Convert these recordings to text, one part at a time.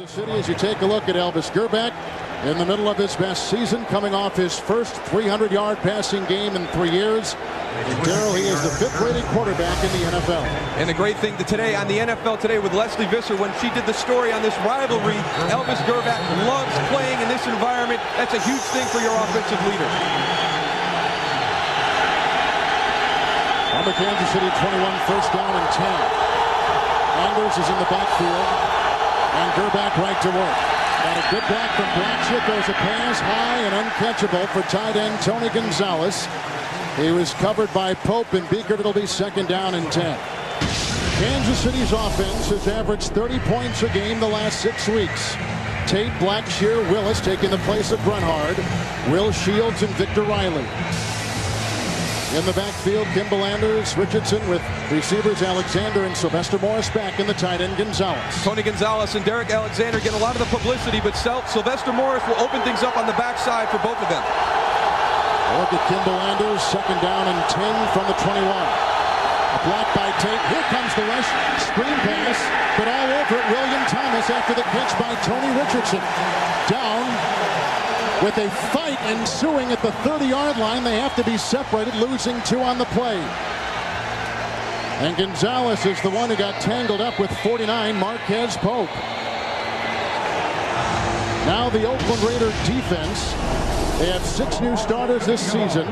Kansas City, as you take a look at Elvis Grbac in the middle of his best season, coming off his first 300-yard passing game in 3 years. Darryl, he is the 5th-rated quarterback in the NFL. And the great thing today on the NFL Today with Leslie Visser, when she did the story on this rivalry, Elvis Grbac loves playing in this environment. That's a huge thing for your offensive leader. On the Kansas City 21, first down and 10. Anders is in the backfield, and Grbac right to work. Got a good block from Blackshear. Goes a pass high and uncatchable for tight end Tony Gonzalez. He was covered by Pope and Beekert. It'll be second down and 10. Kansas City's offense has averaged 30 points a game the last 6 weeks. Tate, Blackshear, Willis taking the place of Grunhard, Will Shields, and Victor Riley. In the backfield, Kimball Anders, Richardson with receivers Alexander and Sylvester Morris back in the tight end Gonzalez. Tony Gonzalez and Derek Alexander get a lot of the publicity, but Sylvester Morris will open things up on the backside for both of them. Look at Kimball Anders, second down and 10 from the 21. A block by Tate. Here comes the rush. Screen pass, but all over it, William Thomas after the catch by Tony Richardson. Down with a fight ensuing at the 30-yard line. They have to be separated, losing 2 on the play. And Gonzalez is the one who got tangled up with 49, Marquez Pope. Now the Oakland Raider defense. They have 6 new starters this season.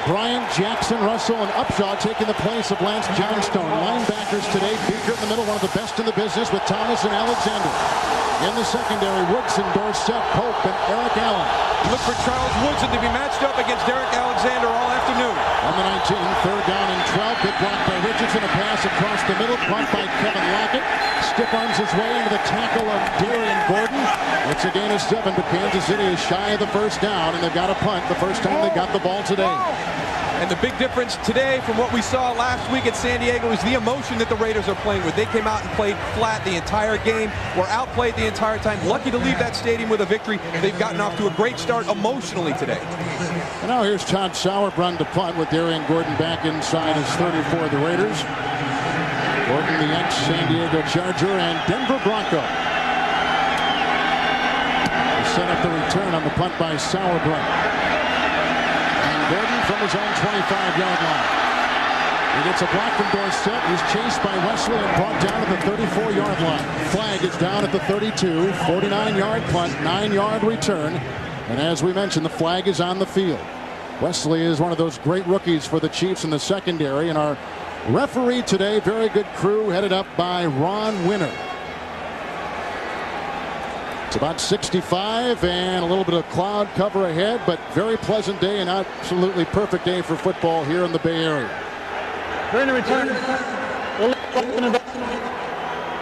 Bryant, Jackson, Russell, and Upshaw taking the place of Lance Johnstone. Linebackers today, Beekert in the middle, one of the best in the business with Thomas and Alexander. In the secondary, Woodson, Dorsett, Pope, and Eric Allen. Look for Charles Woodson to be matched up against Derek Alexander all afternoon. On the 19, third down and 12. Good block by Richardson. A pass across the middle, caught by Kevin Lockett. Stiff arms his way into the tackle of Darian Gordon. It's a gain of 7, but Kansas City is shy of the first down, and they've got a punt the first time they got the ball today. And the big difference today from what we saw last week at San Diego is the emotion that the Raiders are playing with. They came out and played flat the entire game, were outplayed the entire time. Lucky to leave that stadium with a victory. They've gotten off to a great start emotionally today. And now here's Todd Sauerbrunn to punt with Darian Gordon back inside his 34 of the Raiders. Gordon, the ex-San Diego Charger and Denver Bronco. They set up the return on the punt by Sauerbrunn. Gordon from his own 25-yard line. He gets a block from Dorsett. He's chased by Wesley and brought down at the 34-yard line. Flag is down at the 32. 49-yard punt, 9-yard return. And as we mentioned, the flag is on the field. Wesley is one of those great rookies for the Chiefs in the secondary. And our referee today, very good crew, headed up by Ron Winner. It's about 65 and a little bit of cloud cover ahead, but very pleasant day and absolutely perfect day for football here in the Bay Area. During the return,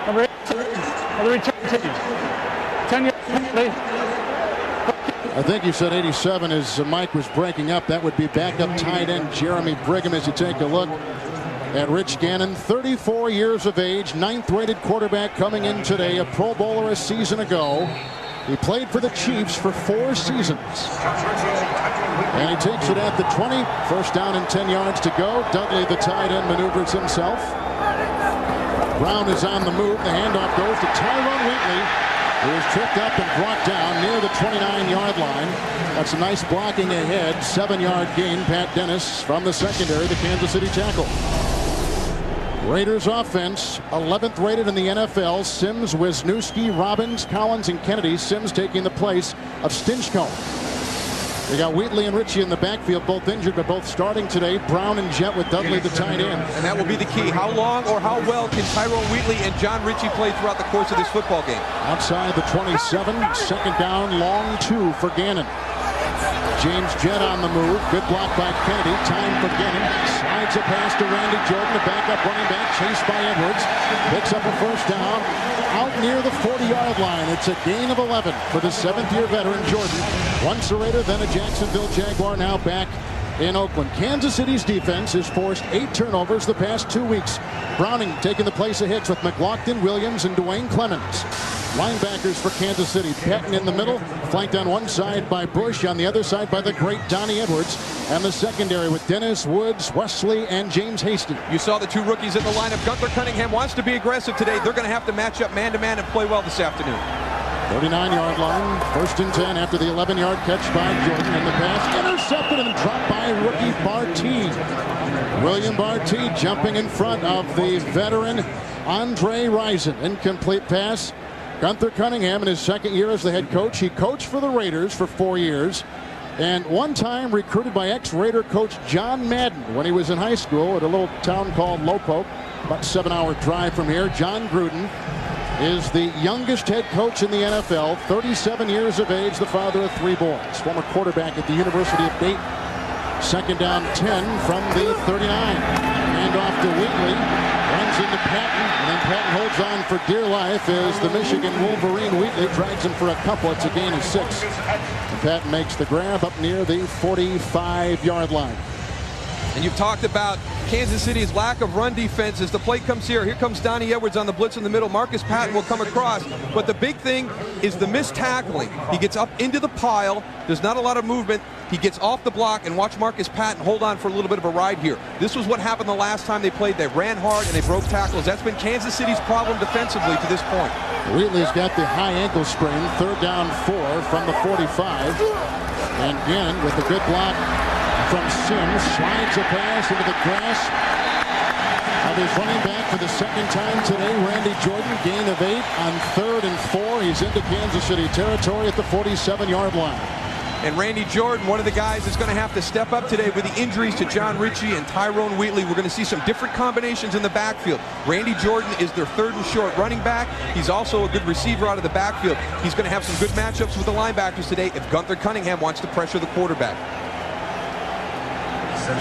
number 8 of the return team. 10 yards. I think you said 87 as Mike was breaking up. That would be backup tight end Jeremy Brigham as you take a look at Rich Gannon, 34 years of age, 9th-rated quarterback coming in today, a Pro Bowler a season ago. He played for the Chiefs for 4 seasons. And he takes it at the 20. First down and 10 yards to go. Dudley, the tight end, maneuvers himself. Brown is on the move. The handoff goes to Tyrone Wheatley, who is tripped up and brought down near the 29-yard line. That's a nice blocking ahead. 7-yard gain. Pat Dennis from the secondary, the Kansas City tackle. Raiders offense, 11th rated in the NFL. Sims, Wisniewski, Robbins, Collins, and Kennedy. Sims taking the place of Stinchcomb. They got Wheatley and Ritchie in the backfield, both injured, but both starting today. Brown and Jet with Dudley, the tight end. And that will be the key. How long or how well can Tyrone Wheatley and John Ritchie play throughout the course of this football game? Outside the 27, second down, long 2 for Gannon. James Jett on the move. Good block by Kennedy. Time for Gannon. Slides a pass to Randy Jordan, a backup running back, chased by Edwards. Picks up a first down out near the 40-yard line. It's a gain of 11 for the 7th-year veteran Jordan. Once a Raider, then a Jacksonville Jaguar, now back in Oakland. Kansas City's defense has forced 8 turnovers the past 2 weeks. Browning taking the place of Hicks with McLaughlin, Williams, and Dwayne Clemens. Linebackers for Kansas City. Patton in the middle, flanked on one side by Bush, on the other side by the great Donnie Edwards. And the secondary with Dennis, Woods, Wesley, and James Hasty. You saw the 2 rookies in the lineup. Gunther Cunningham wants to be aggressive today. They're going to have to match up man-to-man and play well this afternoon. 39-yard line. 1st and 10 after the 11-yard catch by Jordan. And the pass intercepted and dropped by rookie Barty. William Barty jumping in front of the veteran Andre Rison. Incomplete pass. Gunther Cunningham in his 2nd year as the head coach. He coached for the Raiders for 4 years. And one time recruited by ex-Raider coach John Madden when he was in high school at a little town called Lowpoke, about a 7-hour drive from here. John Gruden is the youngest head coach in the NFL, 37 years of age, the father of 3 boys. Former quarterback at the University of Dayton. 2nd down 10 from the 39. Hand off to Wheatley. Runs into Patton, and then Patton holds on for dear life as the Michigan Wolverine Wheatley drags him for a couple. It's a gain of 6. And Patton makes the grab up near the 45-yard line. And you've talked about Kansas City's lack of run defense as the play comes here. Here comes Donnie Edwards on the blitz in the middle. Marcus Patton will come across. But the big thing is the missed tackling. He gets up into the pile. There's not a lot of movement. He gets off the block, and watch Marcus Patton hold on for a little bit of a ride here. This was what happened the last time they played. They ran hard and they broke tackles. That's been Kansas City's problem defensively to this point. Wheatley's got the high ankle sprain. 3rd down 4 from the 45. And Gannon with a good block from Sims, slides a pass into the grasp of his running back for the 2nd time today, Randy Jordan. Gain of 8 on 3rd and 4. He's into Kansas City territory at the 47-yard line. And Randy Jordan, one of the guys that's going to have to step up today with the injuries to John Ritchie and Tyrone Wheatley. We're going to see some different combinations in the backfield. Randy Jordan is their 3rd and short running back. He's also a good receiver out of the backfield. He's going to have some good matchups with the linebackers today if Gunther Cunningham wants to pressure the quarterback.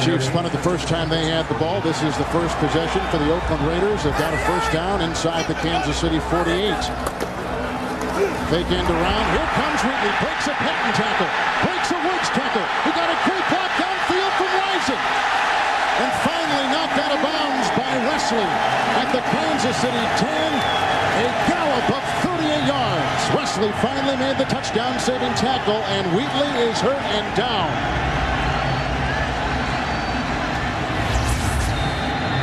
Chiefs punted the first time they had the ball. This is the first possession for the Oakland Raiders. They've got a 1st down inside the Kansas City 48. Fake end around. Here comes Wheatley. Breaks a Patton tackle. Breaks a Woods tackle. He got a great block downfield from Rison. And finally knocked out of bounds by Wesley at the Kansas City 10. A gallop of 38 yards. Wesley finally made the touchdown-saving tackle, and Wheatley is hurt and down.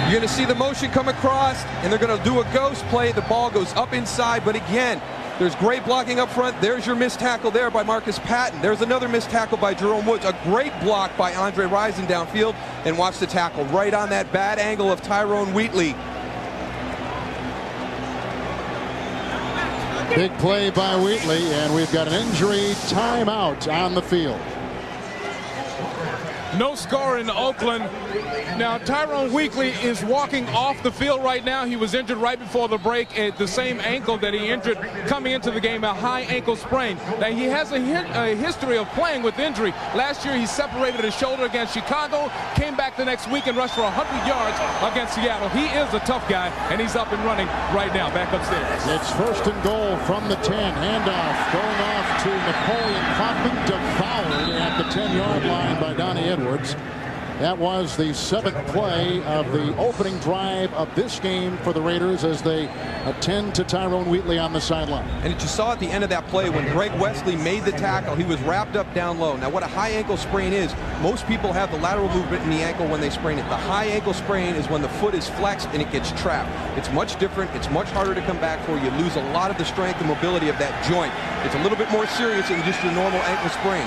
You're going to see the motion come across, and they're going to do a ghost play. The ball goes up inside, but again, there's great blocking up front. There's your missed tackle there by Marcus Patton. There's another missed tackle by Jerome Woods. A great block by Andre Rison downfield, and watch the tackle right on that bad angle of Tyrone Wheatley. Big play by Wheatley, and we've got an injury timeout on the field. No score in Oakland. Now, Tyrone Wheatley is walking off the field right now. He was injured right before the break at the same ankle that he injured coming into the game, a high ankle sprain. Now, he has a history of playing with injury. Last year, he separated his shoulder against Chicago, came back the next week and rushed for 100 yards against Seattle. He is a tough guy, and he's up and running right now, back upstairs. It's 1st and goal from the 10. Handoff going off to Napoleon Kaufman, devoured at the 10-yard line by Donnie Edwards. That was the 7th play of the opening drive of this game for the Raiders as they attend to Tyrone Wheatley on the sideline. And you saw at the end of that play when Greg Wesley made the tackle, he was wrapped up down low. Now, what a high ankle sprain is, most people have the lateral movement in the ankle when they sprain it. The high ankle sprain is when the foot is flexed and it gets trapped. It's much different. It's much harder to come back for. You lose a lot of the strength and mobility of that joint. It's a little bit more serious than just your normal ankle sprain.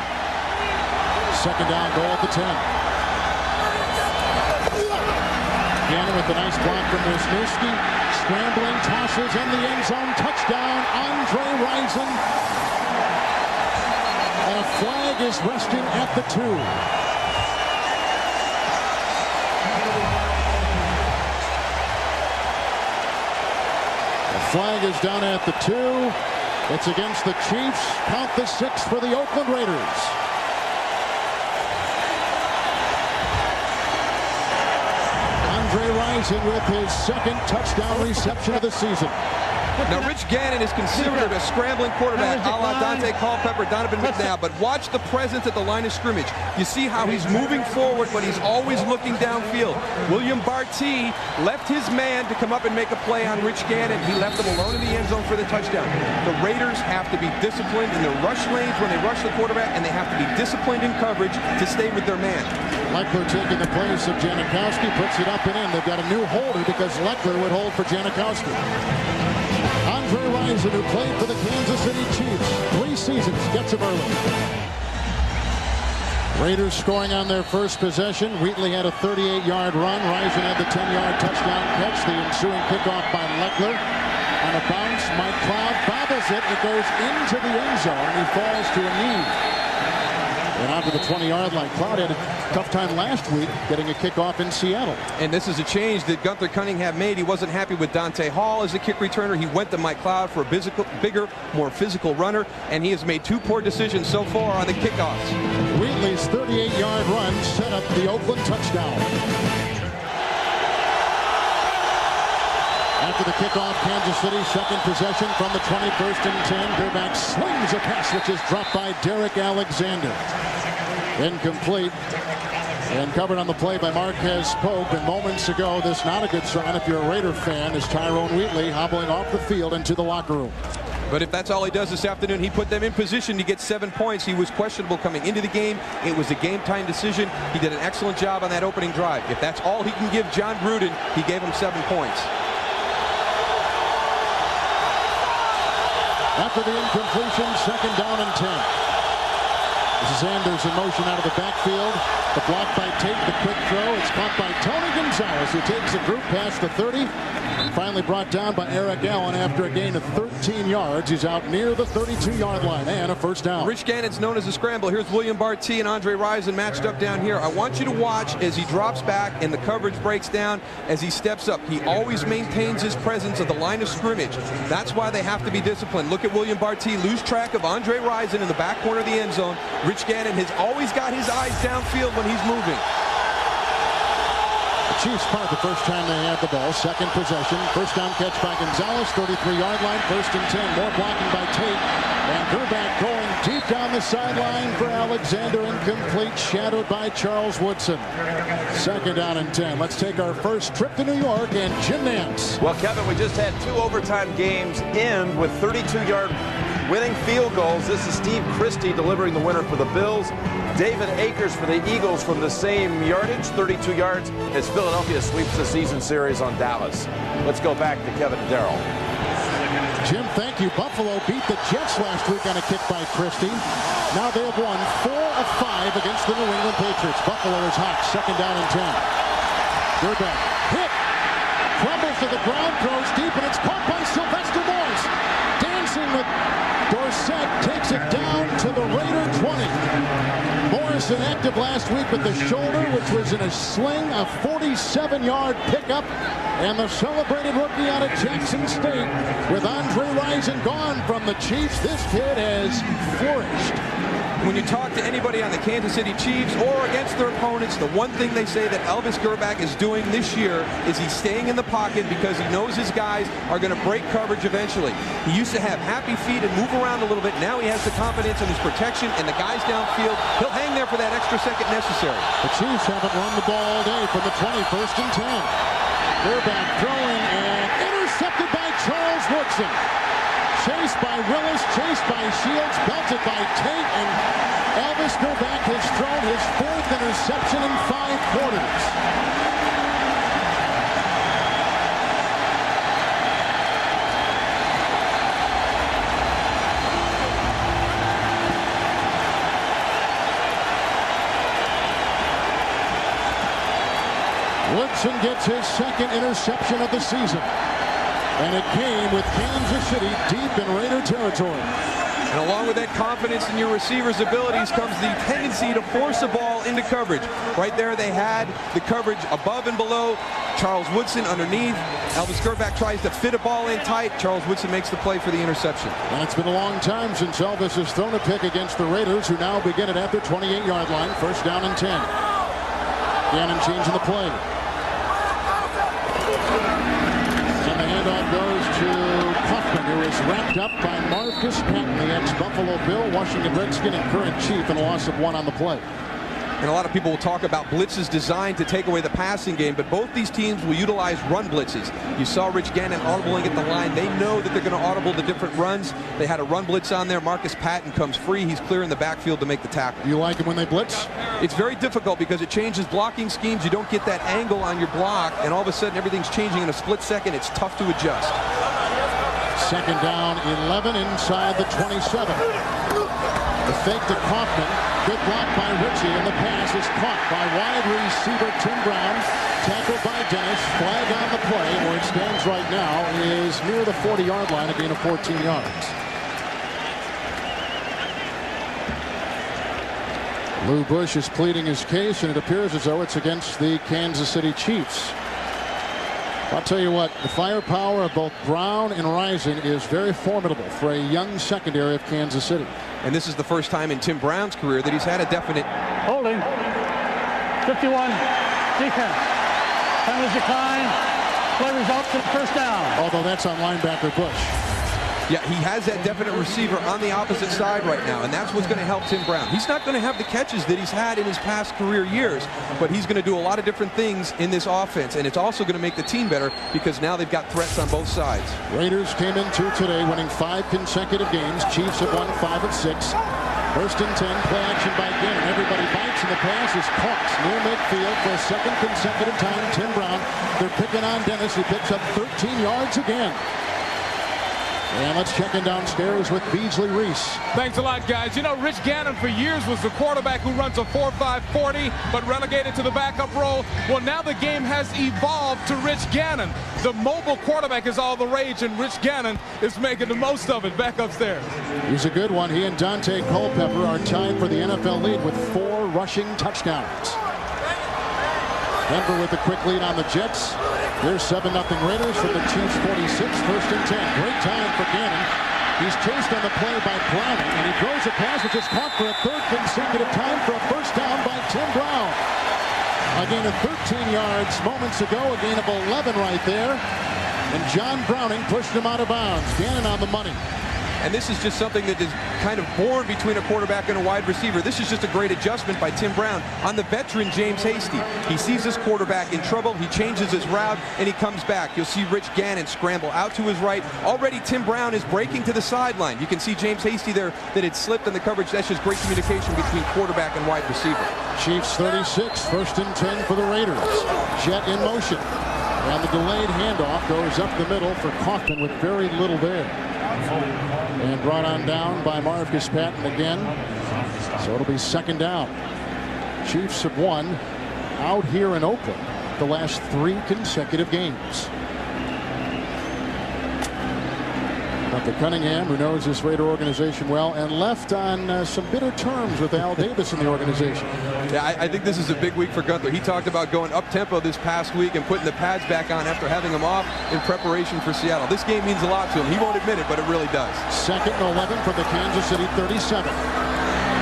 2nd down goal at the 10. Gannon with a nice block from Wisniewski. Scrambling, tosses in the end zone. Touchdown, Andre Rison. And a flag is resting at the 2. The flag is down at the 2. It's against the Chiefs. Count the 6 for the Oakland Raiders. Andre Rison with his 2nd touchdown reception of the season. Now, Rich Gannon is considered a scrambling quarterback, a la Dante Culpepper, Donovan McNabb, but watch the presence at the line of scrimmage. You see how he's moving forward, but he's always looking downfield. William Barty left his man to come up and make a play on Rich Gannon. He left him alone in the end zone for the touchdown. The Raiders have to be disciplined in their rush lanes when they rush the quarterback, and they have to be disciplined in coverage to stay with their man. Leckler taking the place of Janikowski, puts it up and in. They've got a new holder because Leckler would hold for Janikowski. Andre Rison, who played for the Kansas City Chiefs 3 seasons, gets him early. Raiders scoring on their first possession. Wheatley had a 38-yard run. Rison had the 10-yard touchdown catch. The ensuing kickoff by Leckler. On a bounce, Mike Cloud bobbles it. It goes into the end zone, and he falls to a knee. And onto the 20-yard line. Cloud had a tough time last week getting a kickoff in Seattle. And this is a change that Gunther Cunningham made. He wasn't happy with Dante Hall as a kick returner. He went to Mike Cloud for a bigger, more physical runner, and he has made 2 poor decisions so far on the kickoffs. Wheatley's 38-yard run set up the Oakland touchdown. After the kickoff, Kansas City second possession from the 21st and 10. Gerback slings a pass which is dropped by Derek Alexander. Incomplete. And covered on the play by Marquez Pope. And moments ago, this not a good sign if you're a Raider fan, is Tyrone Wheatley hobbling off the field into the locker room. But if that's all he does this afternoon, he put them in position to get 7 points. He was questionable coming into the game. It was a game-time decision. He did an excellent job on that opening drive. If that's all he can give John Gruden, he gave him 7 points. After the incompletion, second down and 10. This is Anders in motion out of the backfield. The block by Tate, the quick throw. It's caught by Tony Gonzalez, who takes the group past the 30. And finally brought down by Eric Allen after a gain of 13 yards. He's out near the 32-yard line and a first down. Rich Gannon's known as a scrambler. Here's William Barty and Andre Rison matched up down here. I want you to watch as he drops back and the coverage breaks down as he steps up. He always maintains his presence at the line of scrimmage. That's why they have to be disciplined. Look at William Barty lose track of Andre Rison in the back corner of the end zone. Rich Gannon has always got his eyes downfield when he's moving. The Chiefs punt the first time they had the ball. Second possession. First down catch by Gonzalez. 33-yard line. First and 10. More blocking by Tate. And Gerback going deep down the sideline for Alexander. Incomplete. Shadowed by Charles Woodson. Second down and 10. Let's take our first trip to New York and Jim Nance. Well, Kevin, we just had 2 overtime games end with 32-yard winning field goals. This is Steve Christie delivering the winner for the Bills. David Akers for the Eagles from the same yardage, 32 yards, as Philadelphia sweeps the season series on Dallas. Let's go back to Kevin and Darrell. Jim, thank you. Buffalo beat the Jets last week on a kick by Christie. Now they have won 4 of 5 against the New England Patriots. Buffalo is hot. Second down and 10. Gerback hit. Crumbles to the ground, throws deep, and it's caught by Sylvester Morris. Dancing with Dorsett, takes it down to the Raider 20. Morris inactive last week with the shoulder, which was in a sling, a 47-yard pickup. And the celebrated rookie out of Jackson State, with Andre Rison gone from the Chiefs, this kid has flourished. When you talk to anybody on the Kansas City Chiefs or against their opponents, the one thing they say that Elvis Gerback is doing this year is he's staying in the pocket because he knows his guys are going to break coverage eventually. He used to have happy feet and move around a little bit. Now he has the confidence in his protection and the guys downfield. He'll hang there for that extra second necessary. The Chiefs haven't run the ball all day from the 21st and 10. Gerback throwing and intercepted by Charles Woodson. Chased by Willis, chased by Shields, belted by Tate, and Elvis Gerback has thrown his 4th interception in 5 quarters. Woodson gets his 2nd interception of the season. And it came with Kansas City deep in Raider territory. And along with that confidence in your receiver's abilities comes the tendency to force a ball into coverage. Right there they had the coverage above and below. Charles Woodson underneath. Elvis Gerback tries to fit a ball in tight. Charles Woodson makes the play for the interception. And it's been a long time since Elvis has thrown a pick against the Raiders, who now begin it at their 28-yard line. First down and 10. Gannon changing the play. Handoff goes to Puffman, who is wrapped up by Marcus Patton, the ex-Buffalo Bill, Washington Redskin, and current Chief, and a loss of 1 on the play. And a lot of people will talk about blitzes designed to take away the passing game, but both these teams will utilize run blitzes. You saw Rich Gannon audibling at the line. They know that they're going to audible the different runs. They had a run blitz on there. Marcus Patton comes free. He's clear in the backfield to make the tackle. You like it when they blitz? It's very difficult because it changes blocking schemes. You don't get that angle on your block, and all of a sudden everything's changing in a split second. It's tough to adjust. second down, 11 inside the 27. The fake to Kaufman. Good block by Ritchie, and the pass is caught by wide receiver Tim Brown. Tackled by Dennis. Flag on the play. Where it stands right now is near the 40-yard line, a gain of 14 yards. Lou Bush is pleading his case, and it appears as though it's against the Kansas City Chiefs. I'll tell you what, the firepower of both Brown and Rison is very formidable for a young secondary of Kansas City. And this is the first time in Tim Brown's career that he's had a definite Holding. 51. Defense. Penalty decline. Play results in first down. Although that's on linebacker Bush. Yeah, he has that definite receiver on the opposite side right now, and that's what's going to help Tim Brown. He's not going to have the catches that he's had in his past career years, but he's going to do a lot of different things in this offense, and it's also going to make the team better because now they've got threats on both sides. Raiders came into today winning 5 consecutive games. Chiefs have won 5 of 6. First and 10, play action by Gannon. Everybody bites, and the pass is caught near midfield for a second consecutive time. Tim Brown, they're picking on Dennis. He picks up 13 yards again. And let's check in downstairs with Beasley Reese. Thanks a lot, guys. You know, Rich Gannon for years was the quarterback who runs a 4.5 40, but relegated to the backup role. Well, now the game has evolved to Rich Gannon. The mobile quarterback is all the rage, and Rich Gannon is making the most of it back upstairs. He's a good one. He and Dante Culpepper are tied for the NFL lead with 4 rushing touchdowns. Denver with a quick lead on the Jets. Here's 7-0 Raiders from the Chiefs 46. First and 10. Great time for Gannon. He's chased on the play by Browning, and he throws a pass which is caught for a 3rd consecutive time for a first down by Tim Brown. A gain of 13 yards moments ago, a gain of 11 right there. And John Browning pushed him out of bounds. Gannon on the money. And this is just something that is kind of born between a quarterback and a wide receiver. This is just a great adjustment by Tim Brown on the veteran James Hasty. He sees his quarterback in trouble, he changes his route, and he comes back. You'll see Rich Gannon scramble out to his right. Already Tim Brown is breaking to the sideline. You can see James Hasty there that had slipped in the coverage. That's just great communication between quarterback and wide receiver. Chiefs 36, first and 10 for the Raiders. Jet in motion. And the delayed handoff goes up the middle for Kaufman with very little there. And brought on down by Marcus Patton again. So it'll be second down. Chiefs have won out here in Oakland the last 3 consecutive games. Dr. Cunningham, who knows this Raider organization well, and left on some bitter terms with Al Davis in the organization. Yeah, I think this is a big week for Gunther. He talked about going up-tempo this past week and putting the pads back on after having them off in preparation for Seattle. This game means a lot to him. He won't admit it, but it really does. Second and 11 from the Kansas City 37.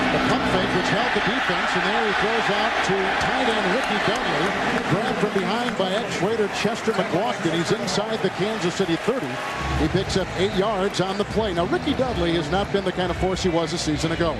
The pump fake, which held the defense, and there he throws out to tight end Ricky Dudley. Grabbed from behind by ex-Raider Chester McLaughlin. He's inside the Kansas City 30. He picks up 8 yards on the play. Now, Ricky Dudley has not been the kind of force he was a season ago.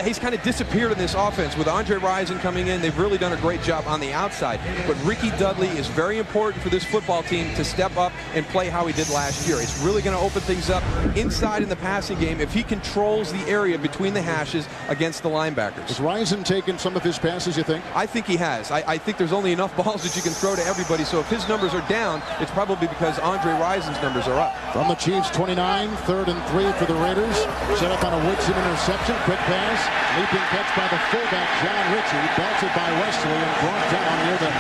He's kind of disappeared in this offense. With Andre Rison coming in, they've really done a great job on the outside. But Ricky Dudley is very important for this football team to step up and play how he did last year. It's really going to open things up inside in the passing game if he controls the area between the hashes against the linebackers. Has Rison taken some of his passes, you think? I think he has. I think there's only enough balls that you can throw to everybody, so if his numbers are down, it's probably because Andre Rison's numbers are up. From the Chiefs 29, 3rd and 3 for the Raiders. Set up on a Woodson interception. Quick pass. Leaping catch by the fullback, John Ritchie. Belted by Wesley and brought down near the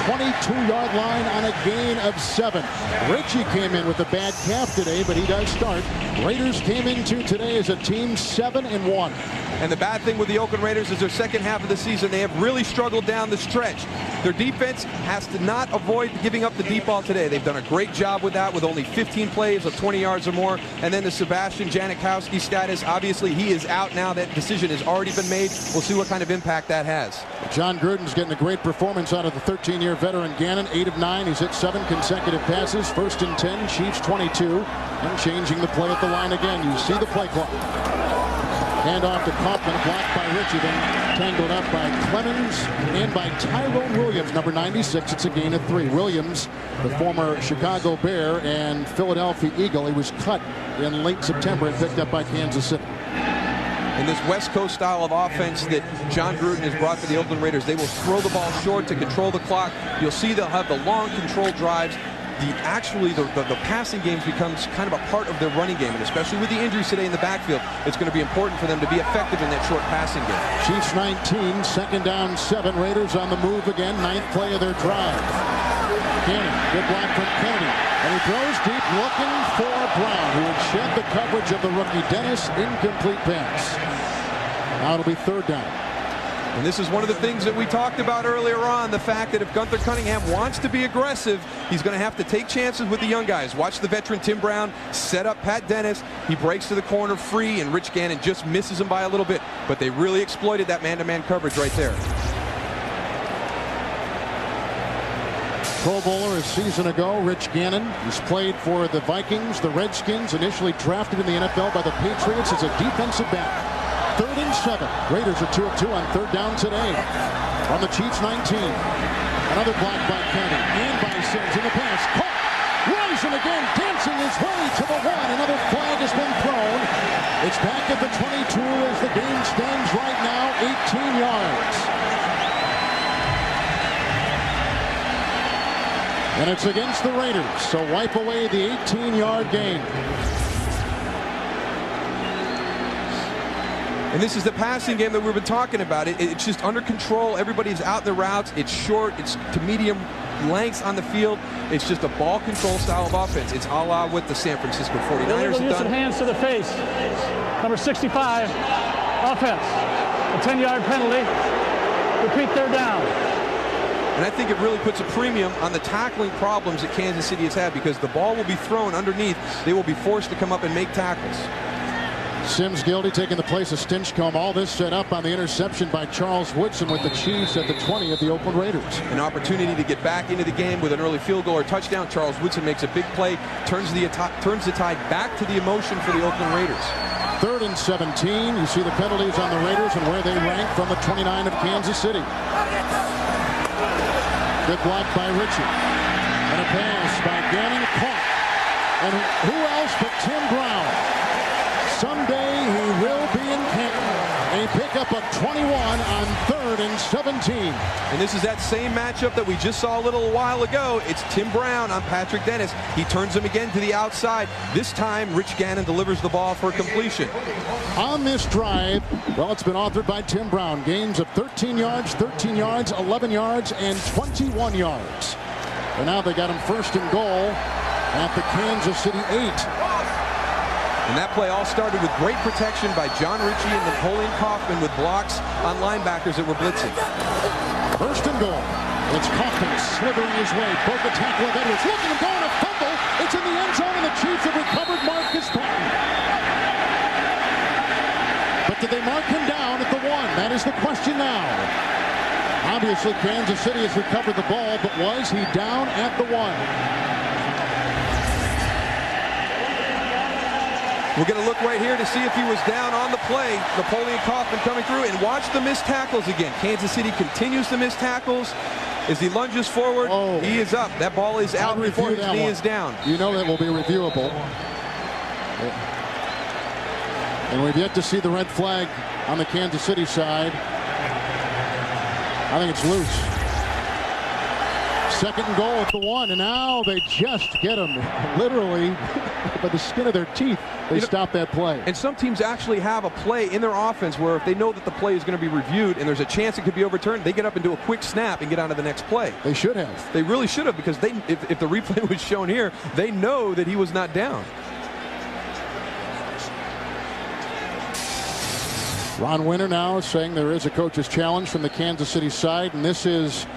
22-yard line on a gain of 7. Ritchie came in with a bad calf today, but he does start. Raiders came into today as a team 7-1. And the bad thing with the Oakland Raiders is their second half of the season, they have really struggled down the stretch. Their defense has to not avoid giving up the deep ball today. They've done a great job with that, with only 15 plays of 20 yards or more. And then the Sebastian Janikowski status, obviously he is out now. That decision has already been made. We'll see what kind of impact that has. John Gruden's getting a great performance out of the 13-year veteran Gannon. 8 of 9. He's hit 7 consecutive passes. First and 10, Chiefs 22. And changing the play at the line again. You see the play clock. Hand off to Kaufman, blocked by Ritchie, then tangled up by Clemens and by Tyrone Williams, number 96. It's a gain of 3. Williams, the former Chicago Bear and Philadelphia Eagle, he was cut in late September and picked up by Kansas City. In this West Coast style of offense that John Gruden has brought to the Oakland Raiders, they will throw the ball short to control the clock. You'll see they'll have the long control drives. the passing games becomes kind of a part of their running game, and especially with the injuries today in the backfield, it's going to be important for them to be effective in that short passing game. Chiefs 19, second down 7. Raiders on the move again, 9th play of their drive. Gannon, good block from Kennedy, and he throws deep looking for Brown, who had shed the coverage of the rookie Dennis. Incomplete pass. Now it'll be 3rd down. And this is one of the things that we talked about earlier on, the fact that if Gunther Cunningham wants to be aggressive, he's going to have to take chances with the young guys. Watch the veteran Tim Brown set up Pat Dennis. He breaks to the corner free, and Rich Gannon just misses him by a little bit. But they really exploited that man-to-man coverage right there. Pro Bowler a season ago, Rich Gannon. He's played for the Vikings, the Redskins, initially drafted in the NFL by the Patriots as a defensive back. 3rd and 7. Raiders are 2 of 2 on 3rd down today. From the Chiefs 19. Another block by Kennedy and by Sims in the pass. Caught. Rising again, dancing his way to the 1. Another flag has been thrown. It's back at the 22 as the game stands right now, 18 yards. And it's against the Raiders, so wipe away the 18-yard gain. And this is the passing game that we've been talking about. It's just under control. Everybody's out the routes. It's short. It's to medium lengths on the field. It's just a ball control style of offense. It's a la what the San Francisco 49ers have Use of done. hands to the face. Number 65, offense. A 10-yard penalty. Repeat 3rd down. And I think it really puts a premium on the tackling problems that Kansas City has had, because the ball will be thrown underneath. They will be forced to come up and make tackles. Sims Gildy taking the place of Stinchcomb. All this set up on the interception by Charles Woodson with the Chiefs at the 20 of the Oakland Raiders. An opportunity to get back into the game with an early field goal or touchdown. Charles Woodson makes a big play, turns the tide back to the emotion for the Oakland Raiders. 3rd and 17. You see the penalties on the Raiders and where they rank from the 29 of Kansas City. Good block by Ritchie. And a pass by Gannon, caught. And who else but Tim Brown? Someday he will be in Canton. A pickup of 21 on 3rd and 17. And this is that same matchup that we just saw a little while ago. It's Tim Brown on Patrick Dennis. He turns him again to the outside. This time, Rich Gannon delivers the ball for completion. On this drive, well, it's been authored by Tim Brown. Gains of 13 yards, 11 yards, and 21 yards. And now they got him 1st and goal at the Kansas City 8. And that play all started with great protection by John Ritchie and Napoleon Kaufman with blocks on linebackers that were blitzing. 1st and goal. It's Kaufman slithering his way. Broke the tackle of Edwards. Look at him going to fumble. It's in the end zone, and the Chiefs have recovered Marcus Patton. But did they mark him down at the 1? That is the question now. Obviously, Kansas City has recovered the ball, but was he down at the 1? We're going to look right here to see if he was down on the play. Napoleon Kaufman coming through, and watch the missed tackles again. Kansas City continues to miss tackles. As he lunges forward, he is up. That ball is out before his knee is down. You know that will be reviewable. And we've yet to see the red flag on the Kansas City side. I think it's loose. 2nd and goal at the 1, and now they just get him literally by the skin of their teeth. They stop that play. And some teams actually have a play in their offense where if they know that the play is going to be reviewed and there's a chance it could be overturned, they get up and do a quick snap and get on to the next play. They should have. They really should have, because if the replay was shown here, they know that he was not down. Ron Winter now saying there is a coach's challenge from the Kansas City side, and this is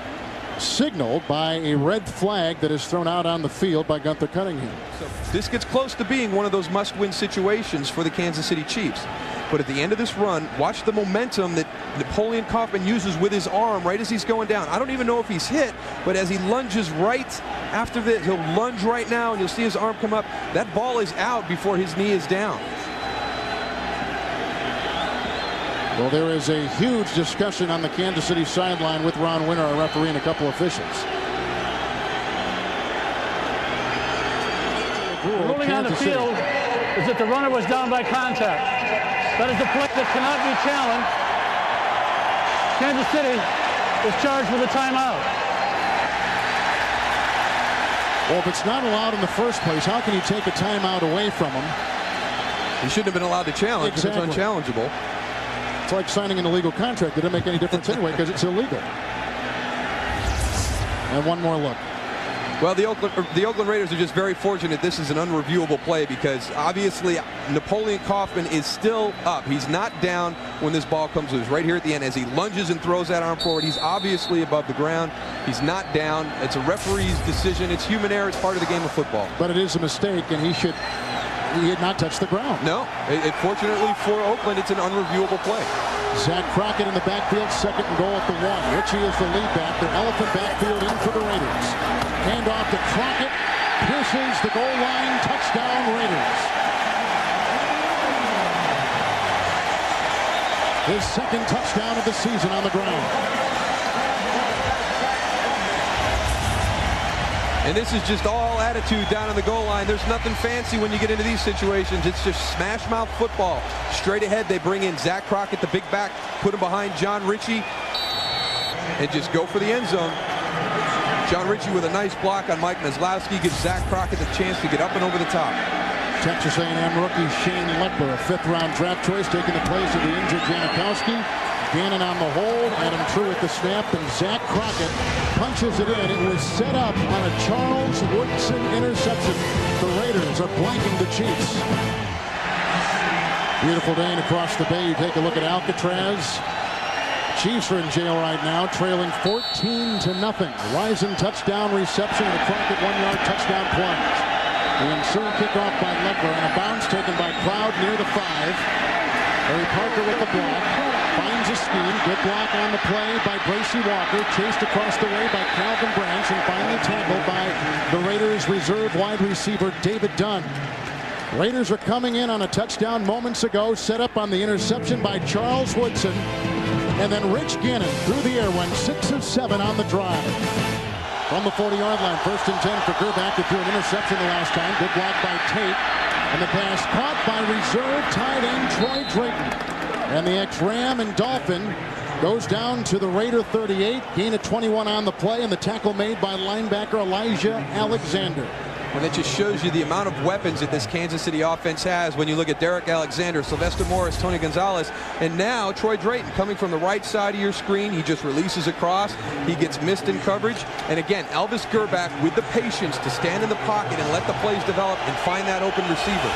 signaled by a red flag that is thrown out on the field by Gunther Cunningham. So this gets close to being one of those must-win situations for the Kansas City Chiefs. But at the end of this run, watch the momentum that Napoleon Kaufman uses with his arm right as he's going down. I don't even know if he's hit, but as he lunges right after this, he'll lunge right now, and you'll see his arm come up. That ball is out before his knee is down. Well, there is a huge discussion on the Kansas City sideline with Ron Winter, our referee, and a couple officials. The ruling on the field is that the runner was down by contact. That is the play that cannot be challenged. Kansas City is charged with a timeout. Well, if it's not allowed in the first place, how can you take a timeout away from him? He shouldn't have been allowed to challenge because Exactly. it's unchallengeable. It's like signing an illegal contract. It doesn't make any difference anyway because it's illegal. And one more look. Well, the Oakland Raiders are just very fortunate this is an unreviewable play because obviously Napoleon Kaufman is still up. He's not down when this ball comes loose. Right here at the end as he lunges and throws that arm forward, he's obviously above the ground. He's not down. It's a referee's decision. It's human error. It's part of the game of football. But it is a mistake, and he had not touched the ground. No. Fortunately for Oakland, it's an unreviewable play. Zach Crockett in the backfield, 2nd and goal at the 1. Ritchie is the lead back. Their elephant backfield in for the Raiders. Hand off to Crockett. Pierces the goal line. Touchdown, Raiders. His 2nd touchdown of the season on the ground. And this is just all attitude down on the goal line. There's nothing fancy when you get into these situations. It's just smash mouth football. Straight ahead, they bring in Zach Crockett, the big back, put him behind John Ritchie, and just go for the end zone. John Ritchie with a nice block on Mike Maslowski gives Zach Crockett the chance to get up and over the top. Texas A&M rookie Shane Leckler, a 5th-round draft choice, taking the place of the injured Janikowski. Gannon on the hold, Adam True at the snap, and Zach Crockett punches it in. It was set up on a Charles Woodson interception. The Raiders are blanking the Chiefs. Beautiful day and across the bay. You take a look at Alcatraz. Chiefs are in jail right now, trailing 14-0. Rising touchdown reception and a Crockett 1-yard touchdown plunge. The ensuing kickoff by Leckler and a bounce taken by Cloud near the 5. Harry Parker with the block. Finds a scheme. Good block on the play by Bracy Walker. Chased across the way by Calvin Branch and finally tackled by the Raiders' reserve wide receiver David Dunn. Raiders are coming in on a touchdown moments ago. Set up on the interception by Charles Woodson. And then Rich Gannon through the air went 6 of 7 on the drive. From the 40-yard line, 1st and 10 for Gerback, who threw an interception the last time. Good block by Tate. And the pass caught by reserve tight end Troy Drayton. And the ex-Ram and Dolphin goes down to the Raider 38. Gain of 21 on the play, and the tackle made by linebacker Elijah Alexander. And that just shows you the amount of weapons that this Kansas City offense has when you look at Derek Alexander, Sylvester Morris, Tony Gonzalez, and now Troy Drayton coming from the right side of your screen. He just releases across. He gets missed in coverage. And again, Elvis Gerback with the patience to stand in the pocket and let the plays develop and find that open receiver.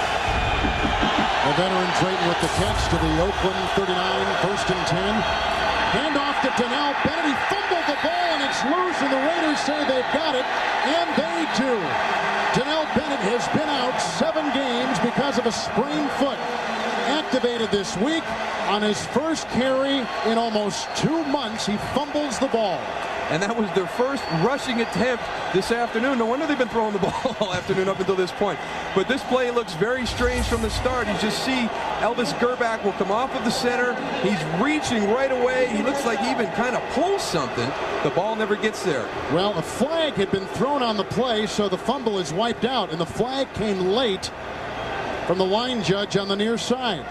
The veteran Drayton with the catch to the Oakland 39, 1st and 10. Hand off to Donnell Bennett. He fumbled the ball and it's loose, and the Raiders say they've got it, and they do. Donnell Bennett has been out 7 games because of a sprained foot. Activated this week on his first carry in almost 2 months. He fumbles the ball. And that was their first rushing attempt this afternoon. No wonder they've been throwing the ball all afternoon up until this point. But this play looks very strange from the start. You just see Elvis Gerback will come off of the center. He's reaching right away. He looks like he even kind of pulls something. The ball never gets there. Well, a flag had been thrown on the play, so the fumble is wiped out. And the flag came late from the line judge on the near side.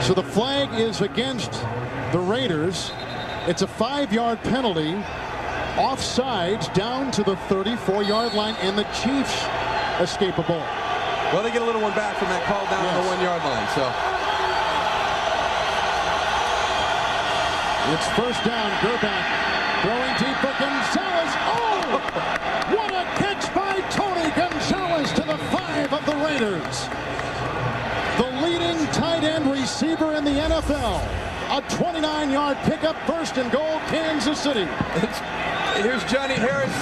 So the flag is against the Raiders. It's a 5-yard penalty. Offsides down to the 34-yard line, and the Chiefs escape a ball. Well, they get a little one back from that call down on the 1-yard line. So it's 1st down. Gerback throwing deep for Gonzalez. Oh! What a catch by Tony Gonzalez to the 5 of the Raiders. The leading tight end receiver in the NFL. A 29-yard pickup, 1st and goal, Kansas City. Here's Johnny Harris.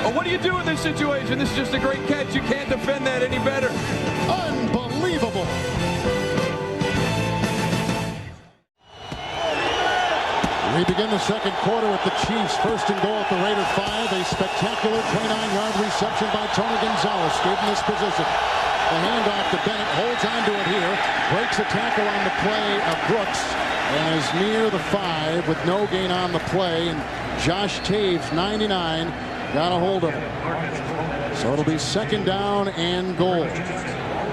Oh, what do you do in this situation? This is just a great catch. You can't defend that any better. Unbelievable. We begin the 2nd quarter with the Chiefs. 1st and goal at the Raider 5. A spectacular 29-yard reception by Tony Gonzalez. Gave him this position. The handoff to Bennett, holds on to it here, breaks a tackle on the play of Brooks, and is near the 5 with no gain on the play, and Josh Taves, 99, got a hold of him. So it'll be 2nd down and goal.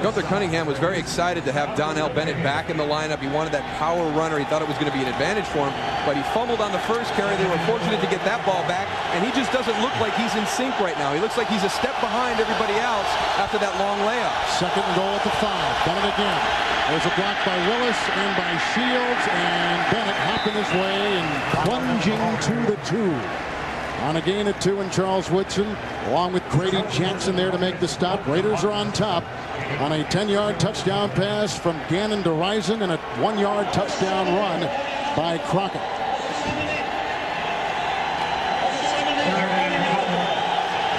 Gunther Cunningham was very excited to have Donnell Bennett back in the lineup. He wanted that power runner. He thought it was going to be an advantage for him, but he fumbled on the first carry. They were fortunate to get that ball back, and he just doesn't look like he's in sync right now. He looks like he's a step behind everybody else after that long layup. Second and goal at the 5. Bennett again. There's a block by Willis and by Shields, and Bennett hopping his way and plunging to the 2. On a gain of 2, and Charles Woodson, along with Grady Jackson there to make the stop. Raiders are on top on a 10-yard touchdown pass from Gannon to Rison and a 1-yard touchdown run by Crockett.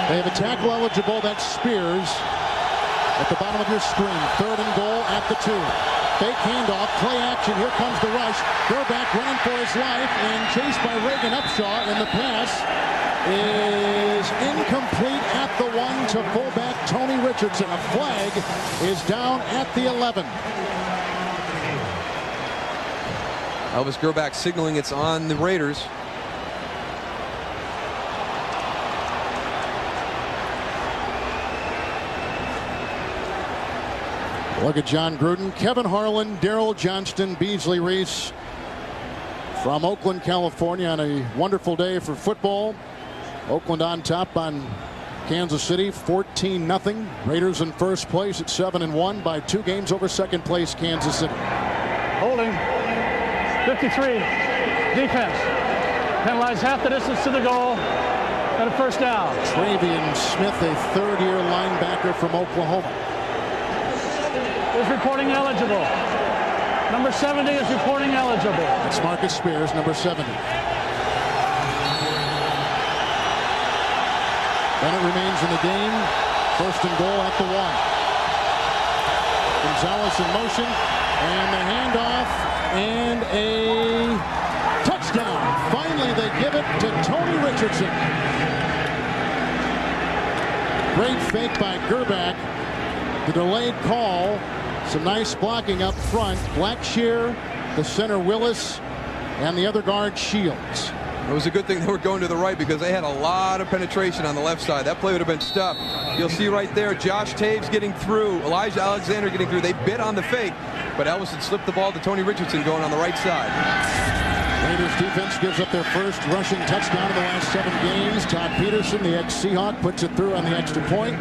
They have a tackle eligible. That's Spears at the bottom of your screen. Third and goal at the 2. Fake handoff, play action. Here comes the rush. Gerback running for his life and chased by Reagan Upshaw, and the pass is incomplete at the 1 to fullback Tony Richardson. A flag is down at the 11. Elvis Gerback signaling it's on the Raiders. Look at John Gruden, Kevin Harlan, Daryl Johnston, Beasley Reese from Oakland, California, on a wonderful day for football. Oakland on top on Kansas City, 14-0. Raiders in first place at 7-1 by 2 games over second place Kansas City. Holding. 53. Defense. Penalized half the distance to the goal. And a first down. Travian Smith, a third-year linebacker from Oklahoma. Is reporting eligible. Number 70 is reporting eligible. That's Marcus Spears, number 70. Bennett remains in the game. First and goal at the 1. Gonzalez in motion, and the handoff, and a touchdown. Finally, they give it to Tony Richardson. Great fake by Gerback. The delayed call. Some nice blocking up front. Blackshear, the center Willis, and the other guard Shields. It was a good thing they were going to the right because they had a lot of penetration on the left side. That play would have been stuffed. You'll see right there, Josh Taves getting through, Elijah Alexander getting through. They bit on the fake, but Elvis had slipped the ball to Tony Richardson going on the right side. Raiders defense gives up their first rushing touchdown in the last 7 games. Todd Peterson, the ex-Seahawk, puts it through on the extra point.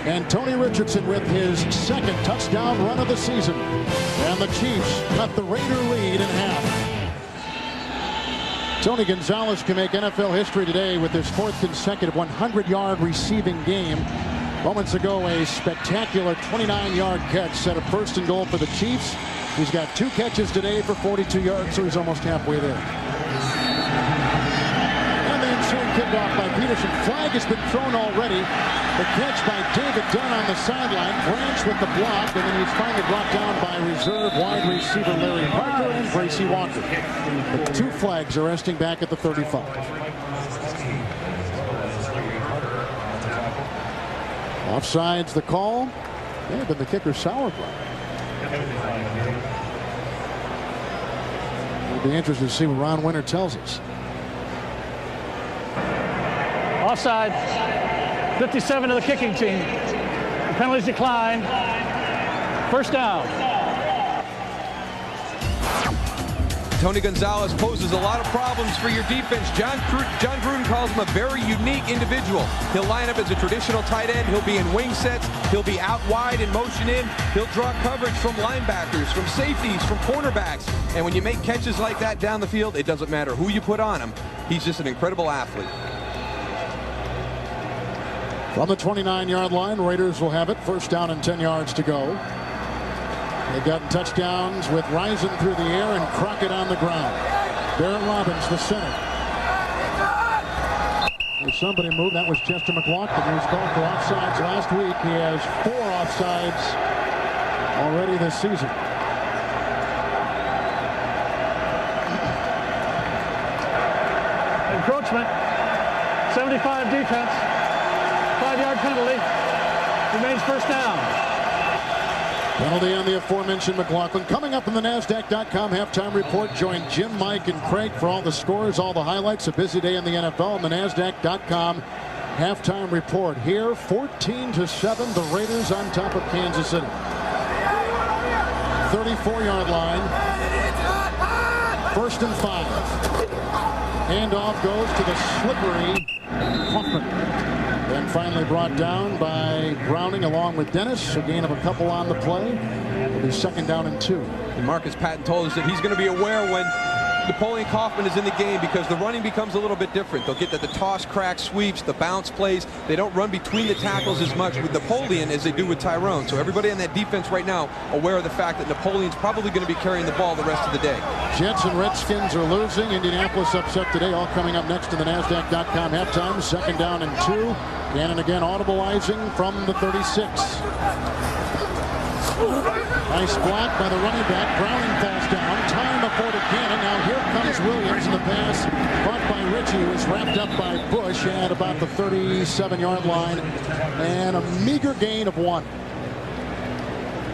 And Tony Richardson with his second touchdown run of the season. And the Chiefs cut the Raider lead in half. Tony Gonzalez can make NFL history today with his 4th consecutive 100-yard receiving game. Moments ago, a spectacular 29-yard catch set a first and goal for the Chiefs. He's got 2 catches today for 42 yards, so he's almost halfway there. And then soon kicked off by Peterson. Flag has been thrown already. The catch by David Dunn on the sideline. Branch with the block, and then he's finally brought down by reserve wide receiver Larry Parker and Gracie Walker. But 2 flags are resting back at the 35. Offsides the call. May have been the kicker's sauerkraut. It'll be interesting to see what Ron Winter tells us. Offside. 57 to the kicking team. The penalties decline. First down. Tony Gonzalez poses a lot of problems for your defense. John Gruden calls him a very unique individual. He'll line up as a traditional tight end. He'll be in wing sets. He'll be out wide and motion in. He'll draw coverage from linebackers, from safeties, from cornerbacks. And when you make catches like that down the field, it doesn't matter who you put on him. He's just an incredible athlete. From the 29-yard line, Raiders will have it. First down and 10 yards to go. They've gotten touchdowns with Rison through the air and Crockett on the ground. Darren Robbins, the center. There's somebody moved. That was Chester McLaughlin. He was called for offsides last week. He has 4 offsides already this season. Encroachment. 75 defense. 5-yard penalty. Remains first down. Penalty on the aforementioned McLaughlin. Coming up in the NASDAQ.com halftime report, join Jim, Mike, and Craig for all the scores, all the highlights. A busy day in the NFL on the NASDAQ.com Halftime report here, 14-7, the Raiders on top of Kansas City. 34-yard line. 1st and 5. Handoff goes to the slippery Hoffman. Then finally brought down by Browning along with Dennis. A gain of a couple on the play. It'll be 2nd down and 2. And Marcus Patton told us that he's going to be aware when Napoleon Kaufman is in the game, because the running becomes a little bit different. They'll get the toss, crack, sweeps, the bounce plays. They don't run between the tackles as much with Napoleon as they do with Tyrone. So everybody on that defense right now aware of the fact that Napoleon's probably going to be carrying the ball the rest of the day. Jets and Redskins are losing. Indianapolis upset today. All coming up next to the NASDAQ.com halftime. 2nd down and 2. Gannon again audibleizing from the 36. Nice block by the running back. Browning falls down. Time afforded Gannon. Now here comes Williams in the pass. Caught by Ritchie, who was wrapped up by Bush at about the 37-yard line. And a meager gain of 1.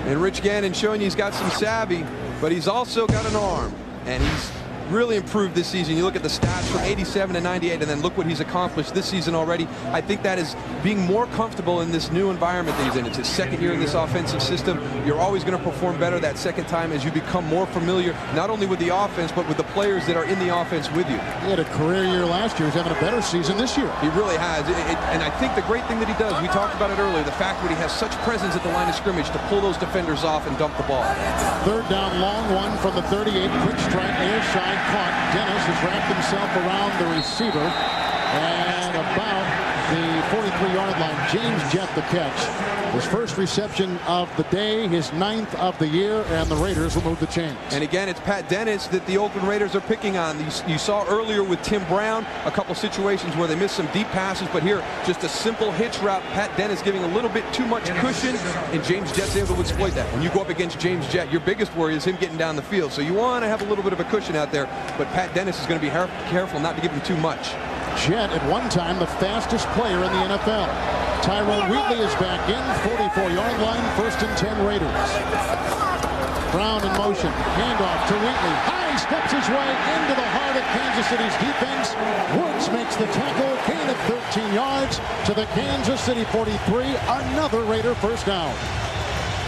And Rich Gannon showing you he's got some savvy, but he's also got an arm. And he's really improved this season. You look at the stats from 87 to 98, and then look what he's accomplished this season already. I think that is being more comfortable in this new environment that he's in. It's his 2nd year in this offensive system. You're always going to perform better that 2nd time as you become more familiar, not only with the offense, but with the players that are in the offense with you. He had a career year last year. He's having a better season this year. He really has. And I think the great thing that he does, we talked about it earlier, the fact that he has such presence at the line of scrimmage to pull those defenders off and dump the ball. 3rd down, long one from the 38. Quick strike, air side. Caught. Dennis has wrapped himself around the receiver and about the 43-yard line. James Jett the catch. His first reception of the day, his 9th of the year, and the Raiders will move the chains. And again, it's Pat Dennis that the Oakland Raiders are picking on. You saw earlier with Tim Brown a couple situations where they missed some deep passes, but here just a simple hitch route. Pat Dennis giving a little bit too much cushion, and James Jett's able to exploit that. When you go up against James Jett, your biggest worry is him getting down the field. So you want to have a little bit of a cushion out there, but Pat Dennis is going to be careful not to give him too much. Jett at one time the fastest player in the NFL. Tyrone Wheatley is back in, 44-yard line, 1st and 10 Raiders. Brown in motion, handoff to Wheatley. High steps his way into the heart of Kansas City's defense. Woods makes the tackle, gain of 13 yards to the Kansas City 43. Another Raider 1st down.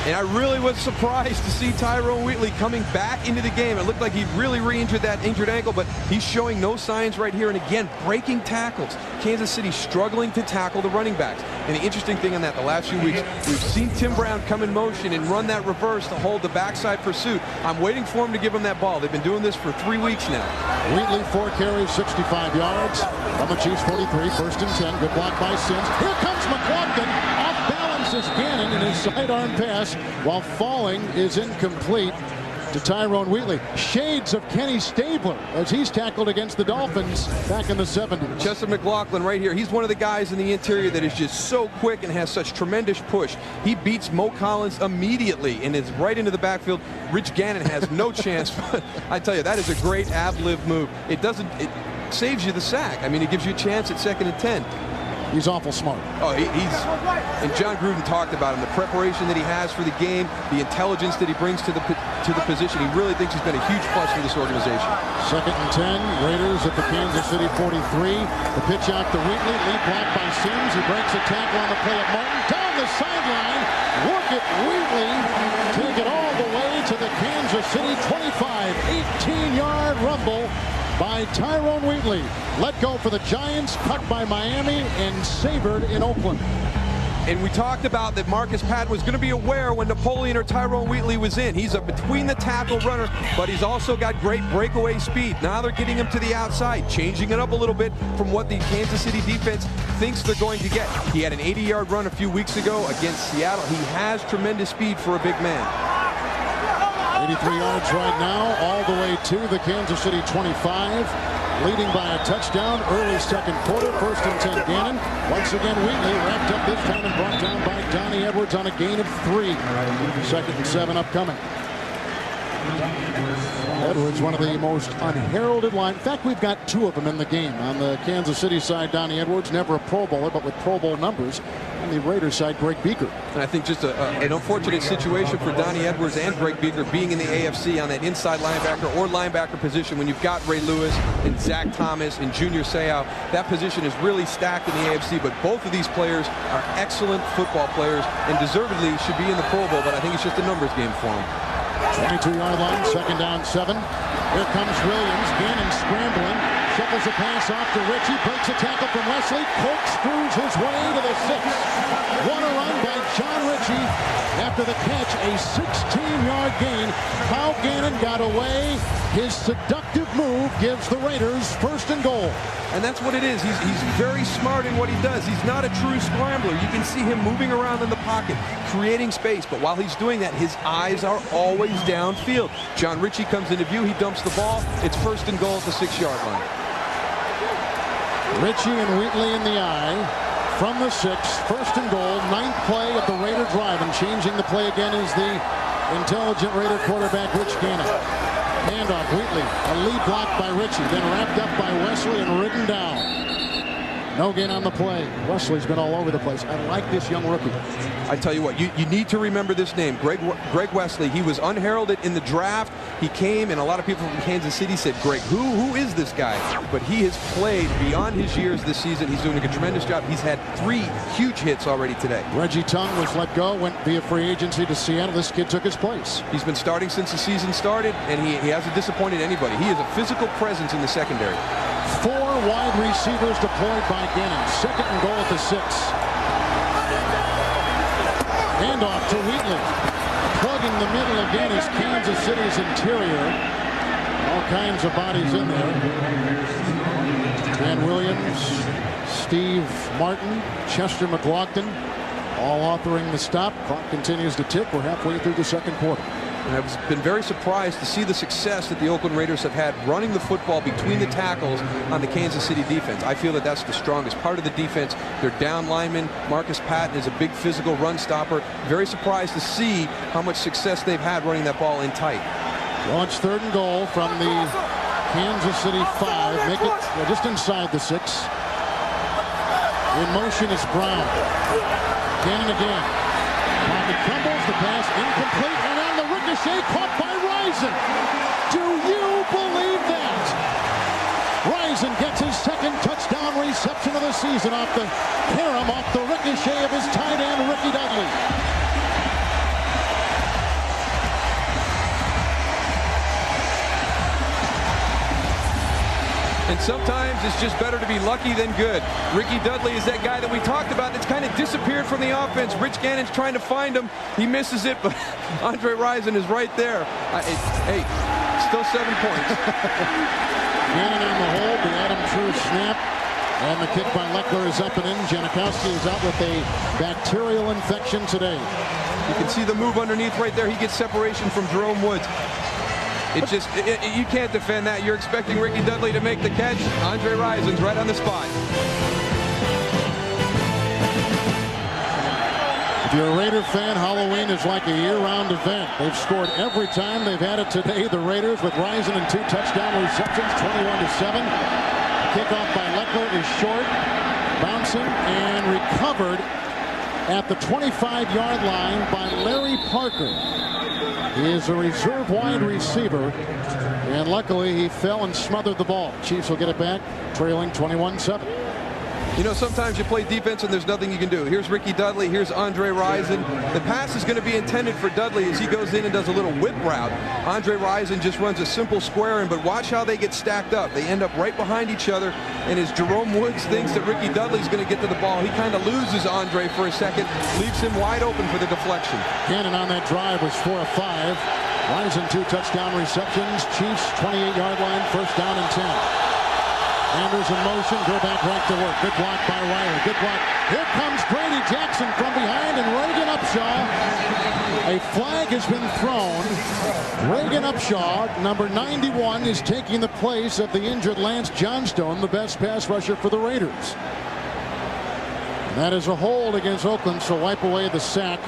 And I really was surprised to see Tyrone Wheatley coming back into the game. It looked like he really re-injured that injured ankle, but he's showing no signs right here. And again, breaking tackles. Kansas City struggling to tackle the running backs. And the interesting thing on that, the last few weeks, we've seen Tim Brown come in motion and run that reverse to hold the backside pursuit. I'm waiting for him to give him that ball. They've been doing this for 3 weeks now. Wheatley, 4 carries, 65 yards. From the Chiefs 43, 1st and 10. Good block by Sims. Here comes McLaughlin. Off balance is Gannon in his sidearm pass, while falling is incomplete to Tyrone Wheatley. Shades of Kenny Stabler as he's tackled against the Dolphins back in the 70s. Chester McLaughlin right here. He's one of the guys in the interior that is just so quick and has such tremendous push. He beats Mo Collins immediately and is right into the backfield. Rich Gannon has no chance. But I tell you, that is a great ad-lib move. It saves you the sack. I mean, it gives you a chance at 2nd and 10. He's awful smart. Oh, and John Gruden talked about him, the preparation that he has for the game, the intelligence that he brings to the position. He really thinks he's been a huge plus for this organization. 2nd and 10, Raiders at the Kansas City 43. The pitch out to Wheatley, lead block by Sims. He breaks a tackle on the play of Martin. Down the sideline, work it Wheatley. Take it all the way to the Kansas City 25. 18-yard rumble by Tyrone Wheatley. Let go for the Giants, cut by Miami, and savored in Oakland. And we talked about that Marcus Patton was going to be aware when Napoleon or Tyrone Wheatley was in. He's a between the tackle runner, but he's also got great breakaway speed. Now they're getting him to the outside, changing it up a little bit from what the Kansas City defense thinks they're going to get. He had an 80-yard run a few weeks ago against Seattle. He has tremendous speed for a big man. 83 yards right now, all the way to the Kansas City 25. Leading by a touchdown early 2nd quarter. 1st and 10 Gannon. Once again Wheatley wrapped up this time and brought down by Donnie Edwards on a gain of 3. 2nd and 7 upcoming. Edwards, one of the most unheralded line. In fact, we've got 2 of them in the game. On the Kansas City side, Donnie Edwards, never a Pro Bowler, but with Pro Bowl numbers. On the Raiders side, Greg Beaker. And I think just an unfortunate situation for Donnie Edwards and Greg Beaker being in the AFC on that inside linebacker or linebacker position when you've got Ray Lewis and Zach Thomas and Junior Seau. That position is really stacked in the AFC, but both of these players are excellent football players and deservedly should be in the Pro Bowl, but I think it's just a numbers game for them. 22-yard line, 2nd down 7. Here comes Williams. Gannon scrambling. Shuffles a pass off to Ritchie. Breaks a tackle from Wesley. Corkscrews his way to the 6. What a run by John Ritchie. After the catch, a 16-yard gain. How Gannon got away. His seductive move gives the Raiders 1st and goal. And that's what it is. He's very smart in what he does. He's not a true scrambler. You can see him moving around in the pocket, creating space. But while he's doing that, his eyes are always downfield. John Ritchie comes into view. He dumps the ball. It's 1st and goal at the 6-yard line. Ritchie and Wheatley in the eye. From the 6, 1st and goal, 9th play of the Raider drive. And changing the play again is the intelligent Raider quarterback, Rich Gannon. Handoff, Wheatley, a lead block by Ritchie, then wrapped up by Wesley and ridden down. No gain on the play. Wesley's been all over the place. I like this young rookie. I tell you what, you need to remember this name, Greg Wesley. He was unheralded in the draft. He came, and a lot of people from Kansas City said, Greg, who is this guy? But he has played beyond his years this season. He's doing a tremendous job. He's had 3 huge hits already today. Reggie Tongue was let go, went via free agency to Seattle. This kid took his place. He's been starting since the season started, and he hasn't disappointed anybody. He is a physical presence in the secondary. 4 wide receivers deployed by Gannon. 2nd and goal at the 6. Handoff to Wheatley. Plugging the middle again is Kansas City's interior. All kinds of bodies in there. Dan Williams, Steve Martin, Chester McLaughlin, all authoring the stop. Clock continues to tick. We're halfway through the 2nd quarter. And I've been very surprised to see the success that the Oakland Raiders have had running the football between the tackles on the Kansas City defense. I feel that that's the strongest part of the defense. Their down lineman, Marcus Patton, is a big physical run stopper. Very surprised to see how much success they've had running that ball in tight. Well, it's 3rd and goal from the Kansas City 5. Make it just inside the 6. In motion is Brown. Gannon again. Pocket crumbles, the pass incomplete, and on the ricochet, caught by Rison. Do you believe that? Rison gets his 2nd touchdown reception of the season off the carom, off the ricochet of his tight end, Ricky Dudley. And sometimes it's just better to be lucky than good. Ricky Dudley is that guy that we talked about that's kind of disappeared from the offense. Rich Gannon's trying to find him. He misses it, but Andre Rison is right there. Hey, still 7 points. Gannon on the hold, the Adam True snap. And the kick by Leckler is up and in. Janikowski is out with a bacterial infection today. You can see the move underneath right there. He gets separation from Jerome Woods. It's just, you can't defend that. You're expecting Ricky Dudley to make the catch. Andre Rison's right on the spot. If you're a Raider fan, Halloween is like a year-round event. They've scored every time they've had it today. The Raiders with Rison and 2 touchdown receptions, 21-7. Kickoff by Leckler is short, bouncing, and recovered at the 25-yard line by Larry Parker. He is a reserve wide receiver, and luckily he fell and smothered the ball. Chiefs will get it back, trailing 21-7. You know, sometimes you play defense and there's nothing you can do. Here's Ricky Dudley. Here's Andre Rison. The pass is going to be intended for Dudley as he goes in and does a little whip route. Andre Rison just runs a simple square in, but watch how they get stacked up. They end up right behind each other, and as Jerome Woods thinks that Ricky Dudley's going to get to the ball, he kind of loses Andre for a second, leaves him wide open for the deflection. Gannon on that drive was 4 of 5. Rison 2 touchdown receptions. Chiefs 28-yard line, 1st down and 10. Anders in motion, go back right to work. Good block by Riley. Good block. Here comes Grady Jackson from behind, and Reagan Upshaw. A flag has been thrown. Reagan Upshaw, number 91, is taking the place of the injured Lance Johnstone, the best pass rusher for the Raiders. And that is a hold against Oakland, so wipe away the sack.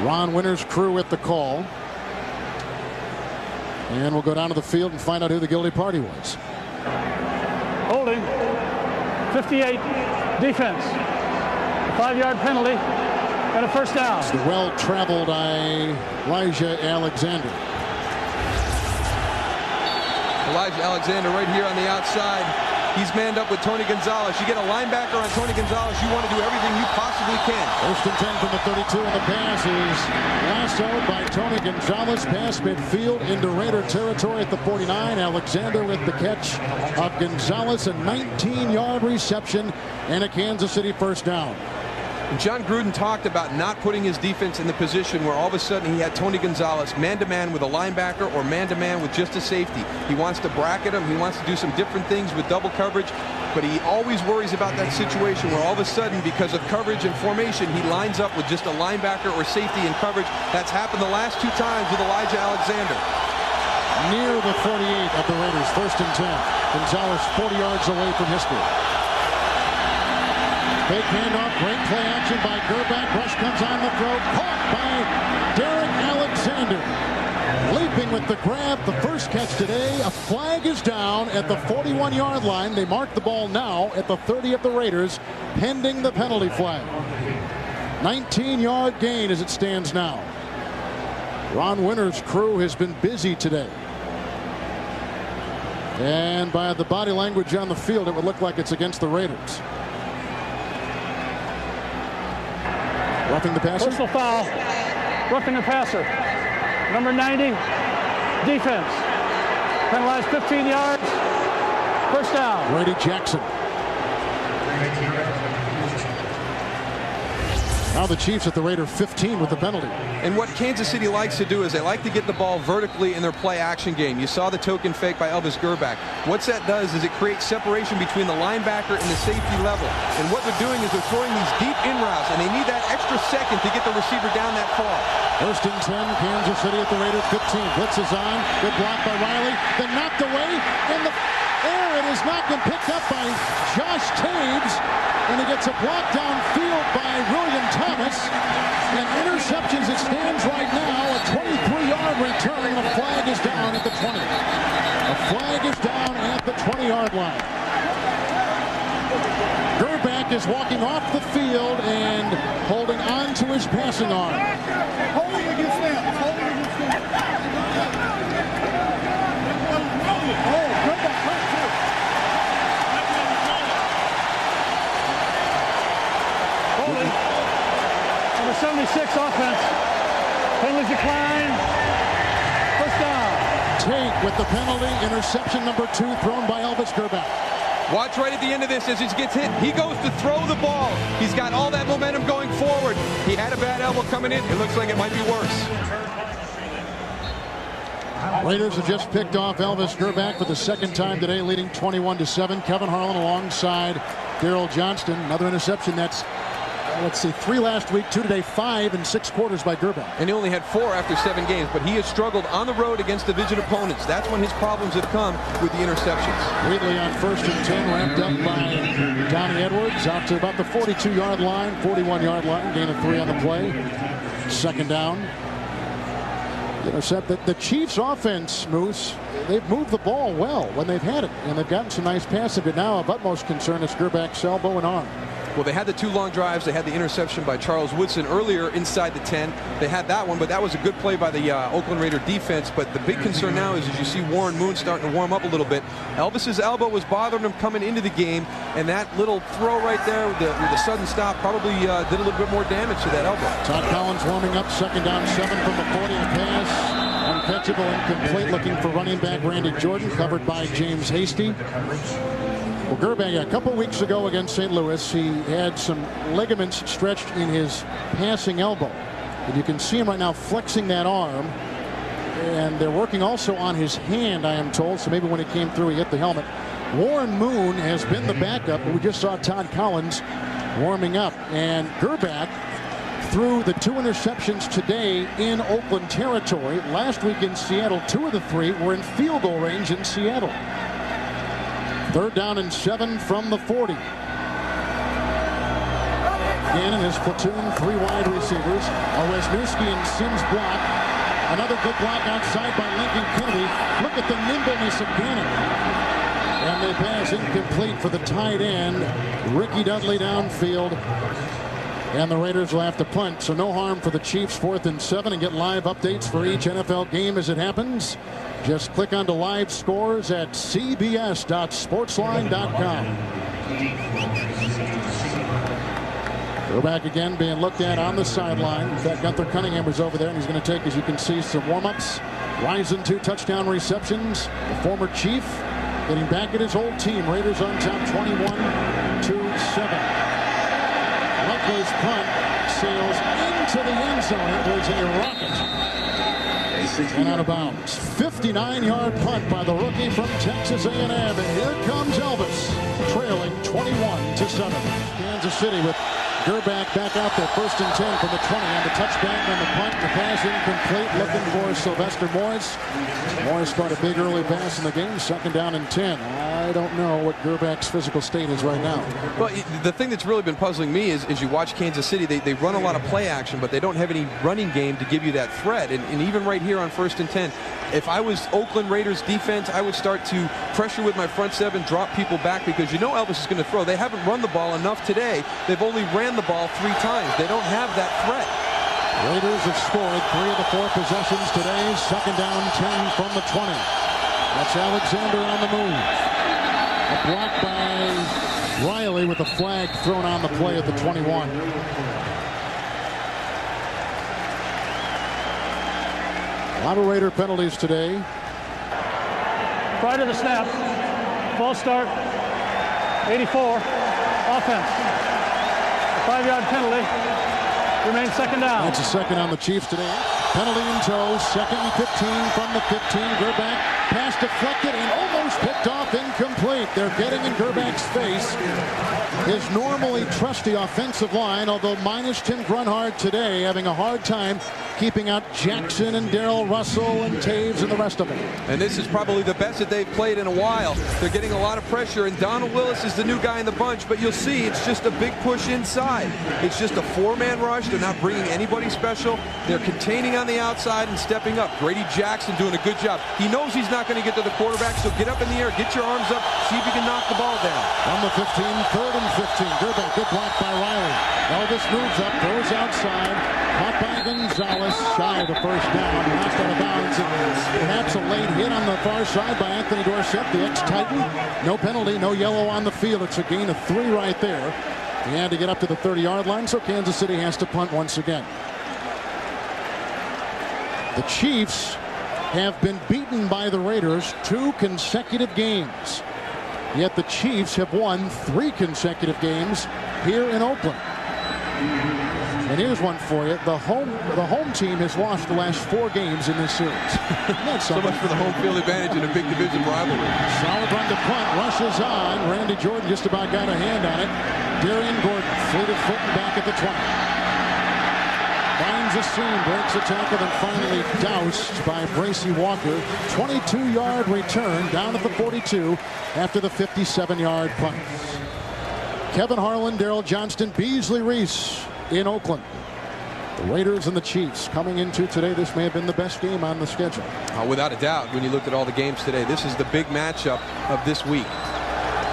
Ron Winter's crew with the call. And we'll go down to the field and find out who the guilty party was. Holding. 58. Defense. A 5-yard penalty. And a first down. It's the well-traveled Elijah Alexander. Elijah Alexander right here on the outside. He's manned up with Tony Gonzalez. You get a linebacker on Tony Gonzalez, you want to do everything you possibly can. First and 10 from the 32, and the pass is lassoed by Tony Gonzalez. Pass midfield into Raider territory at the 49. Alexander with the catch of Gonzalez. A 19-yard reception and a Kansas City first down. John Gruden talked about not putting his defense in the position where all of a sudden he had Tony Gonzalez man-to-man with a linebacker or man-to-man with just a safety. He wants to bracket him. He wants to do some different things with double coverage, but he always worries about that situation where all of a sudden, because of coverage and formation, he lines up with just a linebacker or safety in coverage. That's happened the last 2 times with Elijah Alexander. Near the 48 of the Raiders, first and 10. Gonzalez 40 yards away from history. Fake handoff, great play action by Gerback. Rush comes on the throw, caught by Derek Alexander. Leaping with the grab, the first catch today. A flag is down at the 41-yard line. They mark the ball now at the 30 of the Raiders, pending the penalty flag. 19-yard gain as it stands now. Ron Winter's crew has been busy today. And by the body language on the field, it would look like it's against the Raiders. Roughing the passer. Personal foul. Roughing the passer. Number 90. Defense. Penalized 15 yards. First down. Brady Jackson. Now the Chiefs at the Raider 15 with the penalty. And what Kansas City likes to do is they like to get the ball vertically in their play action game. You saw the token fake by Elvis Gerback. What that does is it creates separation between the linebacker and the safety level. And what they're doing is they're throwing these deep in routes, and they need that extra second to get the receiver down that far. First and 10, Kansas City at the Raider 15. Blitz is on. Good block by Riley. Then knocked away in the air. It is knocked and picked up by Josh Taves. And he gets a block downfield by William Thomas. And interceptions, it stands right now. A 23-yard return. The flag is down at the 20. The flag is down at the 20-yard line. Gerback is walking off the field and holding on to his passing arm. Holding against them. Holding against them. Oh, Gerback hurt too. Holding. Number 76 offense. Penalty decline. First down. Tate with the penalty. Interception number 2 thrown by Elvis Gerback. Watch right at the end of this as he gets hit. He goes to throw the ball. He's got all that momentum going forward. He had a bad elbow coming in. It looks like it might be worse. Raiders have just picked off Elvis Gerback for the second time today, leading 21-7. Kevin Harlan alongside Darrell Johnston. Another interception. That's, let's see, 3 last week, 2 today, 5 in 6 quarters by Gerback. And he only had 4 after 7 games, but he has struggled on the road against division opponents. That's when his problems have come with the interceptions. Wheatley on first and 10, ramped up by Donnie Edwards, out to about the 42-yard line, 41-yard line, gain of 3 on the play. Second down. Intercept. The Chiefs offense, Moose, they've moved the ball well when they've had it, and they've gotten some nice passing, but now of utmost concern is Gerback's elbow and arm. Well, they had the 2 long drives. They had the interception by Charles Woodson earlier inside the 10. They had that one, but that was a good play by the Oakland Raider defense. But the big concern now is, as you see Warren Moon starting to warm up a little bit, Elvis's elbow was bothering him coming into the game, and that little throw right there with the sudden stop probably did a little bit more damage to that elbow. Todd Collins warming up, second down 7 from the 40. A pass, uncatchable, incomplete, looking for running back Randy Jordan, covered by James Hasty. Well, Gerback, a couple weeks ago against St. Louis, he had some ligaments stretched in his passing elbow. And you can see him right now flexing that arm. And they're working also on his hand, I am told. So maybe when he came through, he hit the helmet. Warren Moon has been the backup. We just saw Todd Collins warming up. And Gerback threw the 2 interceptions today in Oakland territory. Last week in Seattle, 2 of the 3 were in field goal range in Seattle. Third down and 7 from the 40. Gannon, his platoon, 3 wide receivers. A Wisniewski and Sims block. Another good block outside by Lincoln Kennedy. Look at the nimbleness of Gannon. And they pass incomplete for the tight end, Ricky Dudley downfield. And the Raiders will have to punt, so no harm for the Chiefs. 4th and 7, and get live updates for each NFL game as it happens. Just click onto live scores at cbs.sportsline.com. Go back again, being looked at on the sideline. In fact, Gunther Cunningham was over there, and he's going to take, as you can see, some warm-ups. Rising 2 touchdown receptions. The former Chief getting back at his old team. Raiders on top 21-7. Luckler's punt sails into the end zone. It was a rocket. And out of bounds. 59-yard punt by the rookie from Texas A&M. And here comes Elvis, trailing 21-7. Kansas City with Gerback back out there. 1st and 10 from the 20 on the touchback on the punt. The pass incomplete. Looking for Sylvester Morris. Morris got a big early pass in the game. 2nd down and 10. I don't know what Gerback's physical state is right now. Well, the thing that's really been puzzling me is you watch Kansas City, they run a lot of play action, but they don't have any running game to give you that threat. And even right here on 1st and 10, if I was Oakland Raiders defense, I would start to pressure with my front 7, drop people back, because you know Elvis is going to throw. They haven't run the ball enough today. They've only ran the ball 3 times. They don't have that threat. Raiders have scored 3 of the 4 possessions today. 2nd down 10 from the 20. That's Alexander on the move. A block by Riley with a flag thrown on the play at the 21. A lot of Raider penalties today. Prior to the snap, false start, 84, offense. A 5-yard penalty, remains 2nd down. That's a 2nd on the Chiefs today. Penalty in tow, 2nd and 15 from the 15. Gerback, pass deflected and almost picked off, incomplete. They're getting in Gerback's face. His normally trusty offensive line, although minus Tim Grunhard today, having a hard time keeping out Jackson and Darrell Russell and Taves and the rest of them. And this is probably the best that they've played in a while. They're getting a lot of pressure, and Donald Willis is the new guy in the bunch, but you'll see it's just a big push inside. It's just a 4-man rush. They're not bringing anybody special. They're containing on the outside and stepping up. Grady Jackson doing a good job. He knows he's not going to get to the quarterback, so get up in the air, get your arms up, see if you can knock the ball down. On the 15, 3rd and 15. Gerback, good block by Riley. Elvis moves up, throws outside. Caught by Gonzalez, shy of the 1st down. Lost out of bounds. And perhaps a late hit on the far side by Anthony Dorsett, the ex-Titan. No penalty, no yellow on the field. It's a gain of 3 right there. He had to get up to the 30-yard line, so Kansas City has to punt once again. The Chiefs have been beaten by the Raiders 2 consecutive games. Yet the Chiefs have won 3 consecutive games here in Oakland. And here's one for you. The home team has lost the last 4 games in this series. So much for the home field advantage in a big division rivalry. Solid run to punt. Rushes on. Randy Jordan just about got a hand on it. Darian Gordon, fleet of foot and back at the 20. Finds a seam, breaks a tackle, and finally doused by Bracy Walker. 22-yard return down at the 42 after the 57-yard punt. Kevin Harlan, Darrell Johnston, Beasley Reese in Oakland. The Raiders and the Chiefs coming into today. This may have been the best game on the schedule. Without a doubt, when you look at all the games today, this is the big matchup of this week.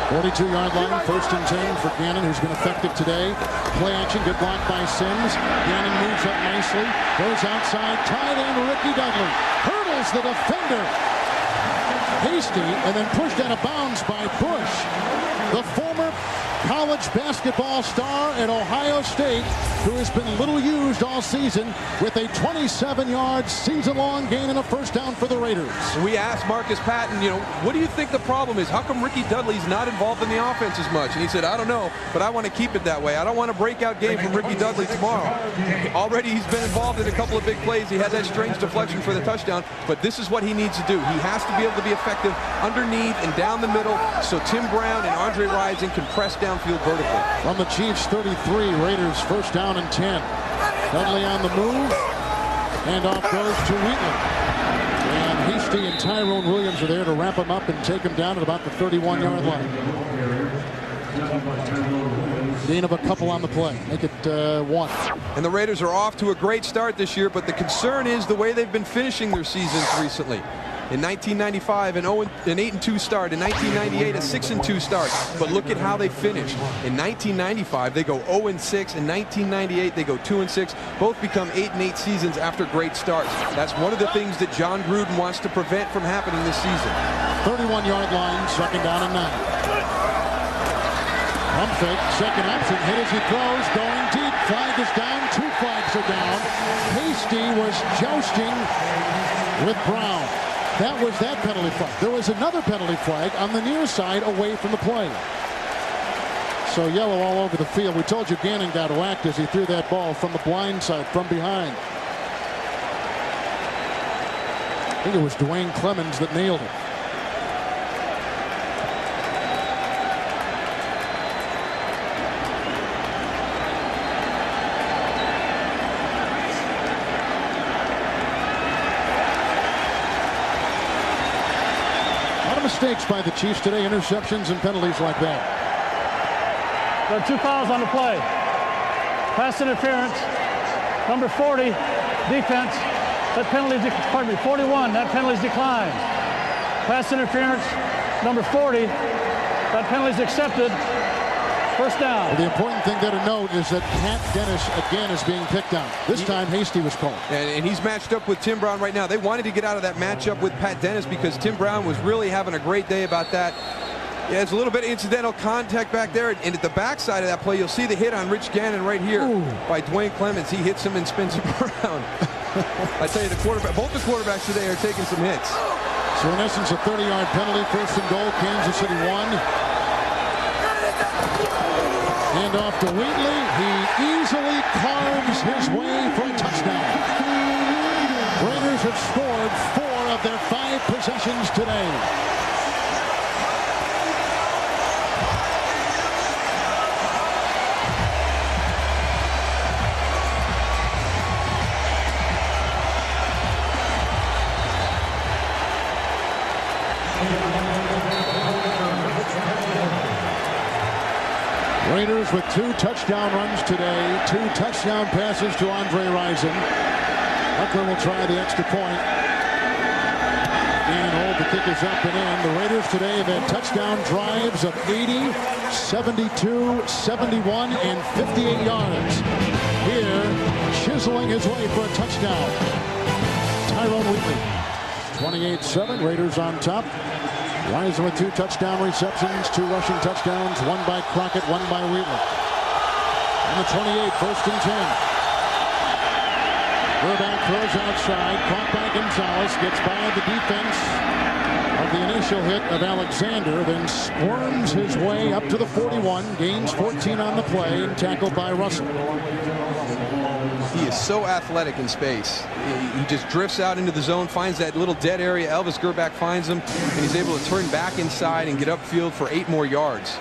42-yard line, 1st and 10 for Gannon, who's been effective today. Play action, good block by Sims. Gannon moves up nicely, goes outside, tight end Ricky Dudley. Hurdles the defender. Hasty, and then pushed out of bounds by Bush. The former college basketball star at Ohio State, who has been little used all season, with a 27-yard season-long gain and a 1st down for the Raiders. We asked Marcus Patton, what do you think the problem is? How come Ricky Dudley's not involved in the offense as much? And he said, I don't know, but I want to keep it that way. I don't want a breakout game from Ricky Dudley tomorrow. Already he's been involved in a couple of big plays. He had that strange deflection for the touchdown, but this is what he needs to do. He has to be able to be effective underneath and down the middle, so Tim Brown and Andre Rising can press downfield vertically. From the Chiefs 33, Raiders 1st down and 10. Dudley on the move, and off goes to Wheatley. And Hasty and Tyrone Williams are there to wrap him up and take him down at about the 31-yard line. Gain of a couple on the play. Make it 1. And the Raiders are off to a great start this year, but the concern is the way they've been finishing their seasons recently. In 1995, an 8-2 start. In 1998, a 6-2 start. But look at how they finished. In 1995, they go 0-6. In 1998, they go 2-6. Both become 8-8 seasons after great starts. That's one of the things that John Gruden wants to prevent from happening this season. 31-yard line, 2nd down and 9. Pump fake, second option, hit as he throws, going deep. Flag is down, 2 flags are down. Hasty was jousting with Brown. That was that penalty flag. There was another penalty flag on the near side away from the play. So yellow all over the field. We told you Gannon got whacked as he threw that ball from the blind side, from behind. I think it was Dwayne Clemens that nailed it. Mistakes by the Chiefs today, interceptions and penalties like that. There are 2 fouls on the play. Pass interference, number 40, defense. That penalty, pardon me, 41, that penalty's declined. Pass interference, number 40, that penalty's accepted. First down. Well, the important thing there to note is that Pat Dennis again is being picked on. This time Hasty was called. And he's matched up with Tim Brown right now. They wanted to get out of that matchup with Pat Dennis because Tim Brown was really having a great day about that. Yeah, it's a little bit of incidental contact back there. And at the backside of that play, you'll see the hit on Rich Gannon right here. Ooh. By Dwayne Clemens. He hits him and spins him around. I tell you, both the quarterbacks today are taking some hits. So in essence, a 30-yard penalty, 1st and goal, Kansas City 1. Hand off to Wheatley. He easily carves his way for a touchdown. Raiders have scored 4 of their 5 possessions today. Raiders with 2 touchdown runs today, 2 touchdown passes to Andre Rison. Buckler will try the extra point. And hold, the kick is up and in. The Raiders today have had touchdown drives of 80, 72, 71, and 58 yards. Here, chiseling his way for a touchdown, Tyrone Wheatley. 28-7, Raiders on top. Rison with 2 touchdown receptions, 2 rushing touchdowns, 1 by Crockett, 1 by Wheatley. On the 28, 1st and 10. Burbank throws outside, caught by Gonzalez, gets by the defense of the initial hit of Alexander, then squirms his way up to the 41, gains 14 on the play, and tackled by Russell. He is so athletic in space. He just drifts out into the zone, finds that little dead area. Elvis Gerback finds him, and he's able to turn back inside and get upfield for 8 more yards.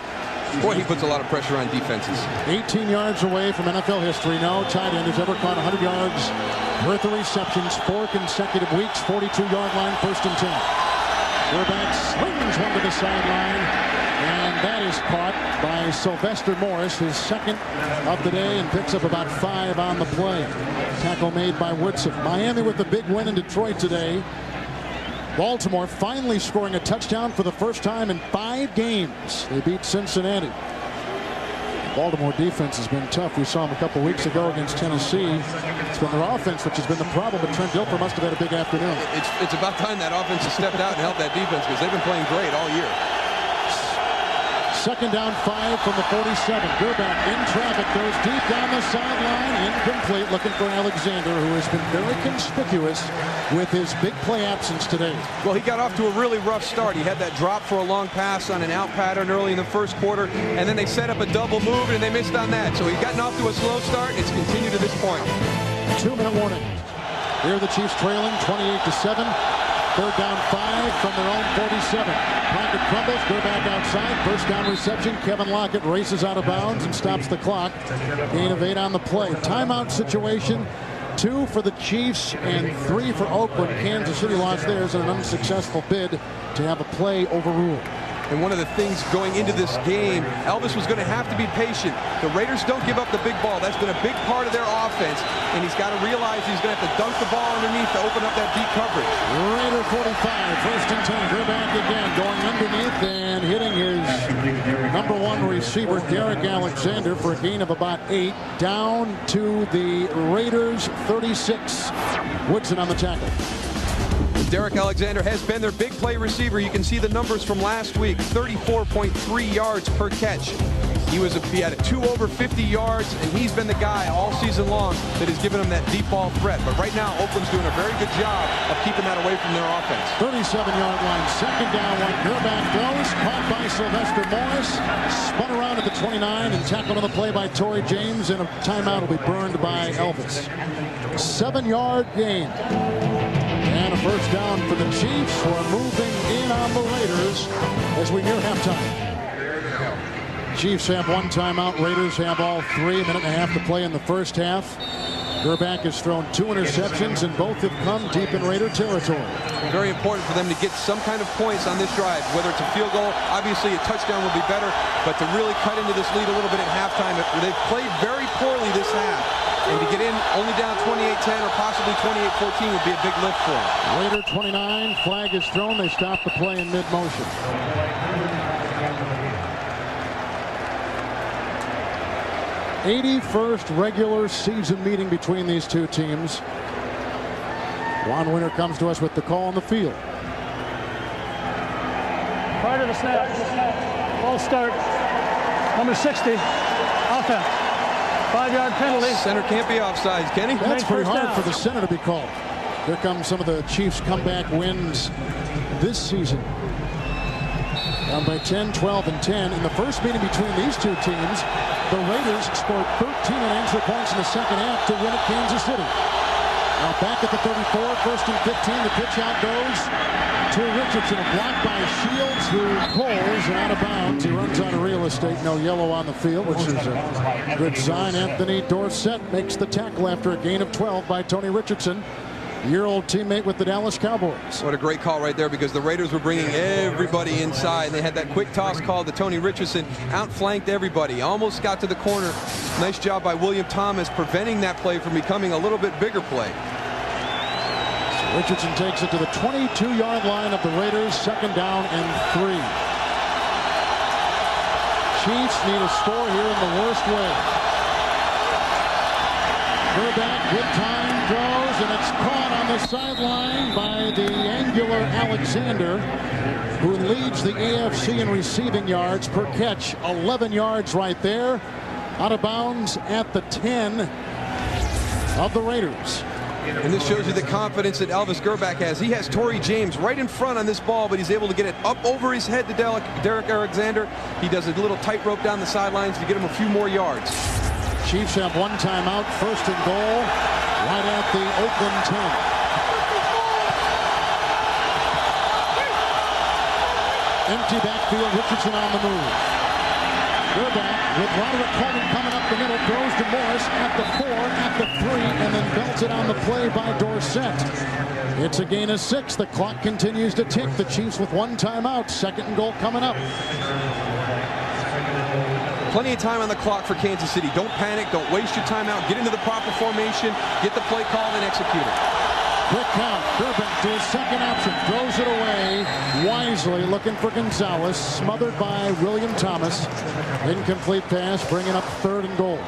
Boy, he puts a lot of pressure on defenses. 18 yards away from NFL history. No tight end has ever caught 100 yards worth of receptions 4 consecutive weeks. 42-yard line, 1st and 10. Gerback slings one to the sideline, and that is caught by Sylvester Morris, his 2nd of the day, and picks up about 5 on the play. Tackle made by Woodson. Miami with the big win in Detroit today. Baltimore finally scoring a touchdown for the first time in 5 games. They beat Cincinnati. The Baltimore defense has been tough. We saw them a couple weeks ago against Tennessee. It's been their offense which has been the problem, but Trent Dilfer must have had a big afternoon. It's about time that offense has stepped out and helped that defense because they've been playing great all year. 2nd down, 5 from the 47. Gerback in traffic, goes deep down the sideline, incomplete, looking for Alexander, who has been very conspicuous with his big play absence today. Well, he got off to a really rough start. He had that drop for a long pass on an out pattern early in the 1st quarter, and then they set up a double move, and they missed on that. So he's gotten off to a slow start. It's continued to this point. 2-minute warning. Here the Chiefs trailing 28-7. 3rd down, 5 from their own 47. Crockett crumbles, Gerback outside. 1st down reception. Kevin Lockett races out of bounds and stops the clock. Gain of 8 on the play. Timeout situation. 2 for the Chiefs and 3 for Oakland. Kansas City lost theirs in an unsuccessful bid to have a play overruled. And one of the things going into this game, Elvis was going to have to be patient. The Raiders don't give up the big ball. That's been a big part of their offense. And he's got to realize he's going to have to dunk the ball underneath to open up that deep coverage. Raider 45, first and 10. They're back again, going underneath and hitting his #1 receiver, Derek Alexander, for a gain of about 8. Down to the Raiders 36. Woodson on the tackle. Derek Alexander has been their big play receiver. You can see the numbers from last week, 34.3 yards per catch. He had a 2 over 50 yards, and he's been the guy all season long that has given them that deep ball threat. But right now, Oakland's doing a very good job of keeping that away from their offense. 37-yard line, second down, one. Gerback throws, caught by Sylvester Morris, spun around at the 29 and tackled on the play by Torrey James, and a timeout will be burned by Elvis. 7-yard gain. And a first down for the Chiefs, who are moving in on the Raiders as we near halftime. Chiefs have 1 timeout. Raiders have all 3. A minute and a half to play in the first half. Gerback has thrown 2 interceptions, and both have come deep in Raider territory. Very important for them to get some kind of points on this drive, whether it's a field goal. Obviously, a touchdown would be better, but to really cut into this lead a little bit at halftime, they've played very poorly this half. And to get in only down 28-10 or possibly 28-14 would be a big lift for them. Raider 29, flag is thrown. They stop the play in mid-motion. '81st regular season meeting between these two teams. Juan Winter comes to us with the call on the field. Prior to the snap, ball start, number 60, offense. 5-yard penalty. Center can't be offsides, Kenny. That's pretty hard for the center to be called. Here comes some of the Chiefs' comeback wins this season. Down by 10, 12, and 10. In the first meeting between these two teams, the Raiders scored 13 unanswered points in the second half to win at Kansas City. Now back at the 34, first and 15. The pitch out goes to Richardson, blocked by Shields, who pulls and out of bounds. He runs out of real estate. No yellow on the field, which is a good sign. Anthony Dorsett makes the tackle after a gain of 12 by Tony Richardson, year-old teammate with the Dallas Cowboys. What a great call right there, because the Raiders were bringing everybody inside. They had that quick toss call to Tony Richardson, outflanked everybody, almost got to the corner. Nice job by William Thomas preventing that play from becoming a little bit bigger play. So Richardson takes it to the 22-yard line of the Raiders, second down and 3. Chiefs need a score here in the worst way. Gerback, good time, throws, and it's caught on the sideline by the angular Alexander, who leads the AFC in receiving yards per catch. 11 yards right there, out of bounds at the 10 of the Raiders. And this shows you the confidence that Elvis Gerback has. He has Torrey James right in front on this ball, but he's able to get it up over his head to Derek Alexander. He does a little tightrope down the sidelines to get him a few more yards. Chiefs have 1 timeout, first and goal, right at the Oakland 10. Empty backfield, Richardson on the move. Gerback with Roderick Coleman coming up the middle, throws to Morris at the 4, at the 3, and then belted on the play by Dorsett. It's a gain of 6. The clock continues to tick. The Chiefs with 1 timeout, second and goal coming up. Plenty of time on the clock for Kansas City. Don't panic. Don't waste your time out. Get into the proper formation. Get the play called and execute it. Quick count. Gerback to his second option. Throws it away. Wisely looking for Gonzalez. Smothered by William Thomas. Incomplete pass. Bringing up third and goal.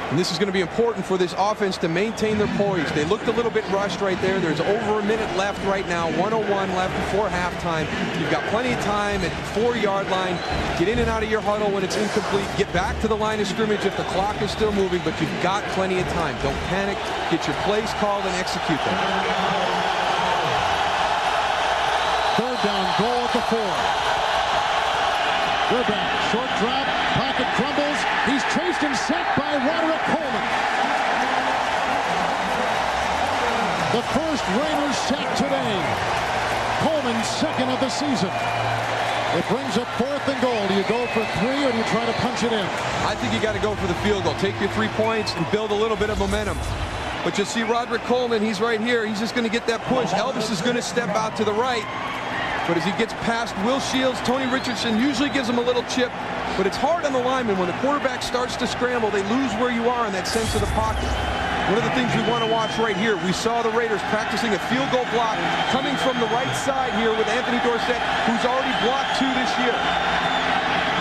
And this is going to be important for this offense to maintain their poise. They looked a little bit rushed right there. There's over a minute left right now. 1:01 left before halftime. You've got plenty of time at the 4-yard line. Get in and out of your huddle when it's incomplete. Get back to the line of scrimmage if the clock is still moving, but you've got plenty of time. Don't panic. Get your plays called and execute them. Third down, goal at the 4. Gerback, short drop, pocket crumbles. He's chased and sacked by Roderick Coleman. The first Raiders sack today. Coleman's second of the season. It brings up 4th and goal. Do you go for 3 or do you try to punch it in? I think you got to go for the field goal. Take your 3 points and build a little bit of momentum. But you'll see Roderick Coleman, he's right here. He's just going to get that push. Elvis is going to step out to the right. but as he gets past Will Shields, Tony Richardson usually gives him a little chip, but it's hard on the lineman when the quarterback starts to scramble. They lose where you are in that sense of the pocket. One of the things we want to watch right here, we saw the Raiders practicing a field goal block coming from the right side here with Anthony Dorsett, who's already blocked 2 this year.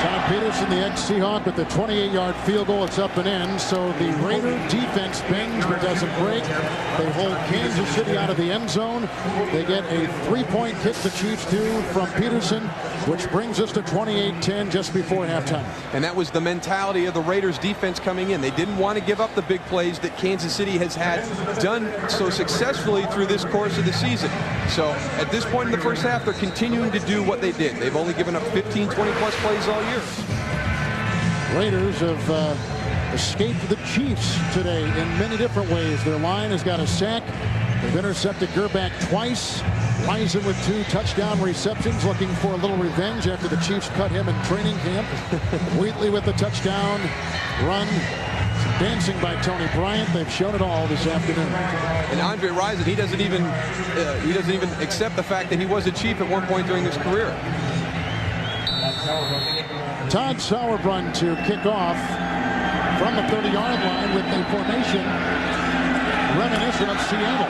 Tom Peterson, the ex-Seahawk, with the 28-yard field goal. It's up and in. So the Raider defense bends but doesn't break. They hold Kansas City out of the end zone. They get a 3-point kick the Chiefs do from Peterson, which brings us to 28-10 just before halftime. And that was the mentality of the Raiders defense coming in. They didn't want to give up the big plays that Kansas City has had done so successfully through this course of the season. So at this point in the first half, they're continuing to do what they did. They've only given up 15, 20-plus plays all year. Raiders have escaped the Chiefs today in many different ways. Their line has got a sack. They've intercepted Gerback twice. Rising with 2 touchdown receptions, looking for a little revenge after the Chiefs cut him in training camp. Wheatley with the touchdown run. Dancing by Tony Bryant. They've shown it all this afternoon. And Andre Rison, he doesn't even accept the fact that he was a Chief at one point during his career. Todd Sauerbrunn to kick off from the 30-yard line with a formation reminiscent of Seattle.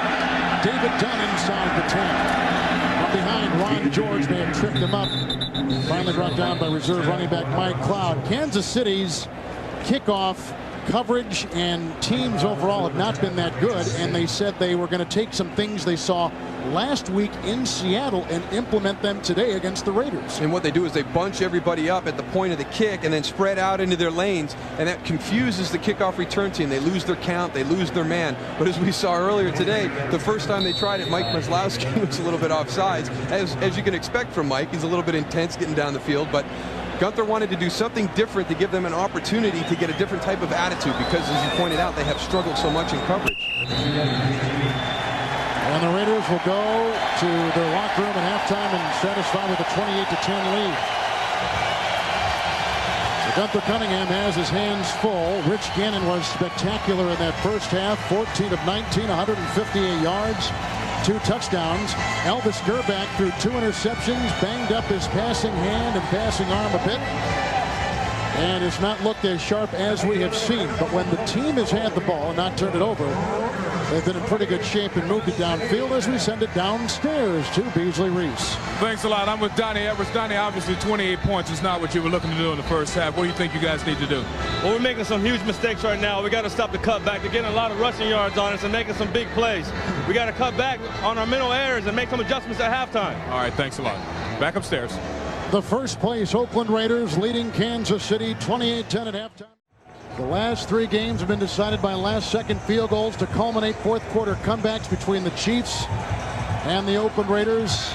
David Dunn inside the 10. From behind, Ron George may have tripped him up. Finally brought down by reserve running back Mike Cloud. Kansas City's kickoff coverage and teams overall have not been that good, and they said they were going to take some things they saw last week in Seattle and implement them today against the Raiders. And what they do is they bunch everybody up at the point of the kick and then spread out into their lanes, and that confuses the kickoff return team. They lose their count, they lose their man. But as we saw earlier today, the first time they tried it, Mike Maslowski was a little bit offsides. As you can expect from Mike, he's a little bit intense getting down the field, but Gunther wanted to do something different to give them an opportunity to get a different type of attitude because, as you pointed out, they have struggled so much in coverage. And the Raiders will go to their locker room at halftime and satisfied with a 28-10 lead. So Gunther Cunningham has his hands full. Rich Gannon was spectacular in that first half. 14 of 19, 158 yards. 2 touchdowns. Elvis Gerback threw 2 interceptions, banged up his passing hand and passing arm a bit, and has not looked as sharp as we have seen. But when the team has had the ball and not turned it over, they've been in pretty good shape and moved it downfield as we send it downstairs to Beasley Reese. Thanks a lot. I'm with Donnie Edwards. Donnie, obviously 28 points is not what you were looking to do in the first half. What do you think you guys need to do? Well, we're making some huge mistakes right now. We got to stop the cutback. They're getting a lot of rushing yards on us and making some big plays. We got to cut back on our mental errors and make some adjustments at halftime. All right, thanks a lot. Back upstairs. The first place Oakland Raiders leading Kansas City 28-10 at halftime. The last 3 games have been decided by last-second field goals to culminate fourth-quarter comebacks between the Chiefs and the Oakland Raiders.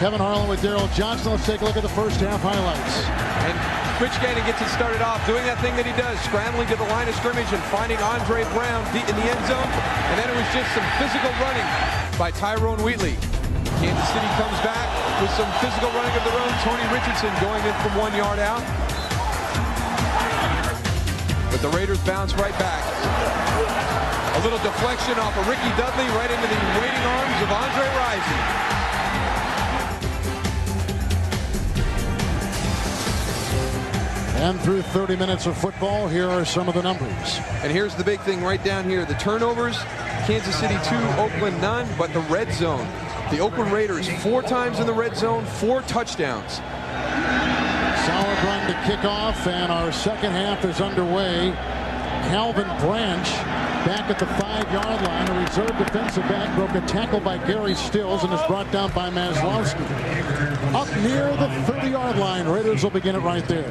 Kevin Harlan with Daryl Johnson. Let's take a look at the first half highlights. And Rich Gannon gets it started off doing that thing that he does, scrambling to the line of scrimmage and finding Andre Brown deep in the end zone. And then it was just some physical running by Tyrone Wheatley. Kansas City comes back with some physical running of their own. Tony Richardson going in from 1 yard out. But the Raiders bounce right back. A little deflection off of Ricky Dudley right into the waiting arms of Andre Rison. And through 30 minutes of football, here are some of the numbers. And here's the big thing right down here. The turnovers, Kansas City 2, Oakland none, but the red zone. The Oakland Raiders 4 times in the red zone, 4 touchdowns. Sauerbrunn to kick off, and our second half is underway. Calvin Branch back at the 5-yard line. A reserve defensive back broke a tackle by Gary Stills and is brought down by Maslowski. Up near the 30-yard line. Raiders will begin it right there.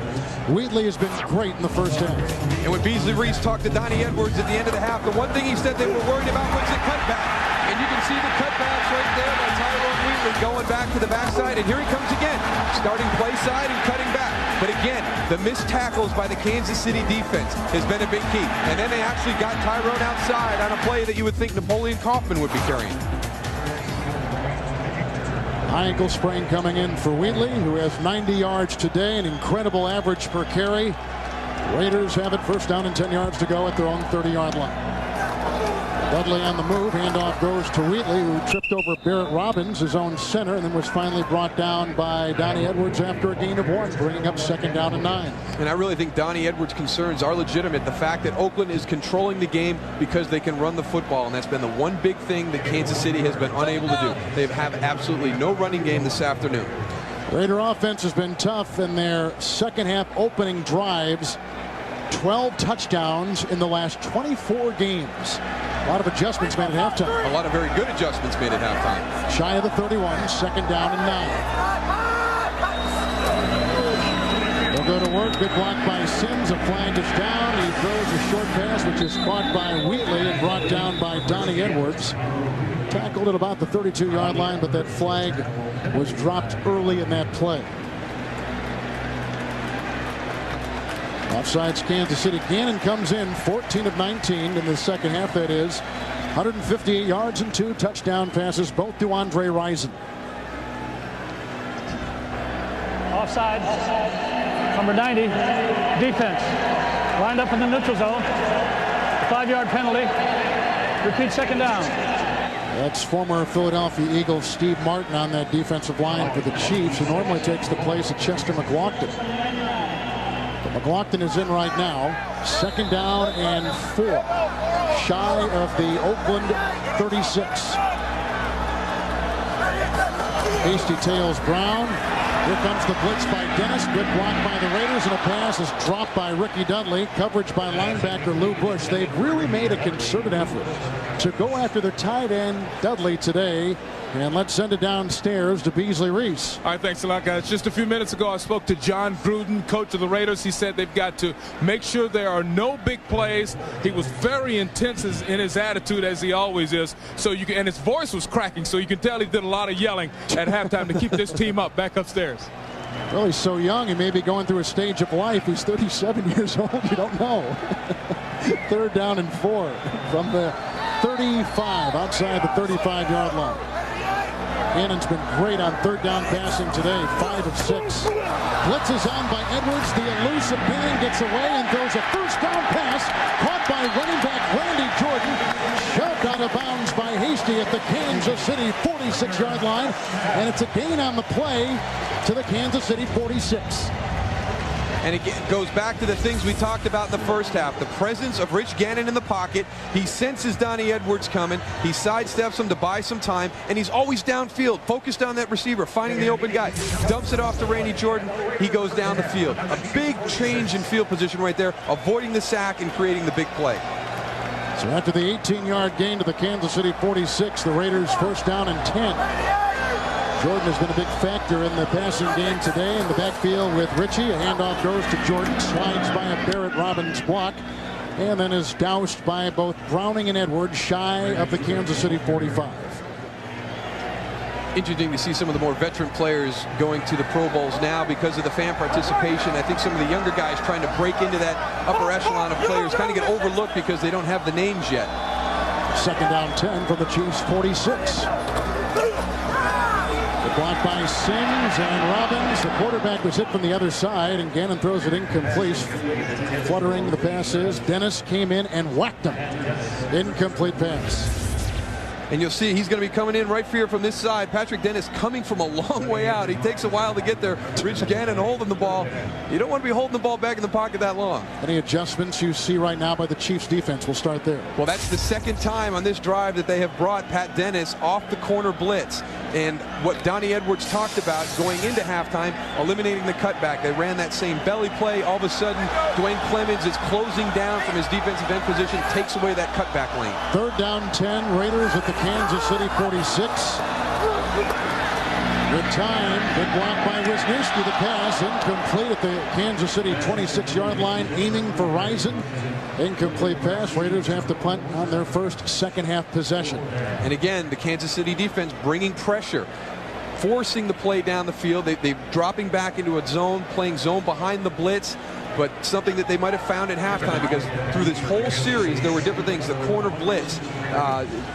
Wheatley has been great in the first half. And when Beasley Reese talked to Donnie Edwards at the end of the half, the one thing he said they were worried about was the cutback. And you can see the cutbacks right there by Tyrone Wheatley going back to the backside. And here he comes again, starting play side and cutting back. But again, the missed tackles by the Kansas City defense has been a big key. And then they actually got Tyrone outside on a play that you would think Napoleon Kaufman would be carrying. High ankle sprain coming in for Wheatley, who has 90 yards today, an incredible average per carry. Raiders have it first down and 10 yards to go at their own 30-yard line. Dudley on the move. Handoff goes to Wheatley, who tripped over Barrett Robbins, his own center, and then was finally brought down by Donnie Edwards after a gain of 1, bringing up 2nd down and 9. And I really think Donnie Edwards' concerns are legitimate. The fact that Oakland is controlling the game because they can run the football, and that's been the one big thing that Kansas City has been unable to do. They have absolutely no running game this afternoon. Raider offense has been tough in their second half opening drives. 12 touchdowns in the last 24 games. A lot of adjustments made at halftime. A lot of very good adjustments made at halftime. Shy of the 31, 2nd down and 9. They'll go to work. Good block by Sims. A flag is down. He throws a short pass, which is caught by Wheatley and brought down by Donnie Edwards. Tackled at about the 32-yard line, but that flag was dropped early in that play. Offsides Kansas City. Gannon comes in 14 of 19 in the second half, that is. 158 yards and 2 touchdown passes, both to Andre Rison. Offside. Number 90, defense. Lined up in the neutral zone. 5-yard penalty. Repeat 2nd down. That's former Philadelphia Eagles Steve Martin on that defensive line for the Chiefs, who normally takes the place of Chester McLaughlin. McLaughlin is in right now. 2nd down and 4. Shy of the Oakland 36. Hasty tails Brown. Here comes the blitz by Dennis. Good block by the Raiders, and a pass is dropped by Ricky Dudley. Coverage by linebacker Lou Bush. They've really made a concerted effort to go after the tight end Dudley today. And let's send it downstairs to Beasley Reese. All right, thanks a lot, guys. Just a few minutes ago, I spoke to John Gruden, coach of the Raiders. He said they've got to make sure there are no big plays. He was very intense in his attitude, as he always is. So you can, and his voice was cracking, so you can tell he did a lot of yelling at halftime to keep this team up back upstairs. Well, he's so young. He may be going through a stage of life. He's 37 years old. You don't know. 3rd down and 4 from the 35, outside the 35-yard line. Gannon's been great on 3rd down passing today, 5 of 6. Blitz is on by Edwards. The elusive man gets away and throws a 1st down pass, caught by running back Randy Jordan. Shoved out of bounds by Hasty at the Kansas City 46-yard line. And it's a gain on the play to the Kansas City 46. And it goes back to the things we talked about in the first half. The presence of Rich Gannon in the pocket. He senses Donnie Edwards coming. He sidesteps him to buy some time. And he's always downfield, focused on that receiver, finding the open guy. Dumps it off to Randy Jordan. He goes down the field. A big change in field position right there, avoiding the sack and creating the big play. So after the 18-yard gain to the Kansas City 46, the Raiders 1st down and 10. Jordan has been a big factor in the passing game today in the backfield with Ritchie. A handoff goes to Jordan, slides by a Barrett Robbins block, and then is doused by both Browning and Edwards, shy of the Kansas City 45. Interesting to see some of the more veteran players going to the Pro Bowls now because of the fan participation. I think some of the younger guys trying to break into that upper echelon of players kind of get overlooked because they don't have the names yet. 2nd down 10 for the Chiefs 46. Blocked by Sims and Robbins. The quarterback was hit from the other side, and Gannon throws it incomplete. Fluttering the pass is Dennis came in and whacked him. Incomplete pass. And you'll see he's going to be coming in right here from this side. Patrick Dennis coming from a long way out. He takes a while to get there. Rich Gannon holding the ball. You don't want to be holding the ball back in the pocket that long. Any adjustments you see right now by the Chiefs defense? We'll start there. Well, that's the 2nd time on this drive that they have brought Pat Dennis off the corner blitz. And what Donnie Edwards talked about going into halftime, eliminating the cutback. They ran that same belly play. All of a sudden, Dwayne Clemens is closing down from his defensive end position, takes away that cutback lane. 3rd down 10, Raiders at the Kansas City 46. Good time. Good block by Wisniewski. The pass incomplete at the Kansas City 26-yard line, aiming for Rison. Incomplete pass. Raiders have to punt on their first second half possession. And again, the Kansas City defense bringing pressure, forcing the play down the field. They're dropping back into a zone, playing zone behind the blitz. But something that they might have found at halftime, because through this whole series there were different things. The corner blitz,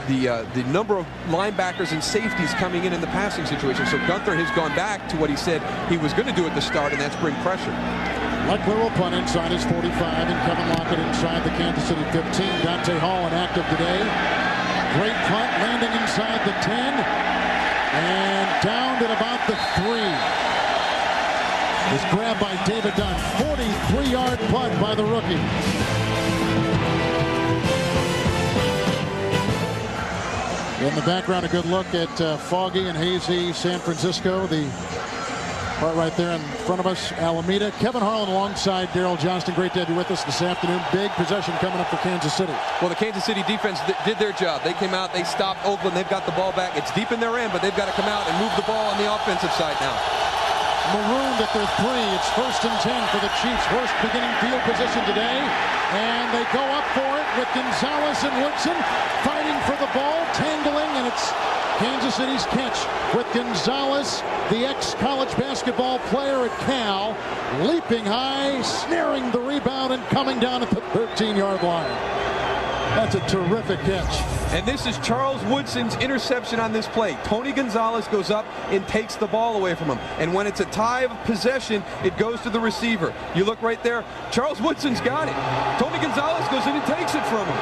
the number of linebackers and safeties coming in the passing situation. So Gunther has gone back to what he said he was going to do at the start, and that's bring pressure. Leckler will punt inside his 45, and Kevin Lockett inside the Kansas City 15. Dante Hall inactive today. Great punt, landing inside the 10, and down at about the 3. It's grabbed by David Dunn. 43-yard punt by the rookie. In the background, a good look at foggy and hazy San Francisco. The part right there in front of us, Alameda. Kevin Harlan alongside Daryl Johnston. Great to have you with us this afternoon. Big possession coming up for Kansas City. Well, the Kansas City defense did their job. They came out, they stopped Oakland, they've got the ball back. It's deep in their end, but they've got to come out and move the ball on the offensive side now. Marooned at their 3. It's 1st and 10 for the Chiefs. Worst beginning field position today. And they go up for it with Gonzalez and Woodson fighting for the ball, tangling, and it's Kansas City's catch with Gonzalez, the ex-college basketball player at Cal, leaping high, snaring the rebound, and coming down at the 13-yard line. That's a terrific catch. And this is Charles Woodson's interception on this play. Tony Gonzalez goes up and takes the ball away from him. And when it's a tie of possession, it goes to the receiver. You look right there. Charles Woodson's got it. Tony Gonzalez goes in and takes it from him.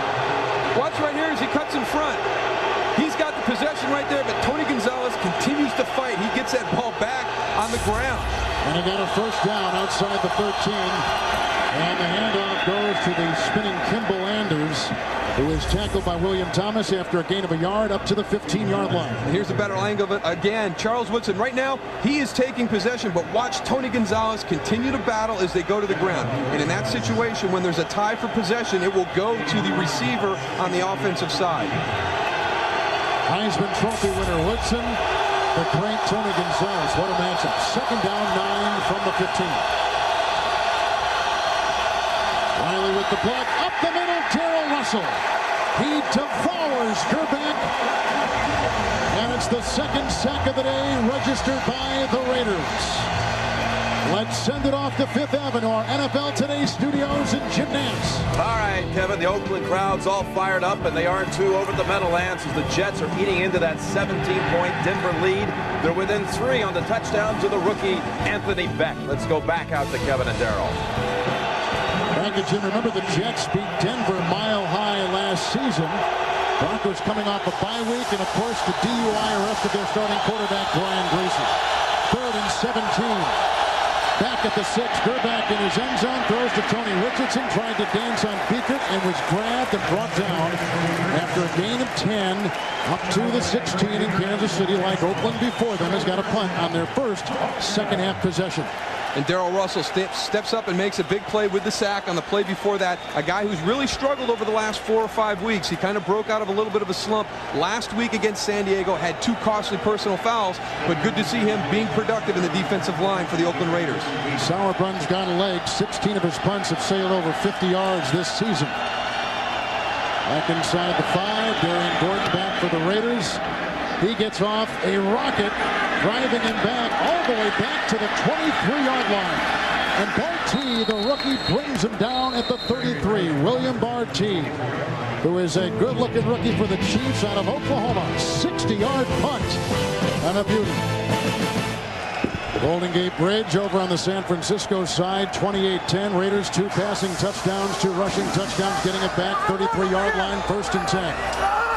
Watch right here as he cuts in front. He's got the possession right there, but Tony Gonzalez continues to fight. He gets that ball back on the ground. And he got a first down outside the 13. And the handoff goes to the spinning Kimball Anders, who is tackled by William Thomas after a gain of a yard up to the 15-yard line. And here's a better angle of it. Again, Charles Woodson, right now, he is taking possession, but watch Tony Gonzalez continue to battle as they go to the ground. And in that situation, when there's a tie for possession, it will go to the receiver on the offensive side. Heisman Trophy winner Woodson, the great Tony Gonzalez. What a matchup. 2nd down, 9 from the 15. Riley with the block, up the middle, Darrell Russell. He devours Gerback. And it's the 2nd sack of the day registered by the Raiders. Let's send it off to 5th Avenue, our NFL Today studios in Jim Nance. All right, Kevin, the Oakland crowd's all fired up, and they are too over the Meadowlands as the Jets are eating into that 17-point Denver lead. They're within 3 on the touchdown to the rookie Anthony Beck. Let's go back out to Kevin and Daryl. Thank you, Jim. Remember the Jets beat Denver mile high last season. Broncos coming off a bye week, and of course the DUI arrested their starting quarterback, Brian Gracie. 3rd and 17. Back at the 6, Gerback in his end zone, throws to Tony Richardson, tried to dance on Beekert and was grabbed and brought down after a gain of 10 up to the 16 in Kansas City. Like Oakland before them, has got a punt on their first second-half possession. And Darrell Russell steps up and makes a big play with the sack on the play before that. A guy who's really struggled over the last 4 or 5 weeks. He kind of broke out of a little bit of a slump last week against San Diego, had 2 costly personal fouls, but good to see him being productive in the defensive line for the Oakland Raiders. Sauerbrun's got a leg. 16 of his punts have sailed over 50 yards this season. Back inside the 5, Darian Gordon back for the Raiders. He gets off a rocket, driving him back all the way back to the 23-yard line. And Bartee, the rookie, brings him down at the 33. William Bartee, who is a good-looking rookie for the Chiefs out of Oklahoma. 60-yard punt and a beauty. Golden Gate Bridge over on the San Francisco side, 28-10. Raiders 2 passing touchdowns, 2 rushing touchdowns, getting it back, 33-yard line, 1st and 10.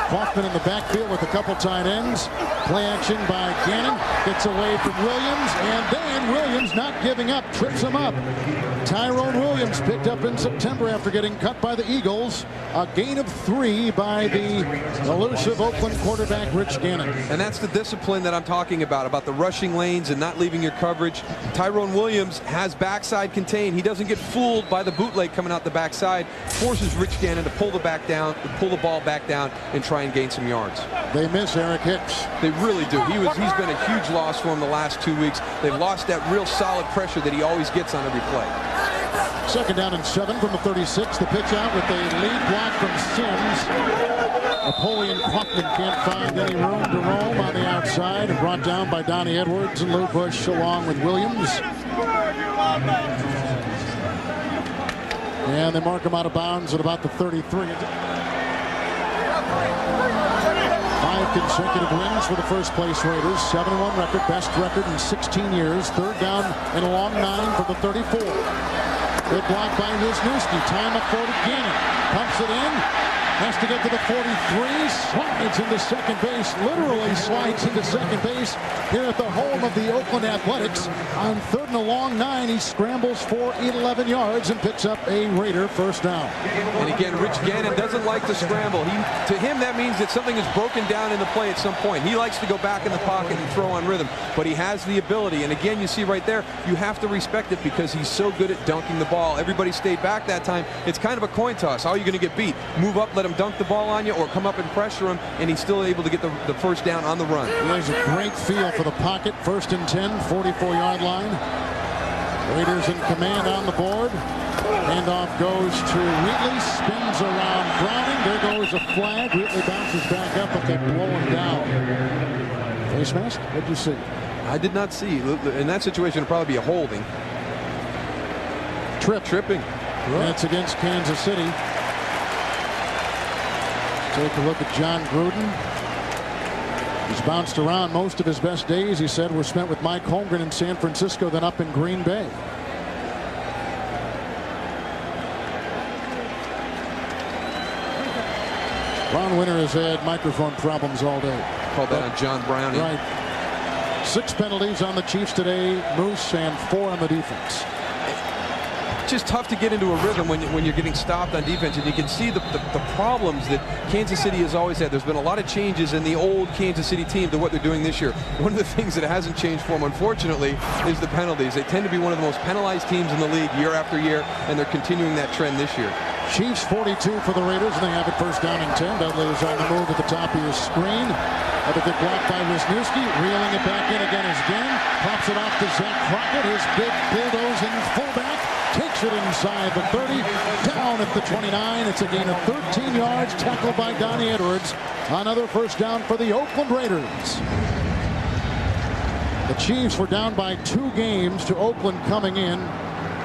Kaufman in the backfield with a couple tight ends. Play action by Gannon. Gets away from Williams, and then Williams not giving up, trips him up. Tyrone Williams picked up in September after getting cut by the Eagles. A gain of 3 by the elusive Oakland quarterback Rich Gannon. And that's the discipline that I'm talking about the rushing lanes and not leaving your coverage. Tyrone Williams has backside contained. He doesn't get fooled by the bootleg coming out the backside. Forces Rich Gannon to pull the ball back down and try and gain some yards. They miss Eric Hicks. They really do. He's been a huge loss for them the last 2 weeks. They've lost that real solid pressure that he always gets on every play. 2nd down and 7 from the 36. The pitch out with a lead block from Sims. Napoleon Kaufman can't find any room to roam on the outside, and brought down by Donnie Edwards and Lou Bush along with Williams. And they mark him out of bounds at about the 33. 5 consecutive wins for the first place Raiders. 7-1 record, best record in 16 years. 3rd down and a long 9 for the 34. Good block by Wisniewski. Time up for Gannon. Pumps it in. Has to get to the 43. Slides into second base. Literally slides into second base here at the home of the Oakland Athletics. On 3rd and a long 9, he scrambles for 11 yards and picks up a Raider first down. And again, Rich Gannon doesn't like to scramble. To him, that means that something is broken down in the play at some point. He likes to go back in the pocket and throw on rhythm, but he has the ability. And again, you see right there, you have to respect it because he's so good at dunking the ball. Everybody stayed back that time. It's kind of a coin toss. How are you going to get beat? Move up, let him dunk the ball on you, or come up and pressure him, and he's still able to get the first down on the run. He has a great feel for the pocket. 1st and 10, 44-yard line. Raiders in command on the board. Handoff goes to Wheatley, spins around Browning. There goes a flag. Wheatley bounces back up, but they blow him down. Face mask? What did you see? I did not see. In that situation, it'd probably be a holding. Tripping. That's against Kansas City. Take a look at John Gruden. He's bounced around. Most of his best days, he said, were spent with Mike Holmgren in San Francisco, then up in Green Bay. Ron Winter has had microphone problems all day. Called that on John Browning. Right. 6 penalties on the Chiefs today, Moose, and 4 on the defense. Just tough to get into a rhythm when you're getting stopped on defense, and you can see the problems that Kansas City has always had. There's been a lot of changes in the old Kansas City team to what they're doing this year. One of the things that hasn't changed for them, unfortunately, is the penalties. They tend to be one of the most penalized teams in the league year after year, and they're continuing that trend this year. Chiefs 42 for the Raiders, and they have it first down and 10. Dudley is on the move at the top of your screen. Have a good block by Wisniewski. Reeling it back in again is Gannon. Pops it off to Zach Crockett. His big bulldozing fullback takes it inside the 30. Down at the 29. It's a gain of 13 yards. Tackled by Donnie Edwards. Another first down for the Oakland Raiders. The Chiefs were down by 2 games to Oakland coming in.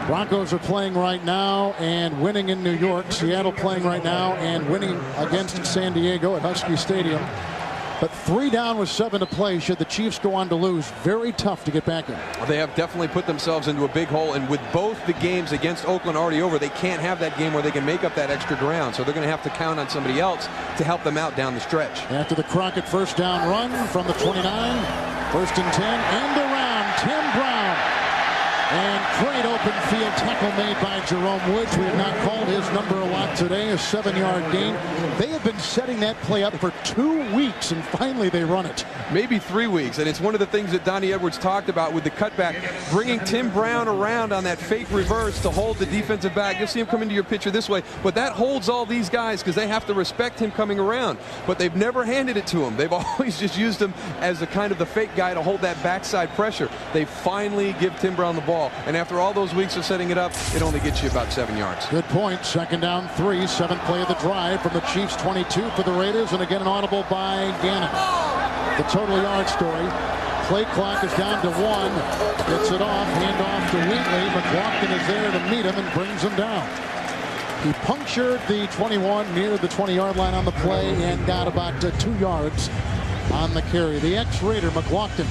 Broncos are playing right now and winning in New York. Seattle playing right now and winning against San Diego at Husky Stadium. But 3 down with 7 to play should the Chiefs go on to lose. Very tough to get back in. They have definitely put themselves into a big hole, and with both the games against Oakland already over, they can't have that game where they can make up that extra ground. So they're going to have to count on somebody else to help them out down the stretch. After the Crockett first down run from the 29, 1st and 10, and around Tim Brown. And great open field tackle made by Jerome Woods. We have not called his number a lot today. A 7-yard gain. They have been setting that play up for 2 weeks, and finally they run it. Maybe 3 weeks, and it's one of the things that Donnie Edwards talked about with the cutback, bringing Tim Brown around on that fake reverse to hold the defensive back. You'll see him come into your picture this way, but that holds all these guys because they have to respect him coming around. But they've never handed it to him. They've always just used him as a kind of the fake guy to hold that backside pressure. They finally give Tim Brown the ball. And after all those weeks of setting it up, it only gets you about 7 yards. Good point. 2nd down 3. 7th play of the drive from the Chiefs 22 for the Raiders. And again, an audible by Gannon. The total yard story. Play clock is down to 1. Gets it off. Handoff to Wheatley. McLaughlin is there to meet him and brings him down. He punctured the 21 near the 20-yard line on the play and got about 2 yards on the carry. The ex-Raider, McLaughlin,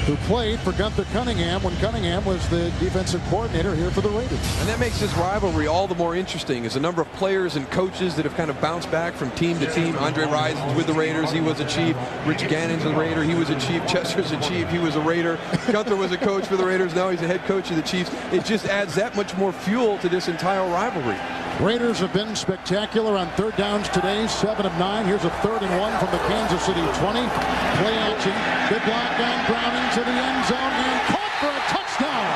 who played for Gunther Cunningham when Cunningham was the defensive coordinator here for the Raiders. And that makes this rivalry all the more interesting as a number of players and coaches that have kind of bounced back from team to team. Andre Rison's with the Raiders. He was a Chief. Rich Gannon's a Raider. He was a Chief. Chester's a Chief. He was a Raider. Gunther was a coach for the Raiders. Now he's a head coach of the Chiefs. It just adds that much more fuel to this entire rivalry. Raiders have been spectacular on 3rd downs today, 7 of 9. Here's a 3rd and 1 from the Kansas City 20. Play action. Good block on Browning to the end zone and caught for a touchdown.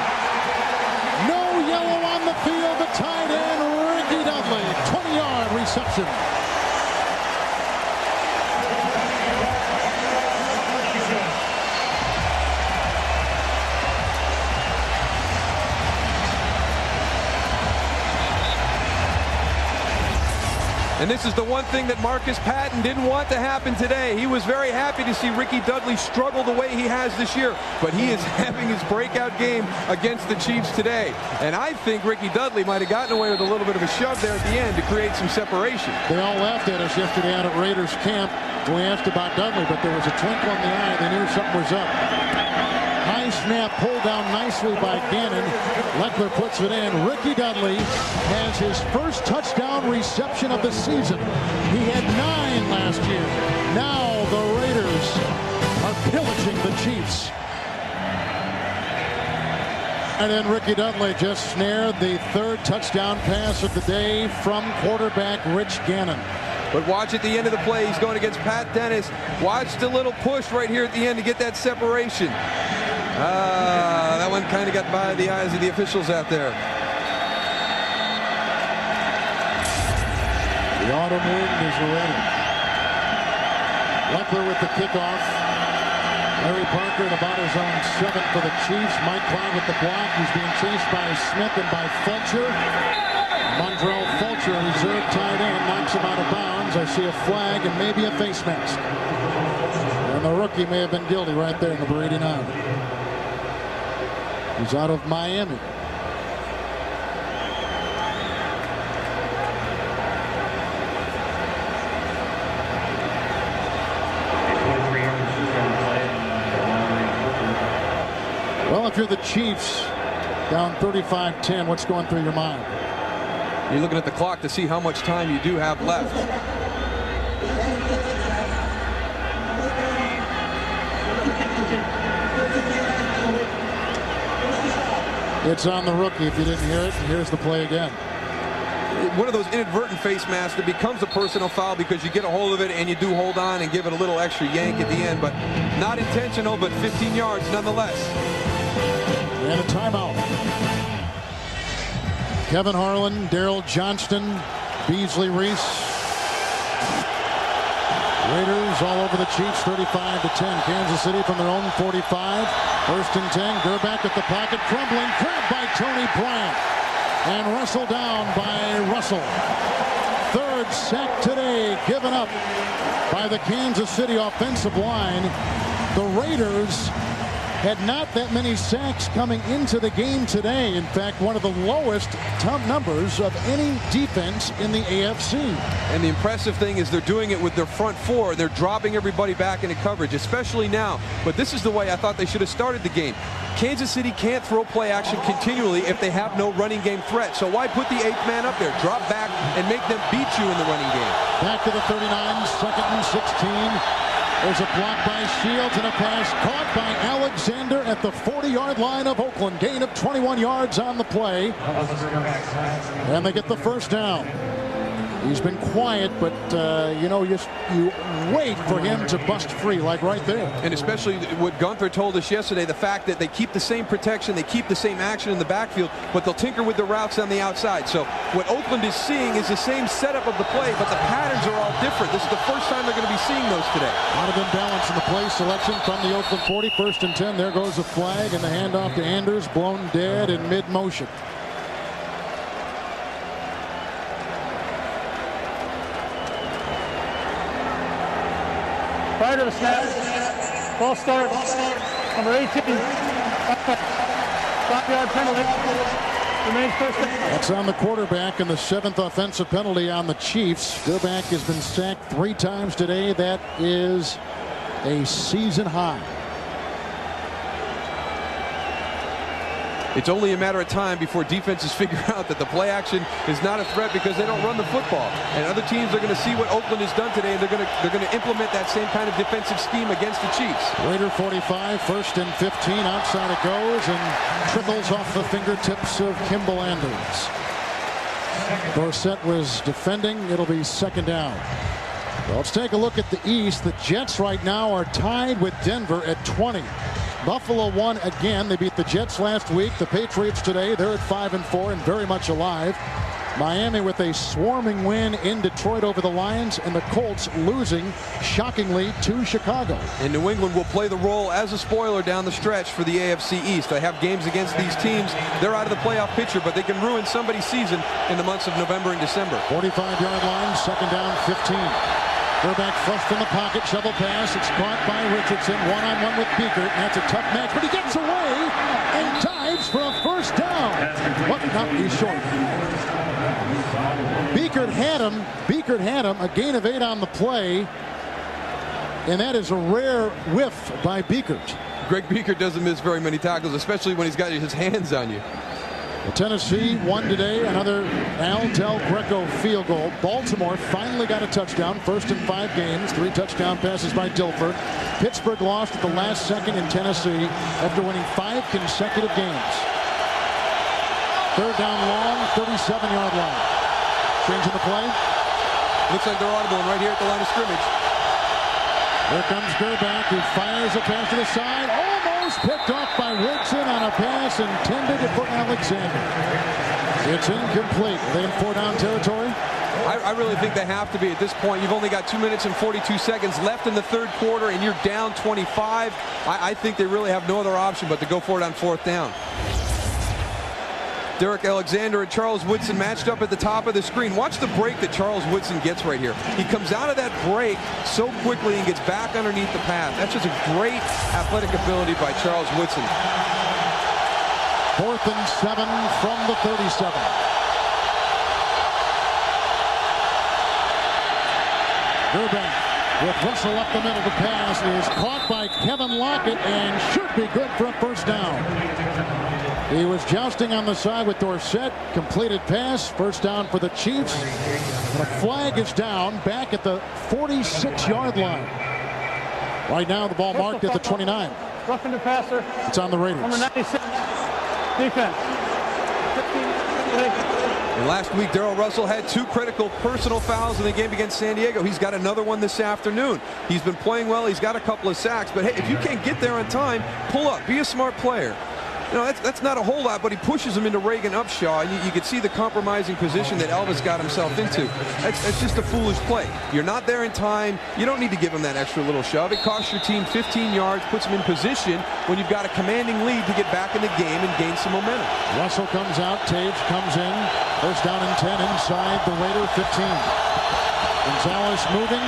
No yellow on the field. The tight end, Ricky Dudley. 20-yard reception. And this is the one thing that Marcus Patton didn't want to happen today. He was very happy to see Ricky Dudley struggle the way he has this year. But he is having his breakout game against the Chiefs today. And I think Ricky Dudley might have gotten away with a little bit of a shove there at the end to create some separation. They all laughed at us yesterday out at Raiders camp when we asked about Dudley, but there was a twinkle in the eye. They knew something was up. High snap pulled down nicely by Gannon. Leckler puts it in. Ricky Dudley has his first touchdown reception of the season. He had 9 last year. Now the Raiders are pillaging the Chiefs. And then Ricky Dudley just snared the 3rd touchdown pass of the day from quarterback Rich Gannon. But watch at the end of the play, he's going against Pat Dennis. Watch the little push right here at the end to get that separation. That one kind of got by the eyes of the officials out there. The autumn wind is ready. Leckler with the kickoff. Larry Parker at about his own 7 for the Chiefs. Mike Cloud with the block. He's being chased by Smith and by Fulcher. Mondrell Fulcher, reserve tight end, knocks him out of bounds. I see a flag and maybe a face mask. And the rookie may have been guilty right there, number 89. He's out of Miami. Well, if you're the Chiefs, down 35-10, what's going through your mind? You're looking at the clock to see how much time you do have left. It's on the rookie if you didn't hear it. Here's the play again. One of those inadvertent face masks that becomes a personal foul because you get a hold of it and you do hold on and give it a little extra yank at the end, but not intentional, but 15 yards nonetheless. And a timeout. Kevin Harlan, Daryl Johnston, Beasley Reese. Raiders all over the Chiefs, 35-10. Kansas City from their own 45. 1st and 10. Gerback at the pocket, crumbling. Grabbed by Tony Bryant. And wrestled down by Russell. 3rd sack today given up by the Kansas City offensive line. The Raiders had not that many sacks coming into the game today. In fact, one of the lowest numbers of any defense in the AFC. And the impressive thing is they're doing it with their front 4. They're dropping everybody back into coverage, especially now. But this is the way I thought they should have started the game. Kansas City can't throw play action continually if they have no running game threat. So why put the 8th man up there? Drop back and make them beat you in the running game. Back to the 39, 2nd and 16. There's a block by Shields and a pass caught by Alexander at the 40-yard line of Oakland. Gain of 21 yards on the play. And they get the 1st down. He's been quiet, but, you know, you wait for him to bust free, like right there. And especially what Gunther told us yesterday, the fact that they keep the same protection, they keep the same action in the backfield, but they'll tinker with the routes on the outside. So what Oakland is seeing is the same setup of the play, but the patterns are all different. This is the first time they're going to be seeing those today. A lot of imbalance in the play selection from the Oakland 40. 1st and 10. There goes the flag, and the handoff to Anders, blown dead in mid-motion. Prior to the snap, false start, number 18, 5-yard penalty, remains 1st down. That's on the quarterback, and the 7th offensive penalty on the Chiefs. Gerback has been sacked 3 times today. That is a season high. It's only a matter of time before defenses figure out that the play action is not a threat because they don't run the football. And other teams are going to see what Oakland has done today, and they're going to implement that same kind of defensive scheme against the Chiefs. Raider 45, 1st and 15. Outside it goes and trickles off the fingertips of Kimball Anders. Dorsett was defending. It'll be 2nd down. Well, let's take a look at the East. The Jets right now are tied with Denver at 20. Buffalo won again. They beat the Jets last week. The Patriots today, they're at 5-4 and very much alive. Miami with a swarming win in Detroit over the Lions, and the Colts losing shockingly to Chicago. And New England will play the role as a spoiler down the stretch for the AFC East. They have games against these teams. They're out of the playoff picture, but they can ruin somebody's season in the months of November and December. 45-yard line, 2nd down, 15. Quarterback flushed in the pocket, shovel pass. It's caught by Richardson, one-on-one with Beekert. That's a tough match, but he gets away and dives for a 1st down. But no, he's short. Beekert had him. A gain of 8 on the play, and that is a rare whiff by Beekert. Greg Beaker doesn't miss very many tackles, especially when he's got his hands on you. Tennessee won today. Another Al Del Greco field goal. Baltimore finally got a touchdown. First in 5 games. 3 touchdown passes by Dilfer. Pittsburgh lost at the last second in Tennessee after winning 5 consecutive games. Third down long, 37-yard line. Changing the play. Looks like they're audibling right here at the line of scrimmage. Here comes Gerback, who fires a pass to the side. Almost picked off by Woodson on a pass intended for Alexander. It's incomplete. Are they in 4-down territory? I really think they have to be at this point. You've only got 2 minutes and 42 seconds left in the third quarter, and you're down 25. I think they really have no other option but to go for it on 4th down. Derek Alexander and Charles Woodson matched up at the top of the screen. Watch the break that Charles Woodson gets right here. He comes out of that break so quickly and gets back underneath the pass. That's just a great athletic ability by Charles Woodson. 4th and 7 from the 37. Gerback with Russell up the middle. The pass is caught by Kevin Lockett and should be good for a first down. He was jousting on the side with Dorsett. Completed pass. First down for the Chiefs. And a flag is down back at the 46-yard line. Right now the ball marked at the 29. Roughing the passer. It's on the Raiders. Number 96. Defense. 15. And last week, Darrell Russell had 2 critical personal fouls in the game against San Diego. He's got another one this afternoon. He's been playing well. He's got a couple of sacks. But, hey, if you can't get there on time, pull up. Be a smart player. You know, that's not a whole lot, but he pushes him into Reagan Upshaw, and you can see the compromising position that Elvis got himself into. That's just a foolish play. You're not there in time. You don't need to give him that extra little shove. It costs your team 15 yards, puts him in position when you've got a commanding lead to get back in the game and gain some momentum. Russell comes out. Taves comes in. First down and 10 inside the Raider 15. Gonzalez moving.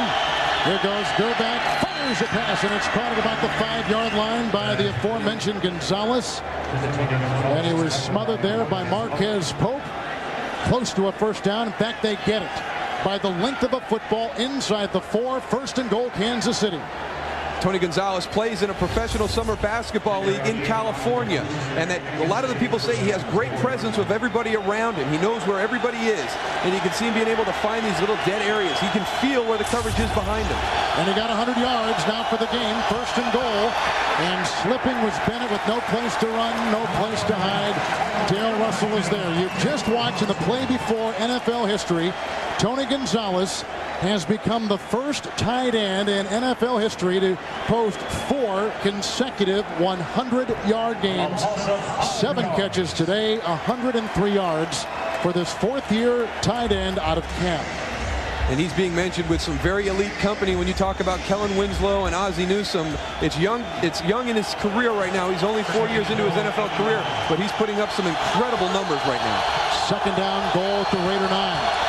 Here goes Gerback. Fires a pass, and it's caught at about the 5-yard line by the aforementioned Gonzalez. And he was smothered there by Marquez Pope. Close to a first down. In fact, they get it by the length of a football inside the 4. First and goal, Kansas City. Tony Gonzalez plays in a professional summer basketball league in California, and that a lot of the people say he has great presence with everybody around him. He knows where everybody is, and you can see him being able to find these little dead areas. He can feel where the coverage is behind him. And he got 100 yards now for the game. First and goal, and slipping was Bennett with no place to run, no place to hide. Darrell Russell is there. You've just watched in the play before NFL history, Tony Gonzalez has become the first tight end in NFL history to post 4 consecutive 100-yard games. 7 catches today, 103 yards for this 4th-year tight end out of camp. And he's being mentioned with some very elite company. When you talk about Kellen Winslow and Ozzie Newsome, it's young in his career right now. He's only 4 years into his NFL career, but he's putting up some incredible numbers right now. Second down goal at the Raider 9.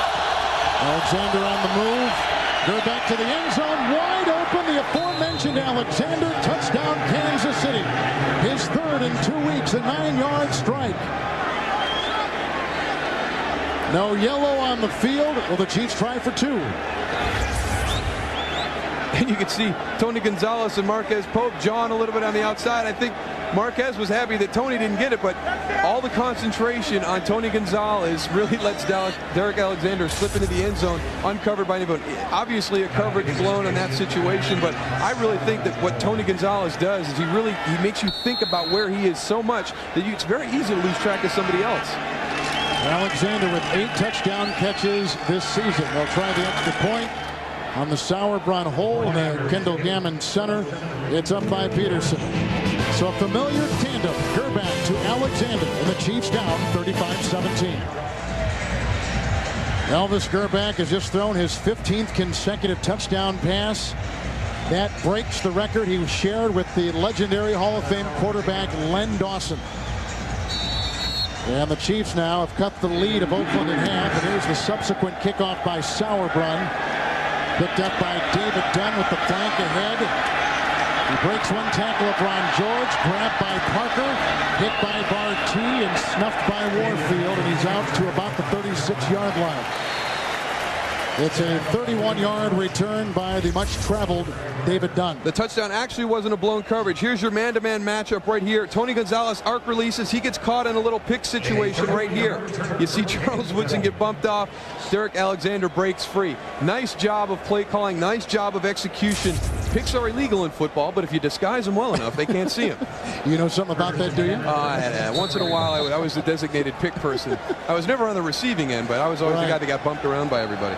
Alexander on the move. Gerback to the end zone. Wide open. The aforementioned Alexander. Touchdown, Kansas City. His 3rd in 2 weeks. A 9-yard strike. No yellow on the field. Will the Chiefs try for 2? And you can see Tony Gonzalez and Marquez Pope jawing a little bit on the outside. I think Marquez was happy that Tony didn't get it, but all the concentration on Tony Gonzalez really lets Derek Alexander slip into the end zone uncovered by anybody. Obviously a coverage blown in that situation, but I really think that what Tony Gonzalez does is he makes you think about where he is so much that it's very easy to lose track of somebody else. Alexander with 8 touchdown catches this season. They'll try the extra point on the Sauerbrunn hole in the Kendall Gammon Center. It's up by Peterson. So a familiar tandem, Gerback to Alexander, and the Chiefs down 35-17. Elvis Gerback has just thrown his 15th consecutive touchdown pass. That breaks the record he shared with the legendary Hall of Fame quarterback Len Dawson. And the Chiefs now have cut the lead of Oakland in half, and here's the subsequent kickoff by Sauerbrunn. Picked up by David Dunn with the flank ahead. He breaks one tackle of Ron George, grabbed by Parker, hit by Barty, and snuffed by Warfield, and he's out to about the 36-yard line. It's a 31-yard return by the much-traveled David Dunn. The touchdown actually wasn't a blown coverage. Here's your man-to-man matchup right here. Tony Gonzalez arc releases. He gets caught in a little pick situation right here. You see Charles Woodson get bumped off. Derek Alexander breaks free. Nice job of play calling. Nice job of execution. Picks are illegal in football, but if you disguise them well enough, they can't see them. You know something about that, do you? Once in a while, I was the designated pick person. I was never on the receiving end, but I was always the guy that got bumped around by everybody.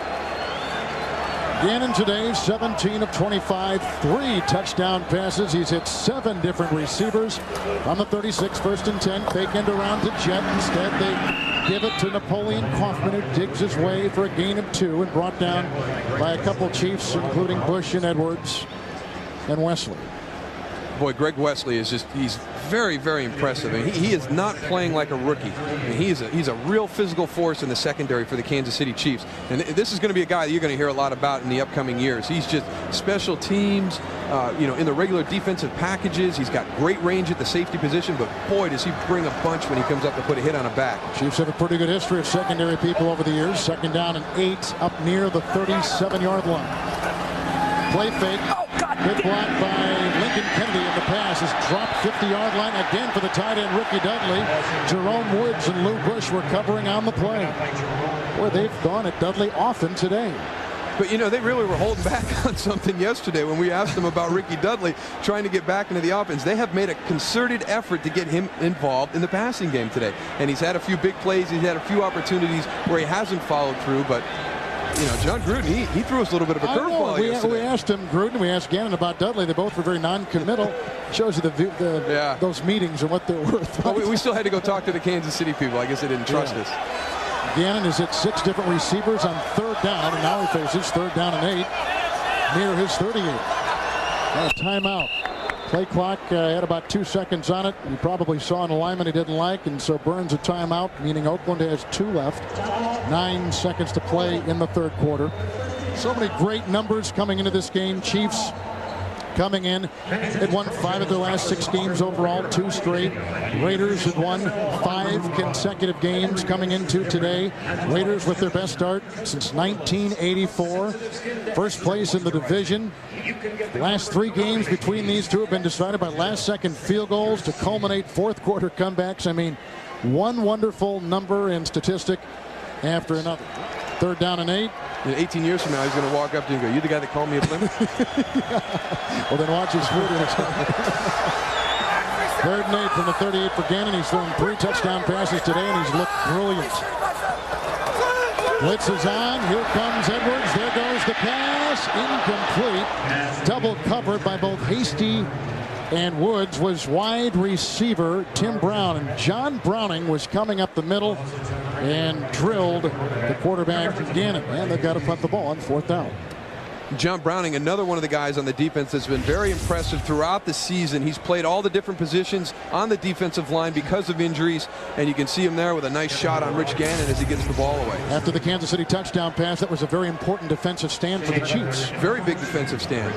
Gannon today, 17 of 25, 3 touchdown passes. He's hit 7 different receivers. On the 36, 1st and 10, fake end around to Jet. Instead, they give it to Napoleon Kaufman, who digs his way for a gain of 2 and brought down by a couple Chiefs, including Bush and Edwards and Wesley. Boy, Greg Wesley is he's very, very impressive. I mean, he is not playing like a rookie. I mean, he's a real physical force in the secondary for the Kansas City Chiefs. And this is going to be a guy that you're going to hear a lot about in the upcoming years. He's just special teams, in the regular defensive packages. He's got great range at the safety position, but boy, does he bring a punch when he comes up to put a hit on a back. Chiefs have a pretty good history of secondary people over the years. 2nd down and 8 up near the 37-yard line. Play fake. Good block by Lincoln Kennedy, and the pass is dropped 50-yard line again for the tight end Ricky Dudley. Jerome Woods and Lou Bush were covering on the play. Boy, they've gone at Dudley often today. But, they really were holding back on something yesterday when we asked them about Ricky Dudley trying to get back into the offense. They have made a concerted effort to get him involved in the passing game today. And he's had a few big plays. He's had a few opportunities where he hasn't followed through, but John Gruden, he threw us a little bit of a curveball yesterday. We asked him, Gruden, we asked Gannon about Dudley. They both were very non-committal. Shows you those meetings and what they're worth. Well, we still had to go talk to the Kansas City people. I guess they didn't trust us. Gannon has hit 6 different receivers on 3rd down, and now he faces 3rd down and 8 near his 38. A timeout. Play clock had about 2 seconds on it. You probably saw an alignment he didn't like, and so burns a timeout, meaning Oakland has 2 left. 9 seconds to play in the 3rd quarter. So many great numbers coming into this game. Chiefs coming in had won 5 of their last 6 games overall, 2 straight. Raiders had won 5 consecutive games coming into today. Raiders with their best start since 1984. First place in the division. The last 3 games between these two have been decided by last-second field goals to culminate 4th quarter comebacks. I mean, one wonderful number and statistic after another. 3rd down and 8. 18 years from now, he's going to walk up to you and go, "You the guy that called me a limp?" Well, then watch his food. 3rd and 8 from the 38 for Gannon. He's thrown 3 touchdown passes today, and he's looked brilliant. Blitz is on. Here comes Edwards. There goes the pass. Incomplete. Double covered by both Hasty and Woods. Was wide receiver Tim Brown. And John Browning was coming up the middle and drilled the quarterback Gannon. And they've got to punt the ball on 4th down. John Browning, another one of the guys on the defense that's been very impressive throughout the season. He's played all the different positions on the defensive line because of injuries, and you can see him there with a nice shot on Rich Gannon as he gets the ball away. After the Kansas City touchdown pass, that was a very important defensive stand for the Chiefs. Very big defensive stand.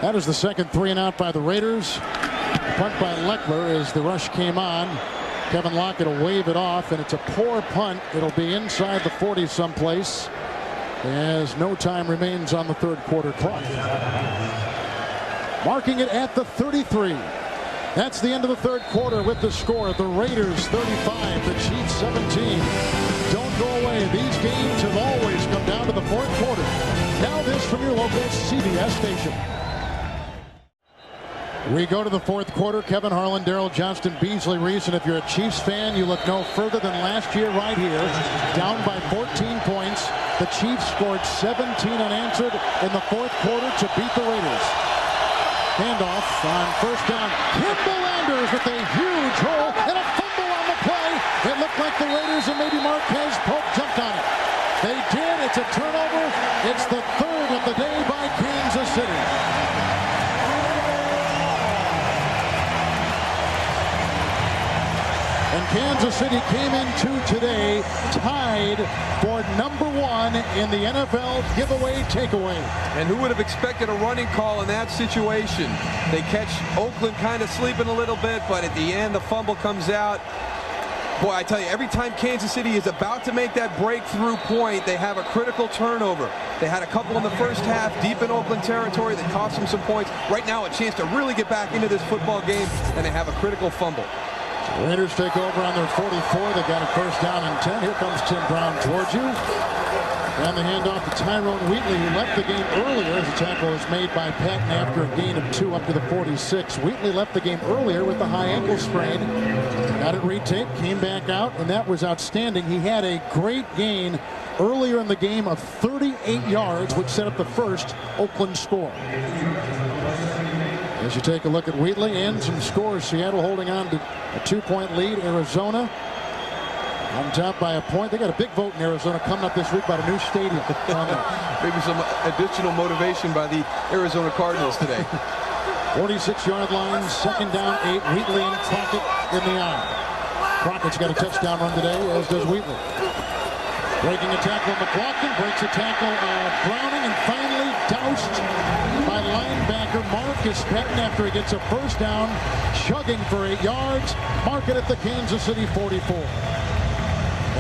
That is the second 3 and out by the Raiders. Punt by Leckler as the rush came on. Kevin Lockett will wave it off, and it's a poor punt. It'll be inside the 40 someplace, as no time remains on the 3rd quarter clock. Marking it at the 33. That's the end of the 3rd quarter with the score. The Raiders 35, the Chiefs 17. Don't go away. These games have always come down to the 4th quarter. Now this from your local CBS station. We go to the 4th quarter. Kevin Harlan, Darrell Johnston, Beasley Reese. And if you're a Chiefs fan, you look no further than last year right here. Down by 14 points. The Chiefs scored 17 unanswered in the 4th quarter to beat the Raiders. Handoff on 1st down. Kimball Anders with a huge hole and a fumble on the play. It looked like the Raiders and maybe Marquez Pope jumped on it. They did. It's a turnover. It's the 3rd of the day by Kansas City. And Kansas City came into today tied for #1 in the NFL giveaway takeaway. And who would have expected a running call in that situation? They catch Oakland kind of sleeping a little bit, but at the end the fumble comes out. Boy, I tell you, every time Kansas City is about to make that breakthrough point, they have a critical turnover. They had a couple in the first half, deep in Oakland territory, that cost them some points. Right now, a chance to really get back into this football game, and they have a critical fumble. So Raiders take over on their 44. They got a first down and 10. Here comes Tim Brown towards you. And the handoff to Tyrone Wheatley, who left the game earlier as the tackle was made by Patton after a gain of 2 up to the 46. Wheatley left the game earlier with the high ankle sprain. Got it retaped, came back out, and that was outstanding. He had a great gain earlier in the game of 38 yards, which set up the first Oakland score. As you take a look at Wheatley and some scores, Seattle holding on to a 2-point lead. Arizona on top by a point. They got a big vote in Arizona coming up this week about a new stadium. Maybe some additional motivation by the Arizona Cardinals today. 46-yard line, second down, 8. Wheatley and Crockett in the eye. Crockett's got a touchdown run today, as does Wheatley. Breaking a tackle, McLaughlin breaks a tackle of Browning, and finally doused by linebacker Marcus Patton after he gets a first down, chugging for 8 yards. Mark it at the Kansas City 44.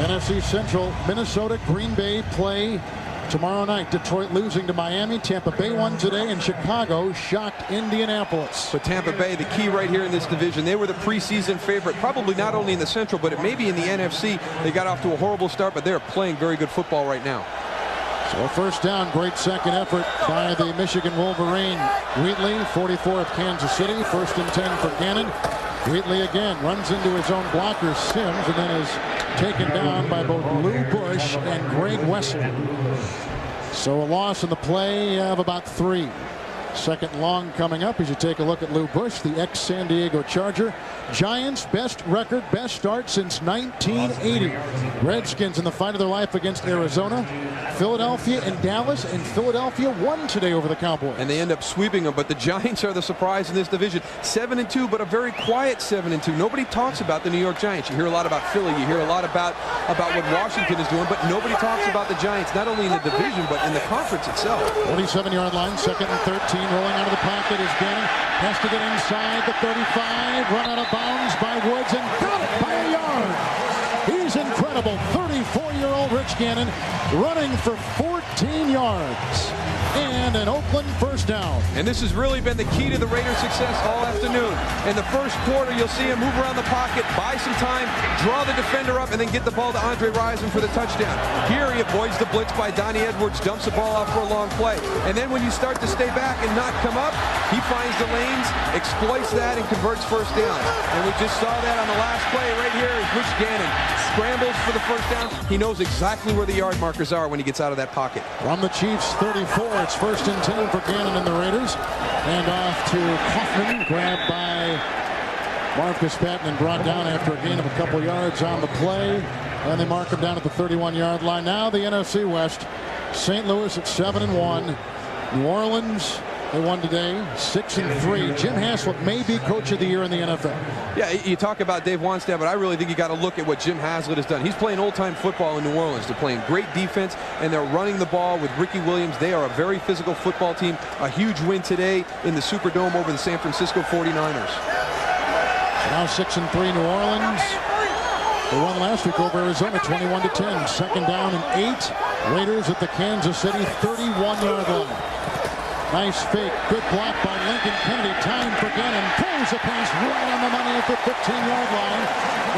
NFC Central, Minnesota, Green Bay play tomorrow night. Detroit losing to Miami. Tampa Bay won today, and Chicago shocked Indianapolis. But Tampa Bay, the key right here in this division, they were the preseason favorite, probably not only in the Central, but it may be in the NFC. They got off to a horrible start, but they're playing very good football right now. So a first down, great second effort by the Michigan Wolverine. Wheatley, 44 of Kansas City, 1st and 10 for Gannon. Wheatley again runs into his own blocker, Sims, and then is taken down by both Lou Bush and Greg Wessel. So a loss in the play of about 3. Second long coming up as you take a look at Lou Bush, the ex-San Diego Charger. Giants, best record, best start since 1980. Redskins in the fight of their life against Arizona. Philadelphia and Dallas, and Philadelphia won today over the Cowboys. And they end up sweeping them, but the Giants are the surprise in this division. 7-2, but a very quiet 7-2. Nobody talks about the New York Giants. You hear a lot about Philly, you hear a lot about what Washington is doing, but nobody talks about the Giants, not only in the division, but in the conference itself. 47-yard line, 2nd and 13. Rolling out of the pocket is Gannon. Has to get inside the 35. Run out of bounds by Woods, and got it by a yard. He's incredible. 34-year-old Rich Gannon running for 14 yards. And an Oakland first down. And this has really been the key to the Raiders' success all afternoon. In the first quarter, you'll see him move around the pocket, buy some time, draw the defender up, and then get the ball to Andre Rison for the touchdown. Here he avoids the blitz by Donnie Edwards, dumps the ball out for a long play. And then when you start to stay back and not come up, he finds the lanes, exploits that, and converts first down. And we just saw that on the last play right here as Rich Gannon scrambles for the first down. He knows exactly where the yard markers are when he gets out of that pocket. From the Chiefs 34, it's 1st and 10 for Gannon and the Raiders. And off to Kaufman, grabbed by Marcus Patton and brought down after a gain of a couple yards on the play. And they mark him down at the 31-yard line. Now the NFC West. St. Louis at 7-1. New Orleans, they won today, 6-3. Jim Haslett may be coach of the year in the NFL. Yeah, you talk about Dave Wannstedt, but I really think you got to look at what Jim Haslett has done. He's playing old-time football in New Orleans. They're playing great defense, and they're running the ball with Ricky Williams. They are a very physical football team. A huge win today in the Superdome over the San Francisco 49ers. Now 6-3 New Orleans. They won last week over Arizona 21-10. Second down and 8. Raiders at the Kansas City 31-yard line. Nice fake, good block by Lincoln Kennedy. Time for Gannon. Throws a pass right on the money at the 15-yard line.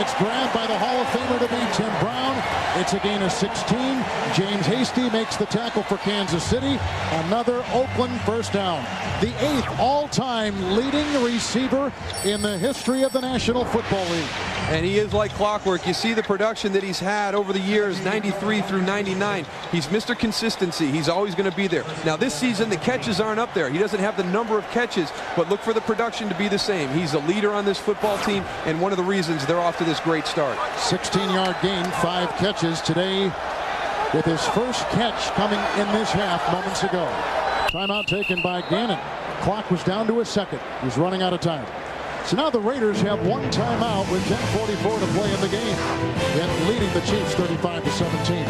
It's grabbed by the Hall of Famer to be Tim Brown. It's a gain of 16. James Hasty makes the tackle for Kansas City. Another Oakland first down. The 8th all-time leading receiver in the history of the National Football League. And he is like clockwork. You see the production that he's had over the years, 93 through 99. He's Mr. Consistency. He's always going to be there. Now this season, the catches aren't up there. He doesn't have the number of catches, but look for the production to be the same. He's a leader on this football team, and one of the reasons they're off to this great start. 16-yard gain, 5 catches today, with his first catch coming in this half moments ago. Timeout taken by Gannon. Clock was down to a second. He's running out of time. So now the Raiders have one timeout with 10:44 to play in the game, yet leading the Chiefs 35-17.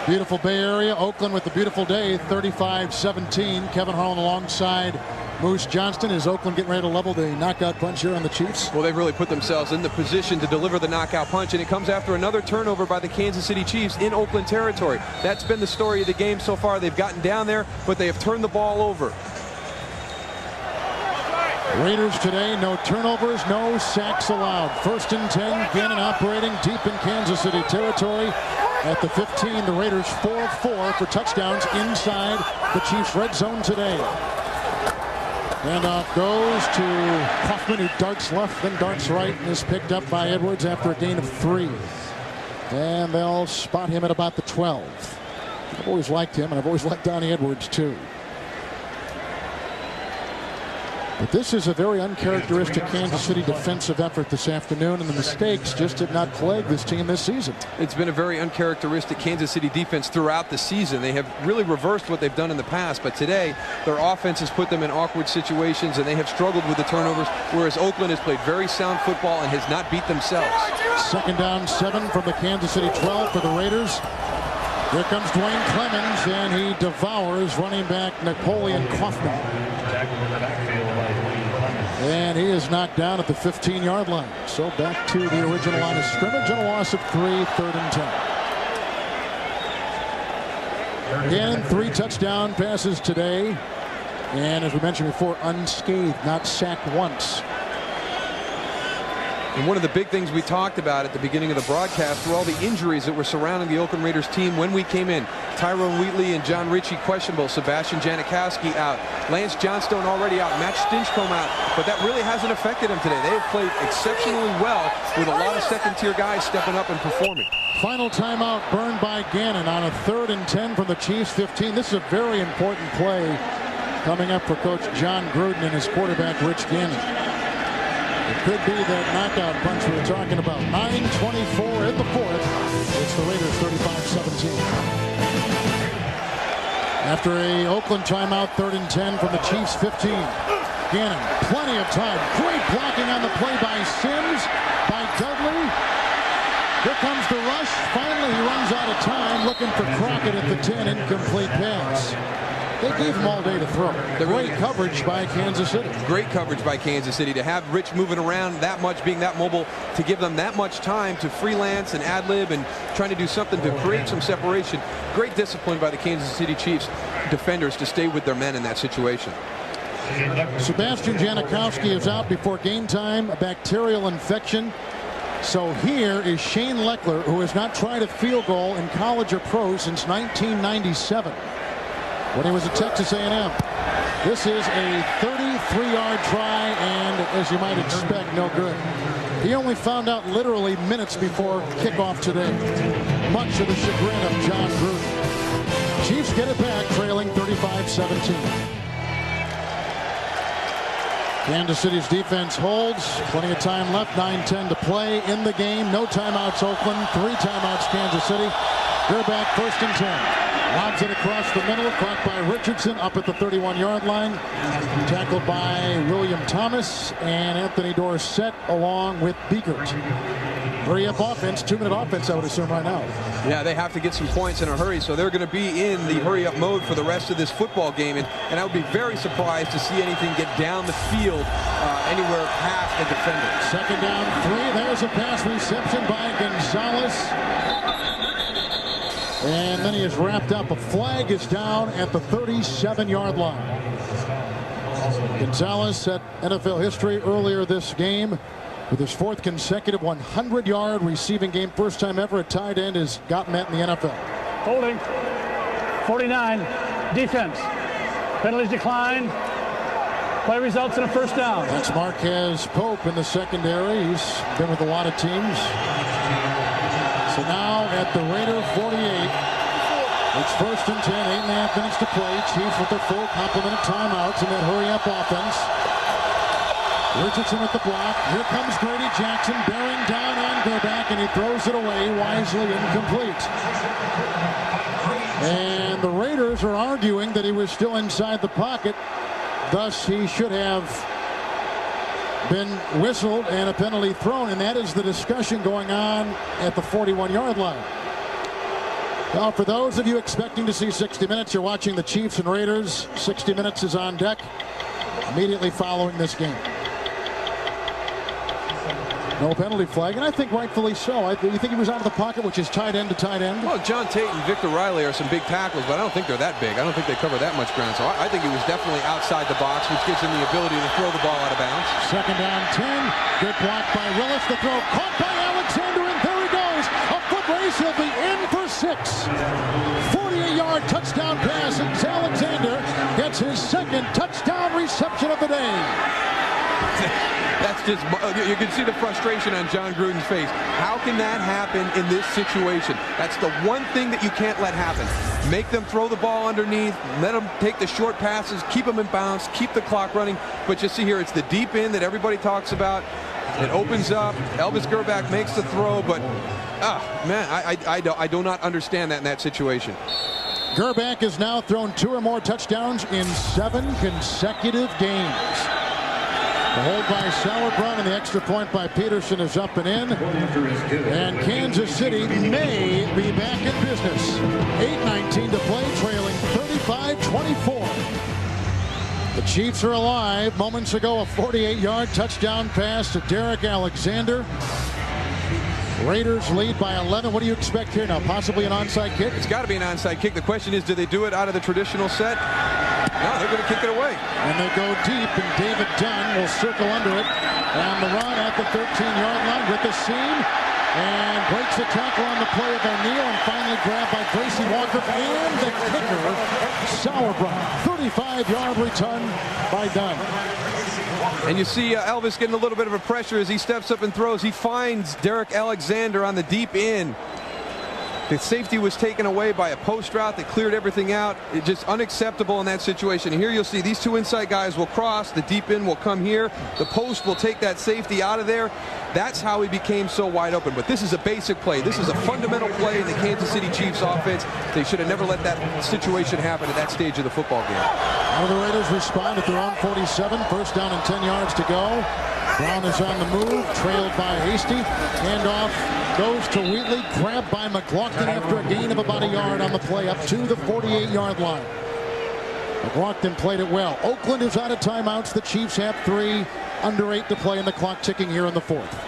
Beautiful Bay Area. Oakland with the beautiful day, 35-17. Kevin Harlan alongside Moose Johnston. Is Oakland getting ready to level the knockout punch here on the Chiefs? Well, they've really put themselves in the position to deliver the knockout punch, and it comes after another turnover by the Kansas City Chiefs in Oakland territory. That's been the story of the game so far. They've gotten down there, but they have turned the ball over. Raiders today, no turnovers, no sacks allowed. 1st and 10, Gannon operating deep in Kansas City territory. At the 15, the Raiders 4 of 4 for touchdowns inside the Chiefs' red zone today. Handoff goes to Kaufman, who darts left, then darts right, and is picked up by Edwards after a gain of 3. And they'll spot him at about the 12. I've always liked him, and I've always liked Donnie Edwards, too. But this is a very uncharacteristic Kansas City defensive effort this afternoon, and the mistakes just did not plague this team this season. It's been a very uncharacteristic Kansas City defense throughout the season. They have really reversed what they've done in the past, but today their offense has put them in awkward situations, and they have struggled with the turnovers, whereas Oakland has played very sound football and has not beat themselves. 2nd down 7 from the Kansas City 12 for the Raiders. Here comes Dwayne Clemens, and he devours running back Napoleon Kaufman. And he is knocked down at the 15-yard line. So back to the original line of scrimmage and a loss of 3, 3rd and 10. Gannon, 3 touchdown passes today. And as we mentioned before, unscathed, not sacked once. And one of the big things we talked about at the beginning of the broadcast were all the injuries that were surrounding the Oakland Raiders team when we came in. Tyrone Wheatley and John Ritchie questionable. Sebastian Janikowski out. Lance Johnstone already out. Matt Stinchcomb out. But that really hasn't affected them today. They have played exceptionally well with a lot of second-tier guys stepping up and performing. Final timeout burned by Gannon on a 3rd and 10 from the Chiefs 15. This is a very important play coming up for Coach John Gruden and his quarterback Rich Gannon. It could be that knockout punch we were talking about. 9:24 in the 4th. It's the Raiders 35-17. After a Oakland timeout, 3rd and 10 from the Chiefs 15. Gannon, plenty of time. Great blocking on the play by Sims, by Dudley. Here comes the rush. Finally, he runs out of time, looking for Crockett at the 10. Incomplete pass. They gave him all day to throw. Great coverage by Kansas City. Great coverage by Kansas City to have Rich moving around that much, being that mobile, to give them that much time to freelance and ad-lib and trying to do something to create some separation. Great discipline by the Kansas City Chiefs defenders to stay with their men in that situation. Sebastian Janikowski is out before game time, a bacterial infection. So here is Shane Leckler, who has not tried a field goal in college or pro since 1997. When he was at Texas A&M. This is a 33-yard try, and as you might expect, no good. He only found out literally minutes before kickoff today. Much of the chagrin of John Gruden. Chiefs get it back, trailing 35-17. Kansas City's defense holds. Plenty of time left. 9:10 to play in the game. No timeouts, Oakland. 3 timeouts, Kansas City. They're back 1st and 10. Lobs it across the middle, caught by Richardson up at the 31-yard line. Tackled by William Thomas and Anthony Dorsett along with Biegert. Hurry-up offense, 2-minute offense, I would assume right now. Yeah, they have to get some points in a hurry, so they're going to be in the hurry-up mode for the rest of this football game. And I would be very surprised to see anything get down the field anywhere past the defender. 2nd down 3. There's a pass reception by Gonzalez. And then he is wrapped up. A flag is down at the 37-yard line. Gonzalez set NFL history earlier this game with his 4th consecutive 100-yard receiving game. First time ever a tight end has gotten that in the NFL. Holding. 49. Defense. Penalties decline. Play results in a 1st down. That's Marquez Pope in the secondary. He's been with a lot of teams. So now at the Raider 48, it's 1st and 10, 8.5 minutes to play. Chiefs with their full complement of timeouts in that hurry-up offense. Richardson with the block. Here comes Grady Jackson bearing down on Gerback, and he throws it away, wisely incomplete. And the Raiders are arguing that he was still inside the pocket. Thus, he should have been whistled and a penalty thrown, and that is the discussion going on at the 41-yard line. Well, for those of you expecting to see 60 Minutes, you're watching the Chiefs and Raiders. 60 Minutes is on deck immediately following this game. No penalty flag, and I think rightfully so. You think he was out of the pocket, which is tight end to tight end? Well, John Tate and Victor Riley are some big tackles, but I don't think they're that big. I don't think they cover that much ground. So I think he was definitely outside the box, which gives him the ability to throw the ball out of bounds. Second down 10. Good block by Willis. The throw caught by Alexander, and there he goes. A foot race. He'll be in for 6. 48-yard touchdown pass, and Alexander gets his second touchdown reception of the day. That's just, you can see the frustration on John Gruden's face. How can that happen in this situation? That's the one thing that you can't let happen. Make them throw the ball underneath, let them take the short passes, keep them in bounds, keep the clock running. But you see here, it's the deep end that everybody talks about. It opens up. Elvis Gerback makes the throw, but, man, I do not understand that in that situation. Gerback has now thrown 2 or more touchdowns in 7 consecutive games. The hold by Sauerbrunn and the extra point by Peterson is up and in. And Kansas City may be back in business. 8:19 to play, trailing 35-24. The Chiefs are alive. Moments ago, a 48-yard touchdown pass to Derek Alexander. Raiders lead by 11. What do you expect here now? Possibly an onside kick? It's got to be an onside kick. The question is, do they do it out of the traditional set? No, they're going to kick it away. And they go deep, and David Dunn will circle under it. And the run at the 13-yard line with the seam. And breaks the tackle on the play of O'Neal, and finally grabbed by Tracy Walker. And the kicker, Sauerbrunn. 35-yard return by Dunn. And you see Elvis getting a little bit of a pressure as he steps up and throws. He finds Derek Alexander on the deep end. The safety was taken away by a post route that cleared everything out. It's just unacceptable in that situation. And here you'll see these 2 inside guys will cross. The deep end will come here. The post will take that safety out of there. That's how he became so wide open. But this is a basic play. This is a fundamental play in the Kansas City Chiefs offense. They should have never let that situation happen at that stage of the football game. How do the Raiders respond at their own 47? First down and 10 yards to go. Brown is on the move, trailed by Hasty. Handoff goes to Wheatley, grabbed by McLaughlin after a gain of about a yard on the play up to the 48-yard line. McLaughlin played it well. Oakland is out of timeouts. The Chiefs have 3, under 8 to play, and the clock ticking here in the 4th.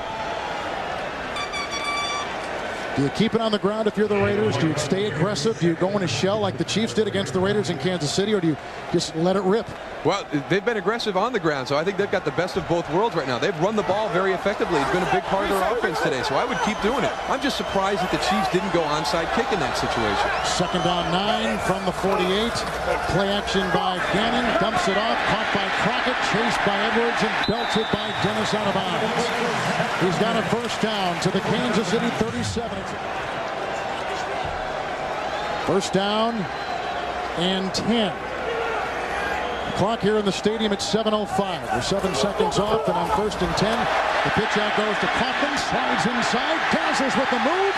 Do you keep it on the ground if you're the Raiders? Do you stay aggressive? Do you go in a shell like the Chiefs did against the Raiders in Kansas City, or do you just let it rip? Well, they've been aggressive on the ground, so I think they've got the best of both worlds right now. They've run the ball very effectively. It's been a big part of their offense today, so I would keep doing it. I'm just surprised that the Chiefs didn't go onside kick in that situation. Second down 9 from the 48. Play action by Gannon. Dumps it off. Caught by Crockett. Chased by Edwards and belted by Dennis out of bounds. He's got a first down to the Kansas City 37. First down and 10. Clock here in the stadium at 7:05. We're 7 seconds off, and on first and 10, the pitch out goes to Coughlin, slides inside, dazzles with the move,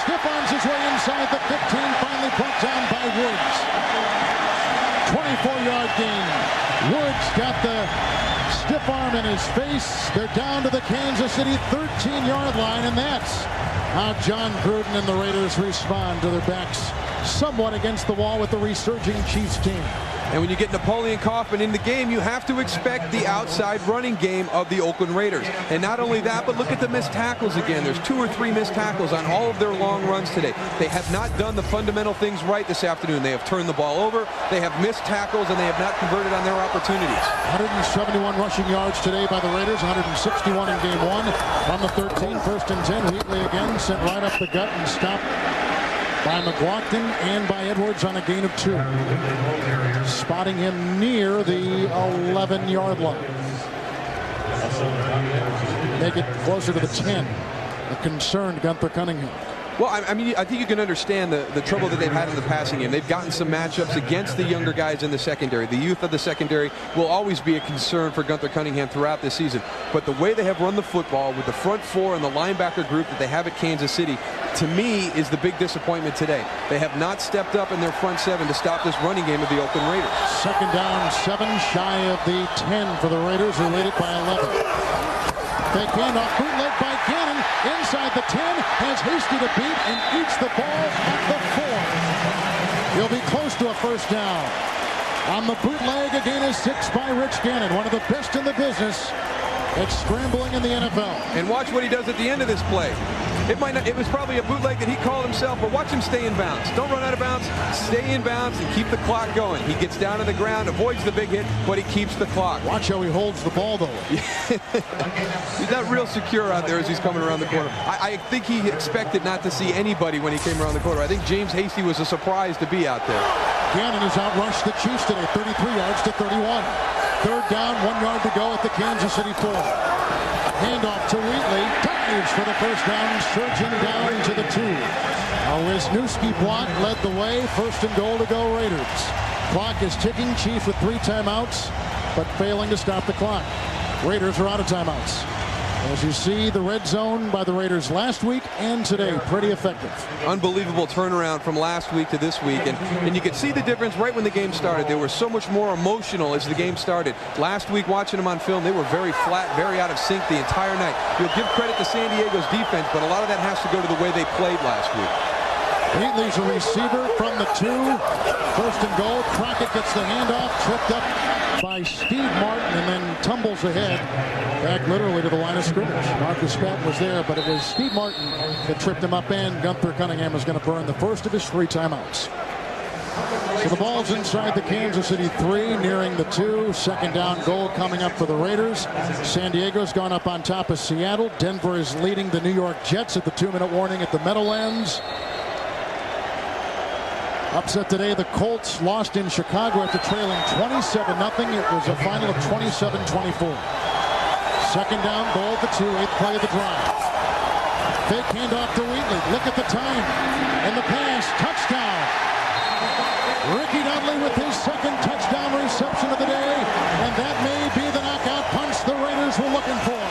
stiff arms his way inside the 15, finally brought down by Woods. 24-yard gain. Woods got the stiff arm in his face. They're down to the Kansas City 13-yard line, and that's how John Gruden and the Raiders respond to their backs somewhat against the wall with the resurging Chiefs team. And when you get Napoleon Kaufman in the game, you have to expect the outside running game of the Oakland Raiders. And not only that, but look at the missed tackles again. There's 2 or 3 missed tackles on all of their long runs today. They have not done the fundamental things right this afternoon. They have turned the ball over, they have missed tackles, and they have not converted on their opportunities. 171 rushing yards today by the Raiders, 161 in game 1. On the 13, first and 10, Wheatley again sent right up the gut and stopped by McLaughlin and by Edwards on a gain of 2. Spotting him near the 11-yard line. Make it closer to the 10. A concerned Gunther Cunningham. Well, I mean, I think you can understand the trouble that they've had in the passing game. They've gotten some matchups against the younger guys in the secondary. The youth of the secondary will always be a concern for Gunther Cunningham throughout this season. But the way they have run the football with the front 4 and the linebacker group that they have at Kansas City, to me, is the big disappointment today. They have not stepped up in their front 7 to stop this running game of the Oakland Raiders. Second down, 7 shy of the 10 for the Raiders, who lead it by 11. Fake handoff, bootleg by Gannon. inside the 10, has Hasty to beat, and eats the ball at the 4. He'll be close to a first down. On the bootleg, a gain of 6 by Rich Gannon, one of the best in the business at scrambling in the NFL. And watch what he does at the end of this play. It was probably a bootleg that he called himself, but watch him stay in bounds. Don't run out of bounds. Stay in bounds and keep the clock going. He gets down to the ground, avoids the big hit, but he keeps the clock. Watch how he holds the ball, though. He's not real secure out there as he's coming around the corner. I think he expected not to see anybody when he came around the corner. I think James Hasty was a surprise to be out there. Gannon has outrushed the Chiefs today, 33 yards to 31. Third down, 1 yard to go at the Kansas City 4. Handoff to Wheatley. Dives for the first down, surging down to the 2. Wisniewski block led the way. First and goal to go Raiders. Clock is ticking. Chiefs with 3 timeouts, but failing to stop the clock. Raiders are out of timeouts. As you see, the red zone by the Raiders last week and today, pretty effective. Unbelievable turnaround from last week to this week. And you could see the difference right when the game started. They were so much more emotional as the game started. Last week, watching them on film, they were very flat, very out of sync the entire night. You'll give credit to San Diego's defense, but a lot of that has to go to the way they played last week. Wheatley's a receiver from the 2. First and goal. Crockett gets the handoff, tripped up by Steve Martin, and then tumbles ahead back literally to the line of scrimmage. Marcus Patton was there, but it was Steve Martin that tripped him up, and Gunther Cunningham is going to burn the first of his 3 timeouts. So the ball's inside the Kansas City 3, nearing the 2. Second down goal coming up for the Raiders. San Diego's gone up on top of Seattle. Denver is leading the New York Jets at the 2-minute warning at the Meadowlands. Upset today, the Colts lost in Chicago after trailing 27-0. It was a final of 27-24. Second down, goal at the 2, 8th play of the drive. Fake handoff to Wheatley. Look at the time. And the pass, touchdown. Ricky Dudley with his second touchdown reception of the day. And that may be the knockout punch the Raiders were looking for.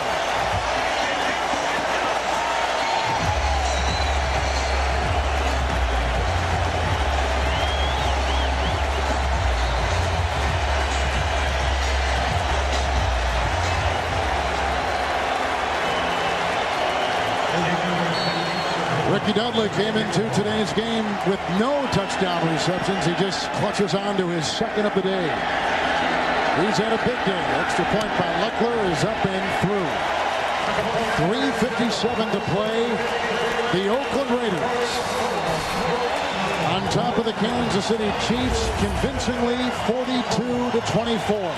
Ricky Dudley came into today's game with no touchdown receptions. He just clutches on to his second of the day. He's had a big day. Extra point by Leckler is up and through. 3:57 to play. The Oakland Raiders on top of the Kansas City Chiefs convincingly 42-24.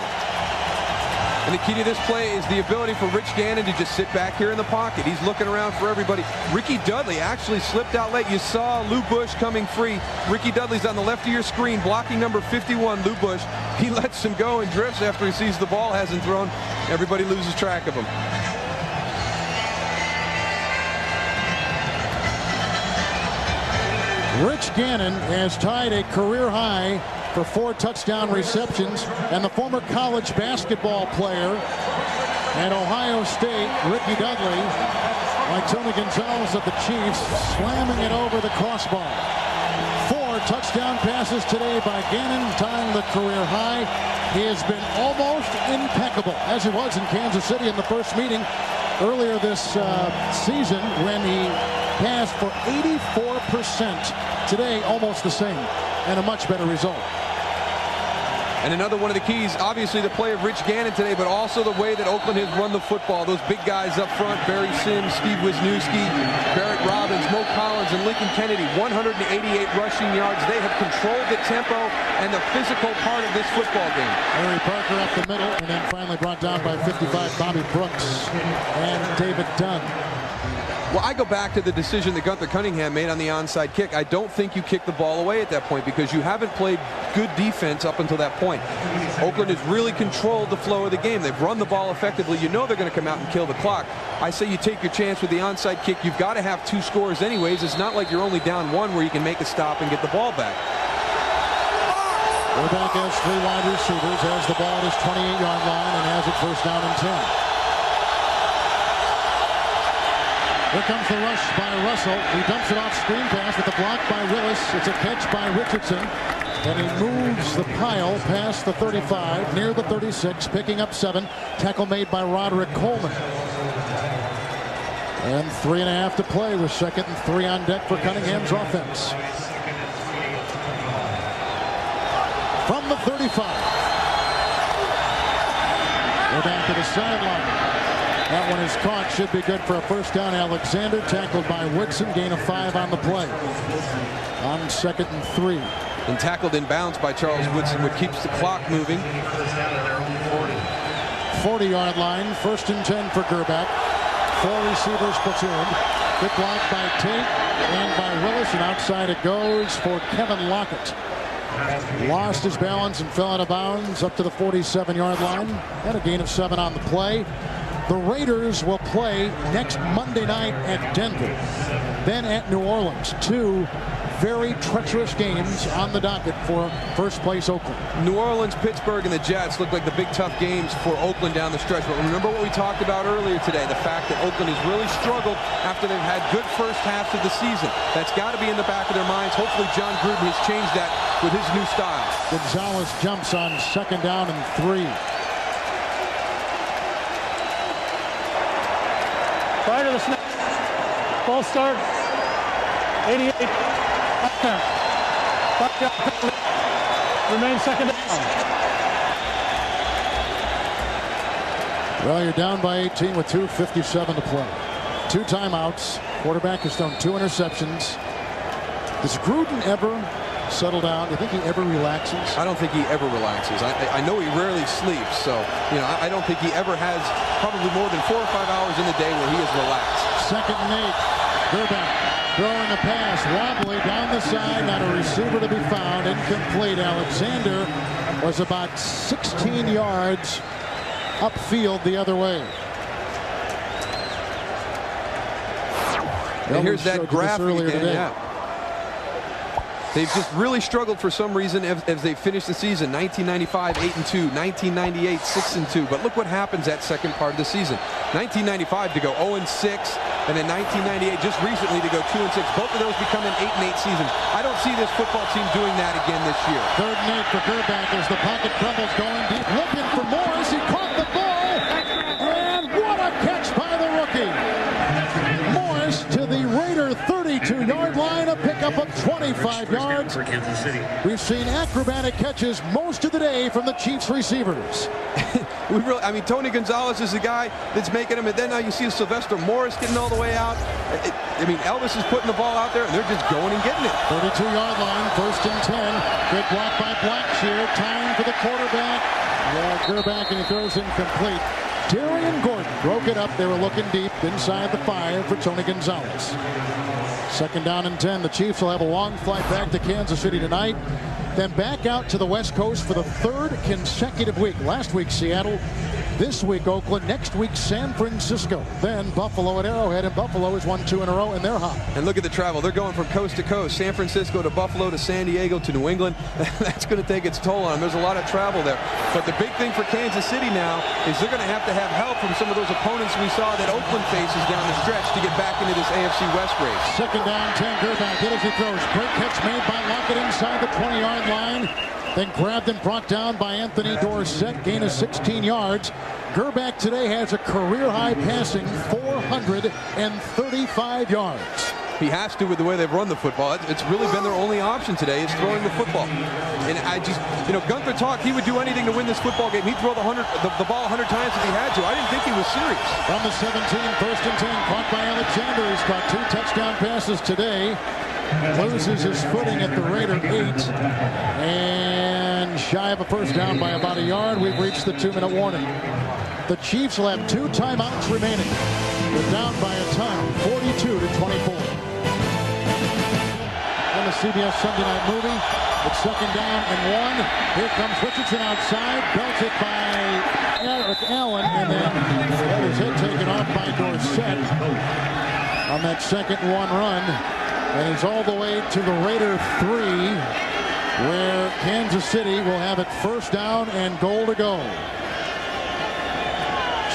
And the key to this play is the ability for Rich Gannon to just sit back here in the pocket. He's looking around for everybody. Ricky Dudley actually slipped out late. You saw Lou Bush coming free. Ricky Dudley's on the left of your screen, blocking number 51, Lou Bush. He lets him go and drifts after he sees the ball hasn't thrown. Everybody loses track of him. Rich Gannon has tied a career high for 4 touchdown receptions, and the former college basketball player at Ohio State, Ricky Dudley, like Tony Gonzalez of the Chiefs, slamming it over the crossbar. 4 touchdown passes today by Gannon, tying the career high. He has been almost impeccable, as he was in Kansas City in the first meeting earlier this season when he passed for 84%. Today, almost the same, and a much better result. And another one of the keys, obviously the play of Rich Gannon today, but also the way that Oakland has run the football. Those big guys up front, Barry Sims, Steve Wisniewski, Barrett Robbins, Mo Collins, and Lincoln Kennedy, 188 rushing yards. They have controlled the tempo and the physical part of this football game. Harry Parker up the middle, and then finally brought down by 55, Bobby Brooks and David Dunn. Well, I go back to the decision that Gunther Cunningham made on the onside kick. I don't think you kick the ball away at that point because you haven't played good defense up until that point. Oakland has really controlled the flow of the game. They've run the ball effectively. You know they're going to come out and kill the clock. I say you take your chance with the onside kick. You've got to have 2 scores anyways. It's not like you're only down 1 where you can make a stop and get the ball back. Burbank has 3 wide receivers, has the ball at his 28-yard line, and has it first down and 10. Here comes the rush by Russell. He dumps it off screen pass with the block by Willis. It's a catch by Richardson. And he moves the pile past the 35, near the 36, picking up 7. Tackle made by Roderick Coleman. And 3.5 to play with 2nd and 3 on deck for Cunningham's offense. From the 35. We're back to the sideline. That one is caught. Should be good for a first down. Alexander tackled by Woodson. Gain of 5 on the play. On 2nd and 3. And tackled in bounds by Charles Woodson, which keeps the clock moving. 40-yard line. 1st and 10 for Gerback. 4 receivers platooned. Good block by Tate and by Willis. And outside it goes for Kevin Lockett. Lost his balance and fell out of bounds up to the 47-yard line. And a gain of 7 on the play. The Raiders will play next Monday night at Denver, then at New Orleans. 2 very treacherous games on the docket for first place Oakland. New Orleans, Pittsburgh, and the Jets look like the big tough games for Oakland down the stretch. But remember what we talked about earlier today, the fact that Oakland has really struggled after they've had good first halves of the season. That's got to be in the back of their minds. Hopefully John Gruden has changed that with his new style. Gonzalez jumps on 2nd down and 3. Prior to the snap, false start, 88, remains 2nd down. Well, you're down by 18 with 2:57 to play. 2 timeouts. Quarterback has thrown 2 interceptions. Does Gruden ever settle down? Do you think he ever relaxes? I don't think he ever relaxes. I know he rarely sleeps, so I don't think he ever has probably more than 4 or 5 hours in the day where he is relaxed. 2nd and 8. Gerback throwing a pass, wobbly down the side, not a receiver to be found, incomplete. Alexander was about 16 yards upfield the other way. And here's that graphic again. Today. Yeah. They've just really struggled for some reason as they finished the season. 1995, 8-2. 1998, 6-2. But look what happens that second part of the season. 1995 to go 0-6, and then 1998 just recently to go 2-6. Both of those become an 8-8 season. I don't see this football team doing that again this year. 3rd and 8 for Gerback as the pocket crumbles, going deep, looking for Morris. He caught the ball, and what a catch by the rookie. Morris to the Raider 32-yard line, a pickup of 25 yards. We've seen acrobatic catches most of the day from the Chiefs receivers. Tony Gonzalez is the guy that's making them, and then now you see Sylvester Morris getting all the way out. Elvis is putting the ball out there, and they're just going and getting it. 32-yard line, 1st and 10. Good block by Blackshear. Time for the quarterback. Gerback, and he throws incomplete. Darian Gordon broke it up. They were looking deep inside the 5 for Tony Gonzalez. 2nd down and 10. The Chiefs will have a long flight back to Kansas City tonight. Then back out to the West Coast for the 3rd consecutive week. Last week, Seattle. This week, Oakland. Next week, San Francisco. Then Buffalo at Arrowhead, and Buffalo has won 2 in a row, and they're hot. And look at the travel. They're going from coast to coast. San Francisco to Buffalo to San Diego to New England. That's going to take its toll on them. There's a lot of travel there. But the big thing for Kansas City now is they're going to have help from some of those opponents we saw that Oakland faces down the stretch to get back into this AFC West race. 2nd down, 10. Gerback hit as he throws. Great catch made by Lockett inside the 20-yard line. Then grabbed and brought down by Anthony Dorsett. Gain of 16 yards. Gerback today has a career-high passing 435 yards. He has to with the way they've run the football. It's really been their only option today is throwing the football. And Gunther talked he would do anything to win this football game. He'd throw the ball 100 times if he had to. I didn't think he was serious. From the 17, 1st and 10, caught by Alexander. He's caught 2 touchdown passes today. Loses his footing at the Raider 8. And shy of a first down by about a yard. We've reached the 2-minute warning. The Chiefs will have 2 timeouts remaining. They're down by a ton, 42-24. On the CBS Sunday Night Movie, it's 2nd down and 1. Here comes Richardson outside, belted by Eric Allen, and then had his head taken off by Dorsett on that 2nd and 1 run. And he's all the way to the Raider 3, where Kansas City will have it 1st down and goal to go.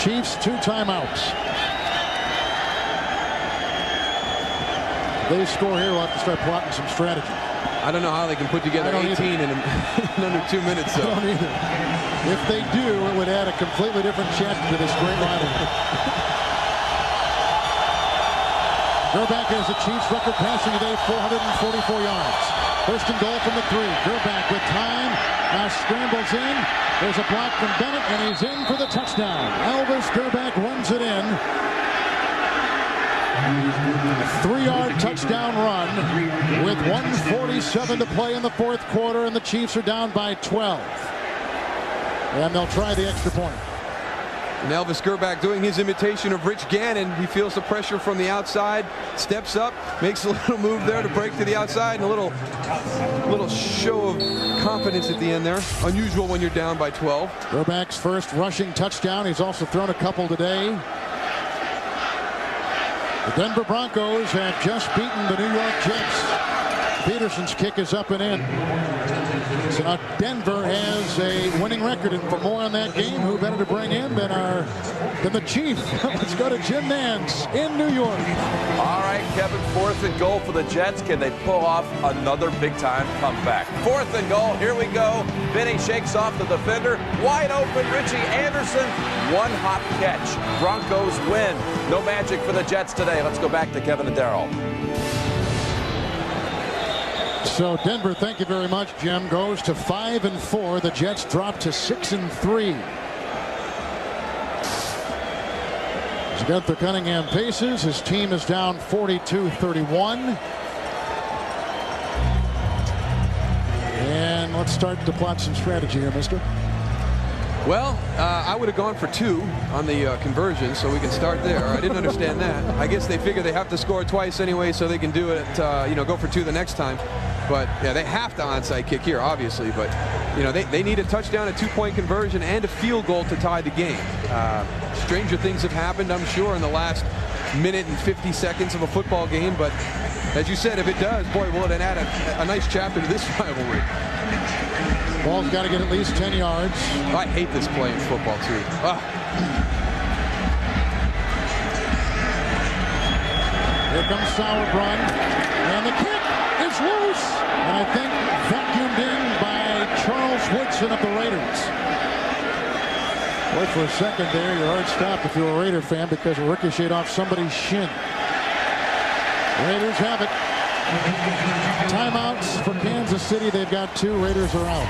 Chiefs 2 timeouts. They score here, we'll have to start plotting some strategy. I don't know how they can put together 18 in under 2 minutes. I don't either. If they do, it would add a completely different chapter to this great rivalry. Gerback has the Chiefs record passing today, 444 yards. First and goal from the 3. Gerback with time. Now scrambles in. There's a block from Bennett, and he's in for the touchdown. Elvis Gerback runs it in. A 3-yard touchdown run with 1:47 to play in the fourth quarter, and the Chiefs are down by 12. And they'll try the extra point. And Elvis Gerback doing his imitation of Rich Gannon. He feels the pressure from the outside, steps up, makes a little move there to break to the outside, and a little show of confidence at the end there. Unusual when you're down by 12. Gerback's first rushing touchdown. He's also thrown a couple today. The Denver Broncos have just beaten the New York Jets. Peterson's kick is up and in. So now Denver has a winning record, and for more on that game, who better to bring in than the Chief? Let's go to Jim Nance in New York. All right, Kevin, 4th and goal for the Jets. Can they pull off another big-time comeback? 4th and goal. Here we go. Benny shakes off the defender. Wide open, Richie Anderson. One-hop catch. Broncos win. No magic for the Jets today. Let's go back to Kevin and Darryl. So Denver, thank you very much, Jim, goes to 5-4. The Jets drop to 6-3. As Gunther Cunningham paces, his team is down 42-31. And let's start to plot some strategy here, mister. Well, I would have gone for 2 on the conversion, so we can start there. I didn't understand that. I guess they figure they have to score twice anyway, so they can do it, go for 2 the next time. But yeah, they have to onside kick here, obviously. But they need a touchdown, a 2-point conversion, and a field goal to tie the game. Stranger things have happened, I'm sure, in the last minute and 50 seconds of a football game. But as you said, if it does, boy, will it add a nice chapter to this rivalry. Ball's got to get at least 10 yards. I hate this play in football, too. Here comes Sauerbrunn, and the kick is loose, and I think vacuumed in by Charles Woodson of the Raiders. Wait for a second there, your heart stopped if you're a Raider fan because it ricocheted off somebody's shin. Raiders have it. Timeouts for Kansas City. They've got 2. Raiders are out.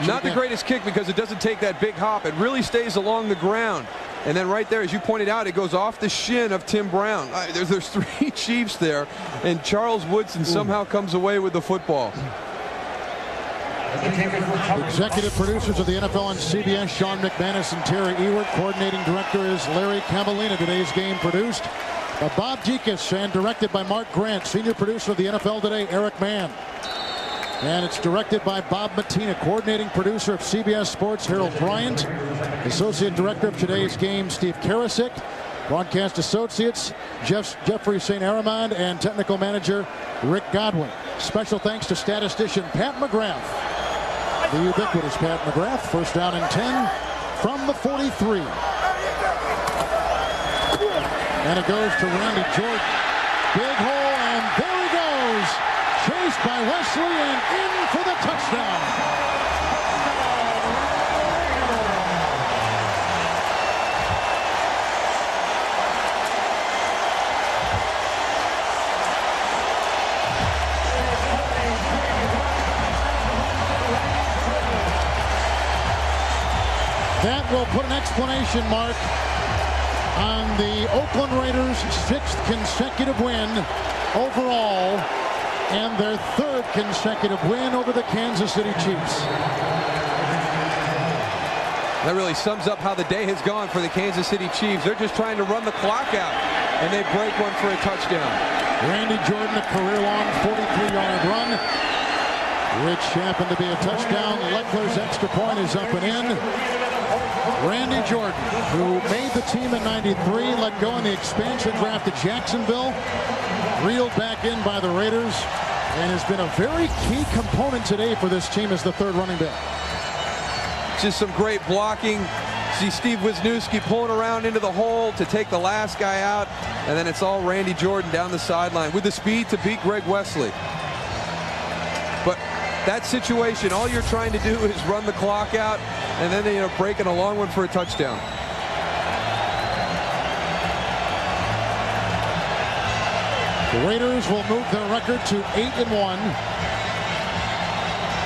Not the greatest kick because it doesn't take that big hop. It really stays along the ground. And then right there, as you pointed out, it goes off the shin of Tim Brown. There's 3 Chiefs there, and Charles Woodson somehow comes away with the football. Executive producers of the NFL on CBS, Sean McManus and Terry Ewert. Coordinating director is Larry Cavalina. Today's game produced by Bob Dekas and directed by Mark Grant. Senior producer of the NFL Today, Eric Mann. And it's directed by Bob Matina. Coordinating producer of CBS Sports, Harold Bryant. Associate director of today's game, Steve Karasik. Broadcast associates, Jeffrey St. Aramond, and technical manager, Rick Godwin. Special thanks to statistician Pat McGrath. The ubiquitous Pat McGrath. First down and 10 from the 43. And it goes to Randy Jordan. Big hole, and there he goes. Chased by Wesley and in for the touchdown. That will put an exclamation mark on the Oakland Raiders' 6th consecutive win overall, and their 3rd consecutive win over the Kansas City Chiefs. That really sums up how the day has gone for the Kansas City Chiefs. They're just trying to run the clock out, and they break one for a touchdown. Randy Jordan, a career-long 43-yard run, which happened to be a touchdown. Leckler's extra point is up and in. Randy Jordan, who made the team in '93, let go in the expansion draft to Jacksonville, reeled back in by the Raiders, and has been a very key component today for this team as the 3rd running back. Just some great blocking. See Steve Wisniewski pulling around into the hole to take the last guy out, and then it's all Randy Jordan down the sideline with the speed to beat Greg Wesley. But that situation, all you're trying to do is run the clock out, and then they end up breaking a long one for a touchdown. The Raiders will move their record to 8-1.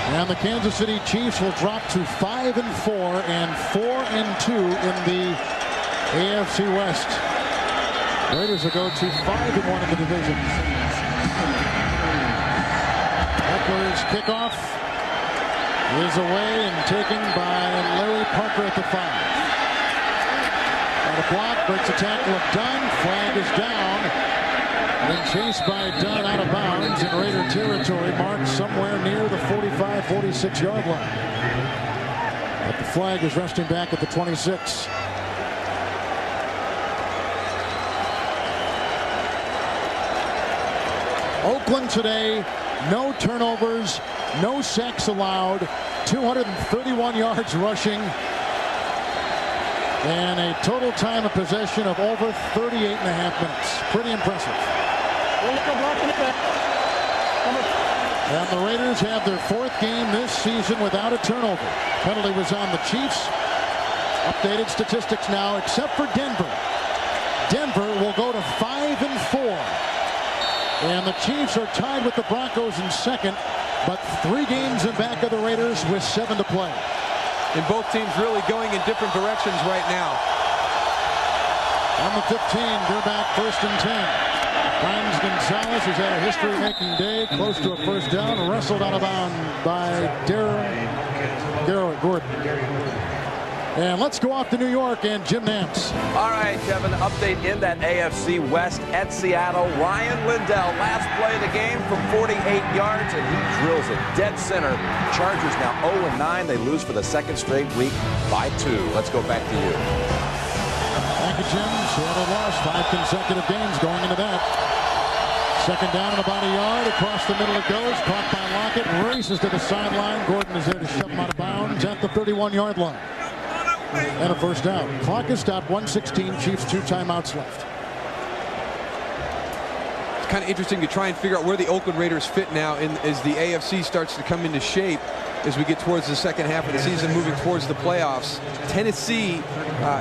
And the Kansas City Chiefs will drop to 5-4 and 4-2 in the AFC West. Raiders will go to 5-1 in the division. Eckler's kickoff is away and taken by Larry Parker at the 5. Got a block, breaks a tackle of Dunn. Flag is down. And chased by Dunn out of bounds in Raider territory, marked somewhere near the 45, 46 yard line. But the flag is resting back at the 26. Oakland today, no turnovers, no sacks allowed, 231 yards rushing, and a total time of possession of over 38.5 minutes. Pretty impressive. And the Raiders have their 4th game this season without a turnover. Penalty was on the Chiefs. Updated statistics now, except for Denver. Denver will go to 5-4. And the Chiefs are tied with the Broncos in second, but 3 games in back of the Raiders with 7 to play. And both teams really going in different directions right now. On the 15, Gerback 1st and 10. Tony Gonzalez has had a history-making day, close to a first down, wrestled out of bounds by Garrett Gordon. And let's go off to New York and Jim Nance. All right, Kevin, update in that AFC West at Seattle. Ryan Lindell, last play of the game from 48 yards, and he drills it dead center. Chargers now 0-9. They lose for the 2nd straight week by 2. Let's go back to you. Thank you, Jim. Seattle lost 5 consecutive games going into that. 2nd down and about a yard. Across the middle it goes. Caught by Lockett. Races to the sideline. Gordon is there to shove him out of bounds at the 31-yard line. And a first down. Clock is stopped. 1:16. Chiefs 2 timeouts left. It's kind of interesting to try and figure out where the Oakland Raiders fit now as the AFC starts to come into shape as we get towards the second half of the season, moving towards the playoffs. Tennessee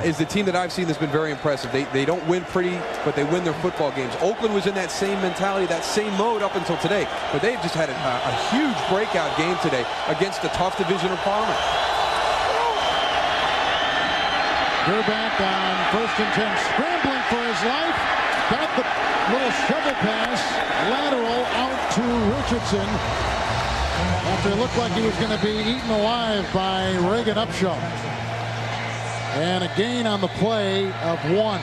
is the team that I've seen that's been very impressive. They don't win pretty, but they win their football games. Oakland was in that same mentality, that same mode up until today, but they've just had a huge breakout game today against a tough division opponent. Gerback on 1st and 10, scrambling for his life. Got the little shovel pass, lateral out to Richardson, after it looked like he was going to be eaten alive by Reagan Upshaw. And a gain on the play of 1.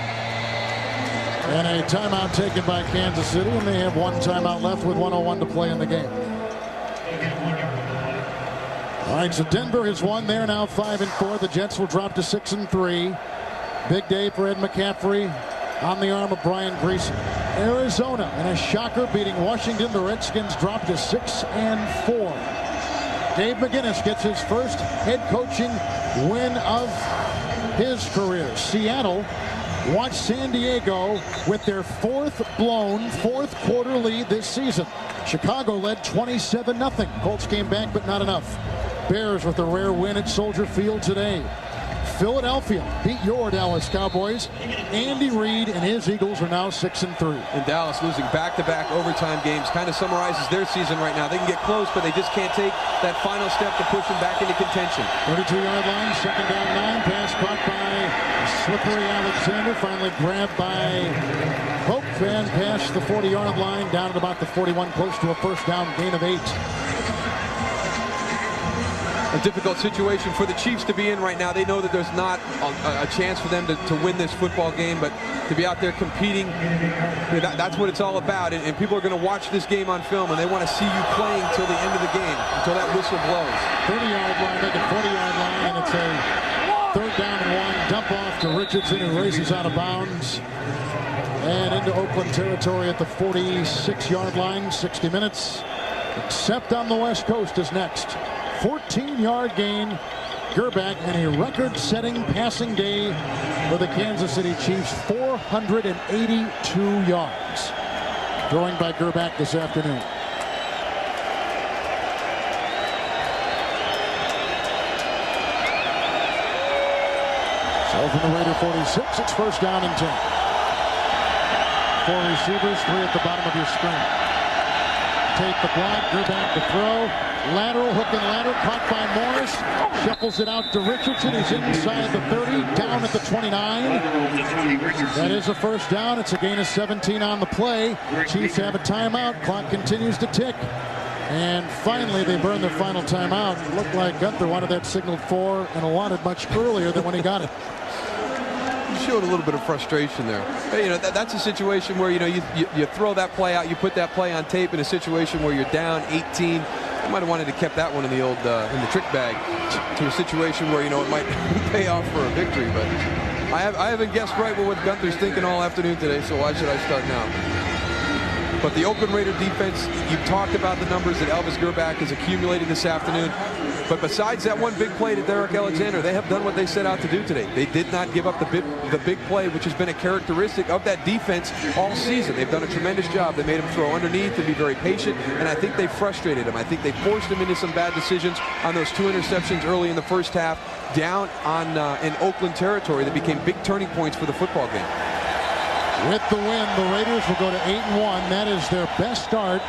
And a timeout taken by Kansas City, and they have 1 timeout left with 1:01 to play in the game. All right, so Denver has won. They're now 5-4. The Jets will drop to 6-3. Big day for Ed McCaffrey on the arm of Brian Greason. Arizona, in a shocker, beating Washington. The Redskins drop to 6-4. Dave McGinnis gets his first head coaching win of his career. Seattle watched San Diego with their 4th blown 4th quarter lead this season. Chicago led 27-0. Colts came back, but not enough. Bears with a rare win at Soldier Field today. Philadelphia beat your Dallas Cowboys. Andy Reid and his Eagles are now 6-3. And Dallas losing back-to-back overtime games kind of summarizes their season right now. They can get close, but they just can't take that final step to push them back into contention. 32-yard line, 2nd down 9. Pass caught by slippery Alexander. Finally grabbed by Pope and past the 40-yard line, down at about the 41, close to a first down, gain of 8. A difficult situation for the Chiefs to be in right now. They know that there's not a chance for them to win this football game, but to be out there competing, that's what it's all about. And people are going to watch this game on film, and they want to see you playing till the end of the game, until that whistle blows. 30-yard line, make it 40-yard line, and it's a 3rd down and 1. Dump off to Richardson, who races out of bounds. And into Oakland territory at the 46-yard line. 60 minutes, except on the West Coast, is next. 14-yard gain. Gerback, and a record-setting passing day for the Kansas City Chiefs. 482 yards. Throwing by Gerback this afternoon. So from the Raider 46, it's 1st down and 10. 4 receivers, 3 at the bottom of your screen. Take the block, Gerback to throw. Lateral, hook and ladder, caught by Morris. Shuffles it out to Richardson. He's inside the 30, down at the 29. That is a first down. It's a gain of 17 on the play. Chiefs have a timeout. Clock continues to tick. And finally, they burn their final timeout. It looked like Gunther wanted that signaled for and wanted much earlier than when he got it. He showed a little bit of frustration there. Hey, that's a situation where, you throw that play out, you put that play on tape in a situation where you're down 18. You might have wanted to kept that one in the old in the trick bag to a situation where, it might pay off for a victory. But I haven't guessed right what Gunther's thinking all afternoon today, so why should I start now? But the Oakland Raider defense, you've talked about the numbers that Elvis Gerback has accumulated this afternoon. But besides that one big play to Derek Alexander, they have done what they set out to do today. They did not give up the big play, which has been a characteristic of that defense all season. They've done a tremendous job. They made him throw underneath and be very patient, and I think they frustrated him. I think they forced him into some bad decisions on those 2 interceptions early in the first half down on in Oakland territory that became big turning points for the football game. With the win, the Raiders will go to 8-1. That is their best start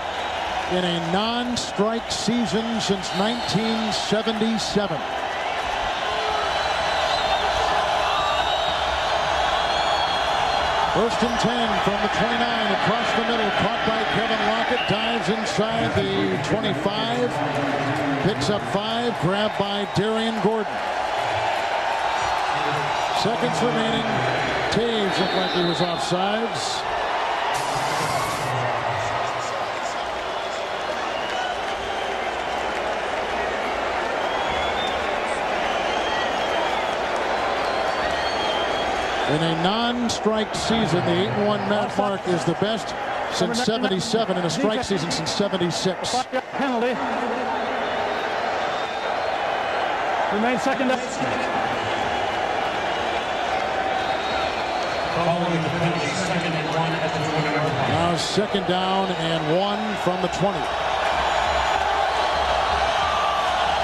in a non-strike season since 1977. First and 10 from the 29, across the middle, caught by Kevin Lockett, dives inside the 25, picks up 5, grabbed by Darian Gordon. Seconds remaining. Taves looked like he was offsides. In a non-strike season, the 8-1 mark is the best since 77, in a strike season since 76. Penalty. Remain second down. Following the penalty, 2nd and 1 at the 20-yard line. Now 2nd down and 1 from the 20.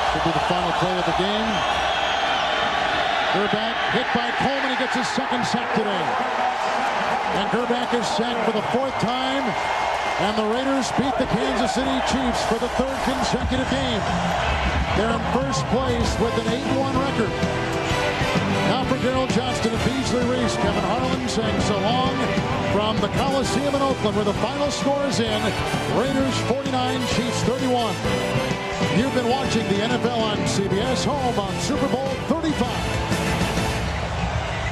Should be the final play of the game. Gerback hit by Coleman. He gets his 2nd sack today. And Gerback is sacked for the 4th time. And the Raiders beat the Kansas City Chiefs for the 3rd consecutive game. They're in first place with an 8-1 record. Now for Gerald Johnston and Beasley Reese, Kevin Harlan saying so long from the Coliseum in Oakland, where the final score is in. Raiders 49, Chiefs 31. You've been watching the NFL on CBS, home on Super Bowl 35.